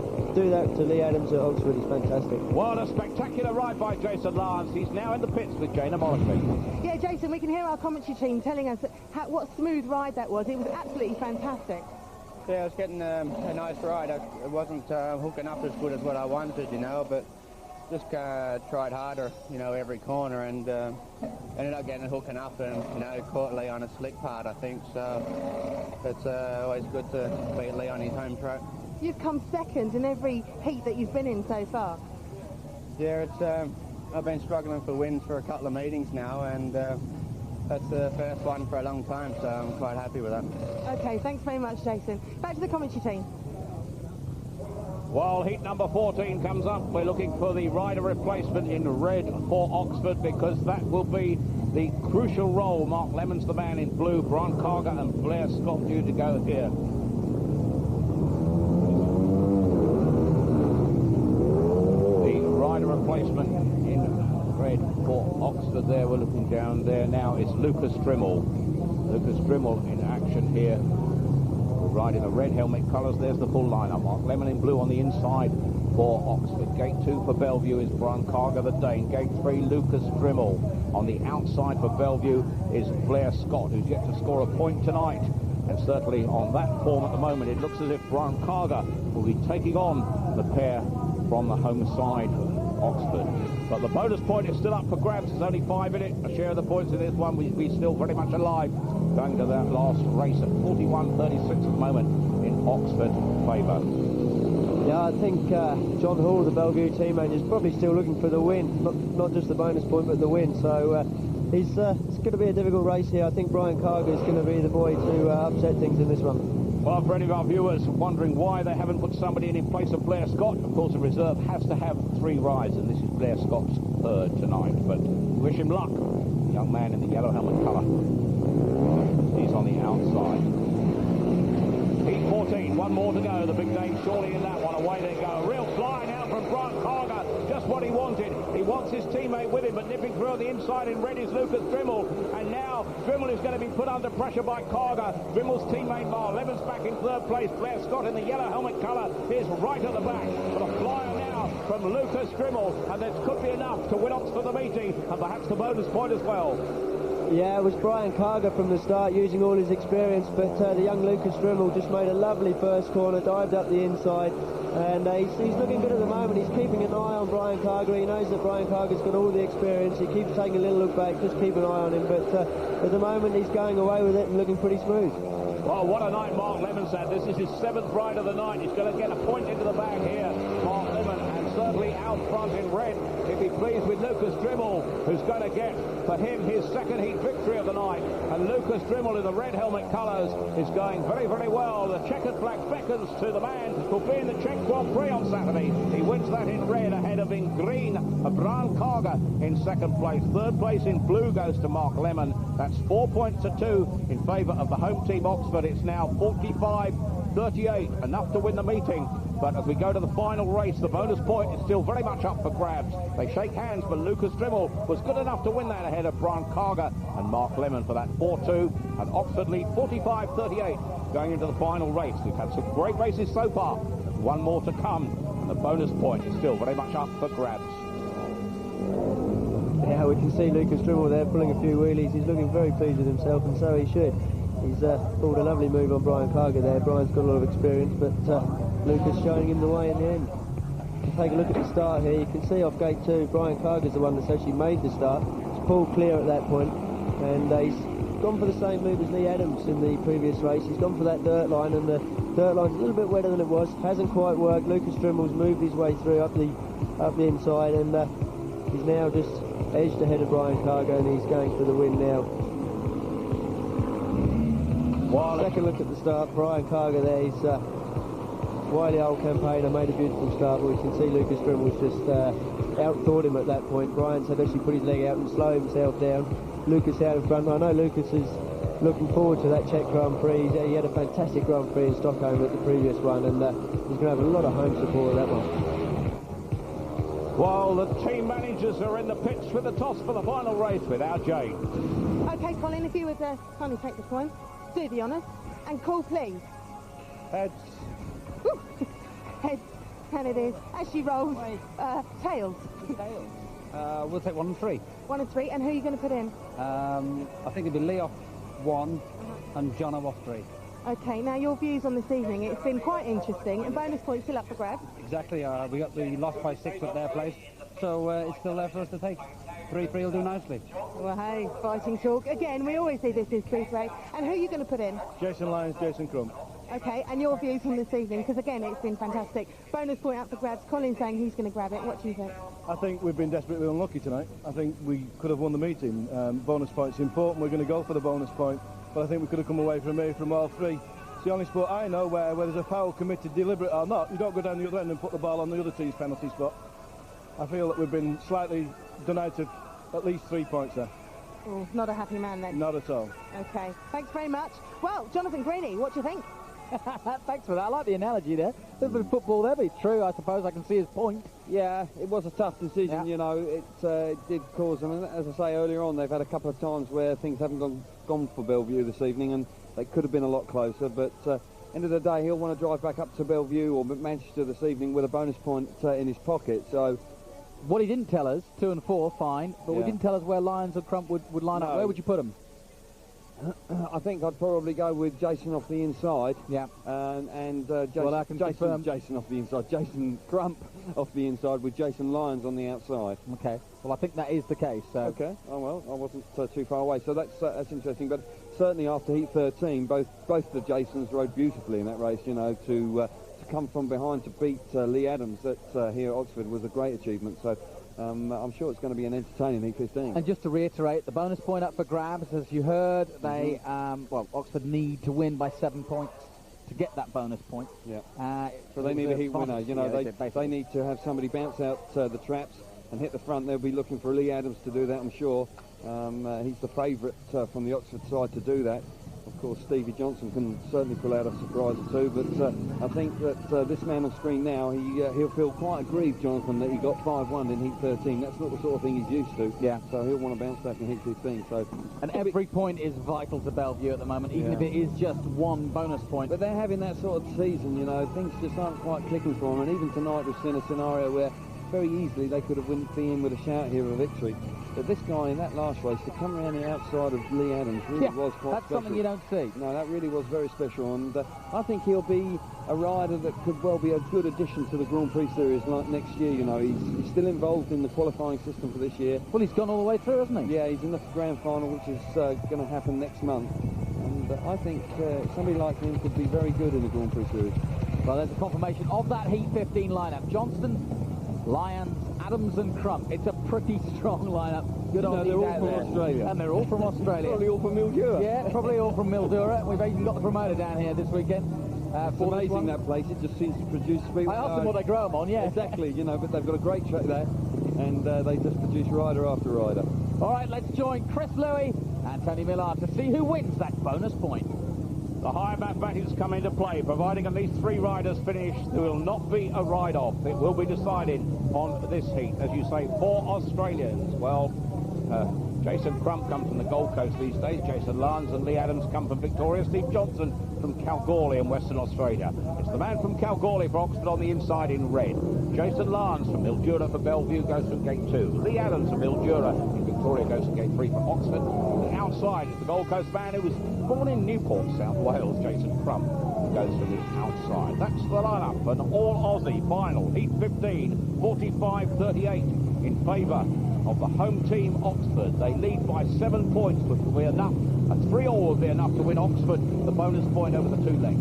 that to Leigh Adams at Oxford is fantastic. What a spectacular ride by Jason Lyons. He's now in the pits with Jana Morrissey. Yeah, Jason, we can hear our commentary team telling us what a smooth ride that was. It was absolutely fantastic. Yeah, I was getting a nice ride. It wasn't hooking up as good as what I wanted, you know, but just tried harder, you know, every corner, and ended up getting hooking up, and, you know, caught Leigh on a slick part, I think, so it's always good to beat Leigh on his home track. You've come second in every heat that you've been in so far. Yeah, it's I've been struggling for wins for a couple of meetings now, and that's the first one for a long time, so I'm quite happy with that. Okay, thanks very much, Jason. Back to the commentary team. While heat number 14 comes up, we're looking for the rider replacement in red for Oxford, because that will be the crucial role. Mark Lemon's the man in blue, Brian Karger and BLair Scott due to go here. The rider replacement in red for Oxford there, we're looking down there now, is Lukas Dryml. Lukas Dryml in action here. Riding the red helmet colours. There's the full lineup. Mark Lemon in blue on the inside for Oxford. Gate 2 for Belle Vue is Brian Karger, the Dane. Gate 3, Lukas Dryml. On the outside for Belle Vue is BLair Scott, who's yet to score a point tonight. And certainly on that form at the moment, it looks as if Brian Karger will be taking on the pair from the home side of Oxford. But the bonus point is still up for grabs. There's only 5 in it. A share of the points in this one, we're still very much alive. Going to that last race at 41-36 at the moment in Oxford favour. Yeah, I think John Hall, the Belle Vue team manager, is probably still looking for the win, not just the bonus point, but the win. So it's going to be a difficult race here. I think Brian Karger is going to be the boy to upset things in this one. Well, for any of our viewers wondering why they haven't put somebody in place of BLair Scott, of course, a reserve has to have 3 rides, and this is BLair Scott's third tonight. But wish him luck, the young man in the yellow helmet colour. He's on the outside. Heat 14, one more to go. The big name surely in that one. Away they go. Real fly now from Brian Karger. Just what he wanted. He wants his teammate with him, but nipping through on the inside in red is Lukas Dryml. And now Dryml is going to be put under pressure by Karger. Dryml's teammate Mark Lemon's back in third place. BLair Scott in the yellow helmet colour is right at the back. But a flyer now from Lukas Dryml, and this could be enough to win Oxford the meeting, and perhaps the bonus point as well. Yeah, it was Brian Karger from the start, using all his experience, but the young Lukas Dryml just made a lovely first corner, dived up the inside, and he's looking good at the moment. He's keeping an eye on Brian Karger. He knows that Brian Karger's got all the experience. He keeps taking a little look back, just keep an eye on him, but at the moment he's going away with it and looking pretty smooth. Well, what a night Mark Lemon's had. This is his 7th ride of the night. He's going to get a point into the bag here, Mark Lemon, and certainly out front in red. He'll be pleased with Lukas Dryml, who's going to get, for him, his second heat victory of the night. And Lukas Dryml in the red helmet colours is going very, very well. The checkered flag beckons to the man who'll be in the Czech Grand Prix on Saturday. He wins that in red ahead of in green, Brian Karger in second place. Third place in blue goes to Mark Lemon. That's 4 points to 2 in favour of the home team Oxford. It's now 45-38, enough to win the meeting. But as we go to the final race, the bonus point is still very much up for grabs. They shake hands, but Lukas Dryml was good enough to win that ahead of Brian Karger and Mark Lemon for that 4-2. And Oxford lead 45-38 going into the final race. We've had some great races so far. There's one more to come. And the bonus point is still very much up for grabs. Yeah, we can see Lukas Dryml there pulling a few wheelies. He's looking very pleased with himself, and so he should. He's pulled a lovely move on Brian Karger there. Brian's got a lot of experience, but Lukas showing him the way in the end. Take a look at the start here. You can see off gate 2, Brian Karger's the one that's actually made the start. He's pulled clear at that point, and he's gone for the same move as Leigh Adams in the previous race. He's gone for that dirt line, and the dirt line's a little bit wetter than it was. Hasn't quite worked. Lukas Dryml's moved his way through up the inside, and he's now just edged ahead of Brian Karger, and he's going for the win now. Second look at the start, Brian Karger there. He's wily old campaigner, made a beautiful start, but we can see Lukas Dryml's just outthought him at that point. Brian's had actually put his leg out and slow himself down. Lukas out in front. I know Lukas is looking forward to that Czech Grand Prix. He had a fantastic Grand Prix in Stockholm at the previous one, and he's going to have a lot of home support at that one. Well, the team managers are in the pits for the toss for the final race with our Jane. OK, Colin, if you would kindly take the coin, do the honours, and call, please. Heads. Heads, and it is. As she rolls, tails. We'll take 1 and 3. 1 and 3, and who are you going to put in? I think it'll be Leigh off 1 and John off 3. OK, now your views on this evening. It's been quite interesting, and bonus points still up for grabs. Exactly. We got the lost by 6 at their place, so it's still there for us to take. 3-3 will do nicely. Well, hey, fighting talk. Again, we always see this in Speedway. And who are you going to put in? Jason Lyons, Jason Crump. OK, and your views on this evening, because again, it's been fantastic. Bonus point up for grabs. Colin saying he's going to grab it. What do you think? I think we've been desperately unlucky tonight. I think we could have won the meeting. Bonus point's important. We're going to go for the bonus point, but I think we could have come away from all 3. It's the only sport I know where there's a foul committed, deliberate or not, you don't go down the other end and put the ball on the other team's penalty spot. I feel that we've been slightly denied to at least 3 points there. Oh, not a happy man then. Not at all. OK, thanks very much. Well, Jonathan Greeny, what do you think? Thanks for that. I like the analogy there. A little bit of football there, but it's true, I suppose. I can see his point. Yeah, it was a tough decision, yeah. You know. It did cause them, and as I say earlier on, they've had a couple of times where things haven't gone for Belle Vue this evening, and they could have been a lot closer, but end of the day, he'll want to drive back up to Belle Vue or Manchester this evening with a bonus point in his pocket, so... What he didn't tell us, 2 and 4, fine, but we didn't tell us where Lyons and Crump would line up. Where would you put them? I think I'd probably go with Jason off the inside. Yeah. And Jason off the inside. Jason Crump off the inside with Jason Lyons on the outside. Okay. Well, I think that is the case. So. Okay. Oh well, I wasn't too far away. So that's interesting. But certainly after heat 13, both the Jasons rode beautifully in that race. You know, to come from behind to beat Leigh Adams here at Oxford was a great achievement. So. I'm sure it's going to be an entertaining heat 15. And just to reiterate, the bonus point up for grabs, as you heard, they Oxford need to win by 7 points to get that bonus point. Yeah. So they need a heat winner. You know, they need to have somebody bounce out the traps and hit the front. They'll be looking for Leigh Adams to do that, I'm sure. He's the favourite from the Oxford side to do that. Of course, Stevie Johnston can certainly pull out a surprise or two, but I think that this man on screen now, he'll feel quite aggrieved, Jonathan, that he got 5-1 in heat 13. That's not the sort of thing he's used to. Yeah. So he'll want to bounce back in heat 15. So, and every point is vital to Belle Vue at the moment, even if it is just one bonus point. But they're having that sort of season, you know, things just aren't quite clicking for them. And even tonight we've seen a scenario where very easily they could have been in with a shout here of a victory. But this guy in that last race, to come around the outside of Leigh Adams, really was quite that's special. Something you don't see. No, that really was very special, and I think he'll be a rider that could well be a good addition to the Grand Prix Series like next year. You know, he's still involved in the qualifying system for this year. Well, he's gone all the way through, hasn't he? Yeah, he's in the grand final, which is going to happen next month. And I think somebody like him could be very good in the Grand Prix Series. Well, there's a confirmation of that Heat 15 lineup. Johnston, Lyons, Adams and Crump. It's a pretty strong lineup. Good on they're all from Australia. And they're all from Australia. Probably all from Mildura. Yeah, probably all from Mildura. We've even got the promoter down here this weekend. It's amazing, that place. It just seems to produce speed. I asked them what they grow them on, yeah. Exactly, you know, but they've got a great track there, and they just produce rider after rider. All right, let's join Chris Louis and Tony Millard to see who wins that bonus point. The higher mathematics come into play, providing at least 3 riders finish. There will not be a ride-off. It will be decided on this heat. As you say, 4 Australians. Well, Jason Crump comes from the Gold Coast these days. Jason Lyons and Leigh Adams come from Victoria. Steve Johnston from Kalgoorlie in Western Australia. It's the man from Kalgoorlie for Oxford on the inside in red. Jason Lyons from Mildura for Belle Vue goes from gate 2. Leigh Adams from Mildura in Victoria goes from gate 3 for Oxford. The outside is the Gold Coast man who was born in Newport, South Wales, Jason Crump, goes from the outside. That's the lineup for an all-Aussie final. Heat 15, 45-38 in favour of the home team Oxford. They lead by 7 points, which will be enough. A 3-all will be enough to win Oxford the bonus point over the 2 legs.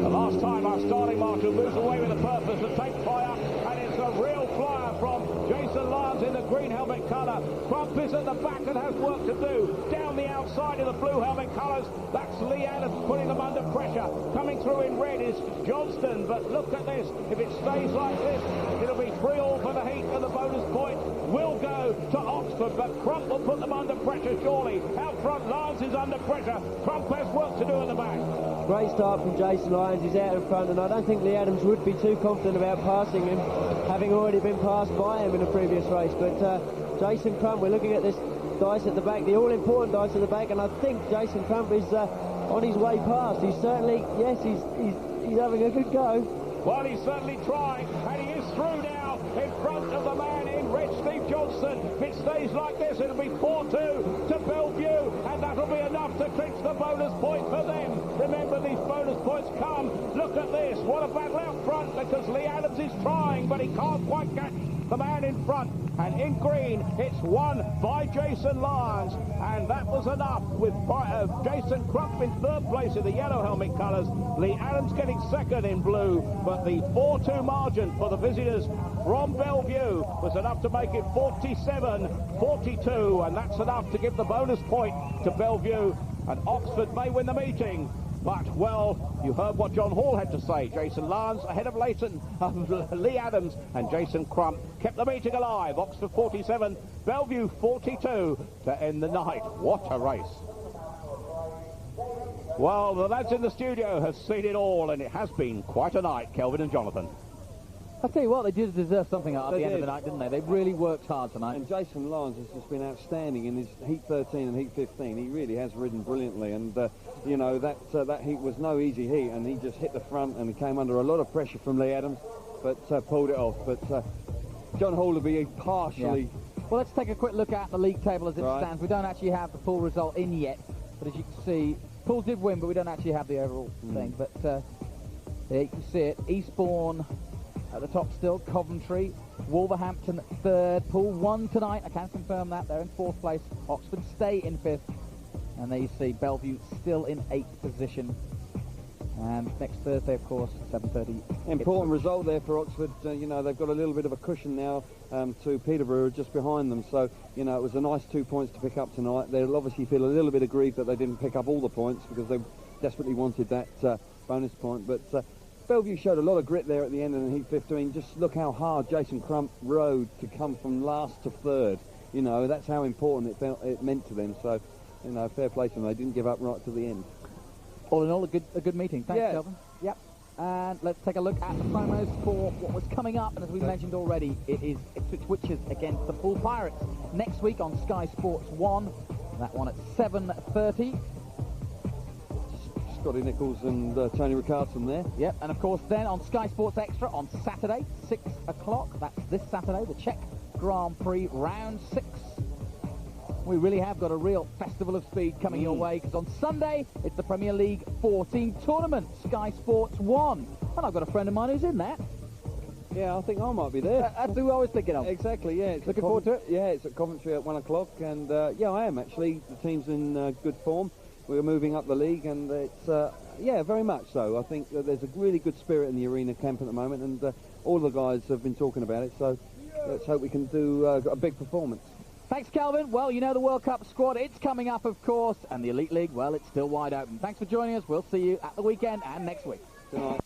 The last time our starting marshal moves away with a purpose to take fire, and it's a real flyer from Jason Lyons in the green helmet colour. Crump is at the back and has work to do. Down the outside of the blue helmet colours, that's Leigh Adams putting them under pressure. Coming through in red is Johnston, but look at this. If it stays like this, it'll be 3-all for the heat, and the bonus point will go to Oxford, but Crump will put them under pressure, surely. Out front, Lyons is under pressure. Crump has work to do in the back. Great start from Jason Lyons. He's out in front, and I don't think Leigh Adams would be too confident about passing him, having already been passed by him in a previous race. But Jason Crump, we're looking at this dice at the back, the all-important dice at the back, and I think Jason Crump is on his way past. He's certainly, yes, he's having a good go. Well, he's certainly trying, and he is through now in front of the man in red, Steve Johnston. If it stays like this, it'll be 4-2 to Belle Vue, and that'll be enough to clinch the bonus point for them. Remember, these bonus points come. Look at this. What a battle out front, because Leigh Adams is trying, but he can't quite catch the man in front. And in green, it's won by Jason Lyons, and that was enough with Jason Crump in 3rd place in the yellow helmet colours. Leigh Adams getting 2nd in blue, but the 4-2 margin for the visitors from Belle Vue was enough to make it 47-42, and that's enough to give the bonus point to Belle Vue, and Oxford may win the meeting. But, well, you heard what John Hall had to say. Jason Lyons ahead of Leigh Adams, and Jason Crump kept the meeting alive. Oxford 47, Belle Vue 42 to end the night. What a race. Well, the lads in the studio have seen it all, and it has been quite a night, Kelvin and Jonathan. I'll tell you what, they did deserve something at the end of the night, didn't they? They really worked hard tonight. And Jason Lyons has just been outstanding in his Heat 13 and Heat 15. He really has ridden brilliantly, and you know, that heat was no easy heat, and he just hit the front, and he came under a lot of pressure from Leigh Adams, but pulled it off. But John Hall will be partially... Yeah. Well, let's take a quick look at the league table as it stands. We don't actually have the full result in yet, but as you can see, Poole did win, but we don't actually have the overall thing. But there you can see it. Eastbourne at the top still, Coventry, Wolverhampton 3rd, Poole won tonight, I can confirm that, they're in 4th place, Oxford stay in 5th, and there you see Belle Vue still in 8th position, and next Thursday, of course, 7:30. Important result there for Oxford. You know, they've got a little bit of a cushion now to Peterborough just behind them, so, you know, it was a nice 2 points to pick up tonight. They'll obviously feel a little bit aggrieved that they didn't pick up all the points, because they desperately wanted that bonus point, but Belle Vue showed a lot of grit there at the end of the Heat 15. Just look how hard Jason Crump rode to come from last to 3rd. you know, that's how important it meant to them. So, you know, fair play to them. They didn't give up right to the end. All in all, a good meeting. Thanks, Kelvin. Yep. And let's take a look at the promos for what was coming up. And as we mentioned already, it is Ipswich Witches against the Poole Pirates next week on Sky Sports 1. That one at 7:30. Scotty Nichols and Tony Ricardson there. Yep, and of course then on Sky Sports Extra on Saturday, 6 o'clock. That's this Saturday, the Czech Grand Prix Round 6. We really have got a real festival of speed coming your way, because on Sunday it's the Premier League 14 tournament, Sky Sports 1. And I've got a friend of mine who's in that. Yeah, I think I might be there. That's who I was thinking of. Exactly, yeah. It's looking forward to it? Yeah, it's at Coventry at 1 o'clock, and yeah, I am actually. The team's in good form. We're moving up the league, and it's, yeah, very much so. I think that there's a really good spirit in the arena camp at the moment, and all the guys have been talking about it, so let's hope we can do a big performance. Thanks, Calvin. Well, you know the World Cup squad, it's coming up, of course, and the Elite League, well, it's still wide open. Thanks for joining us. We'll see you at the weekend and next week. Good night.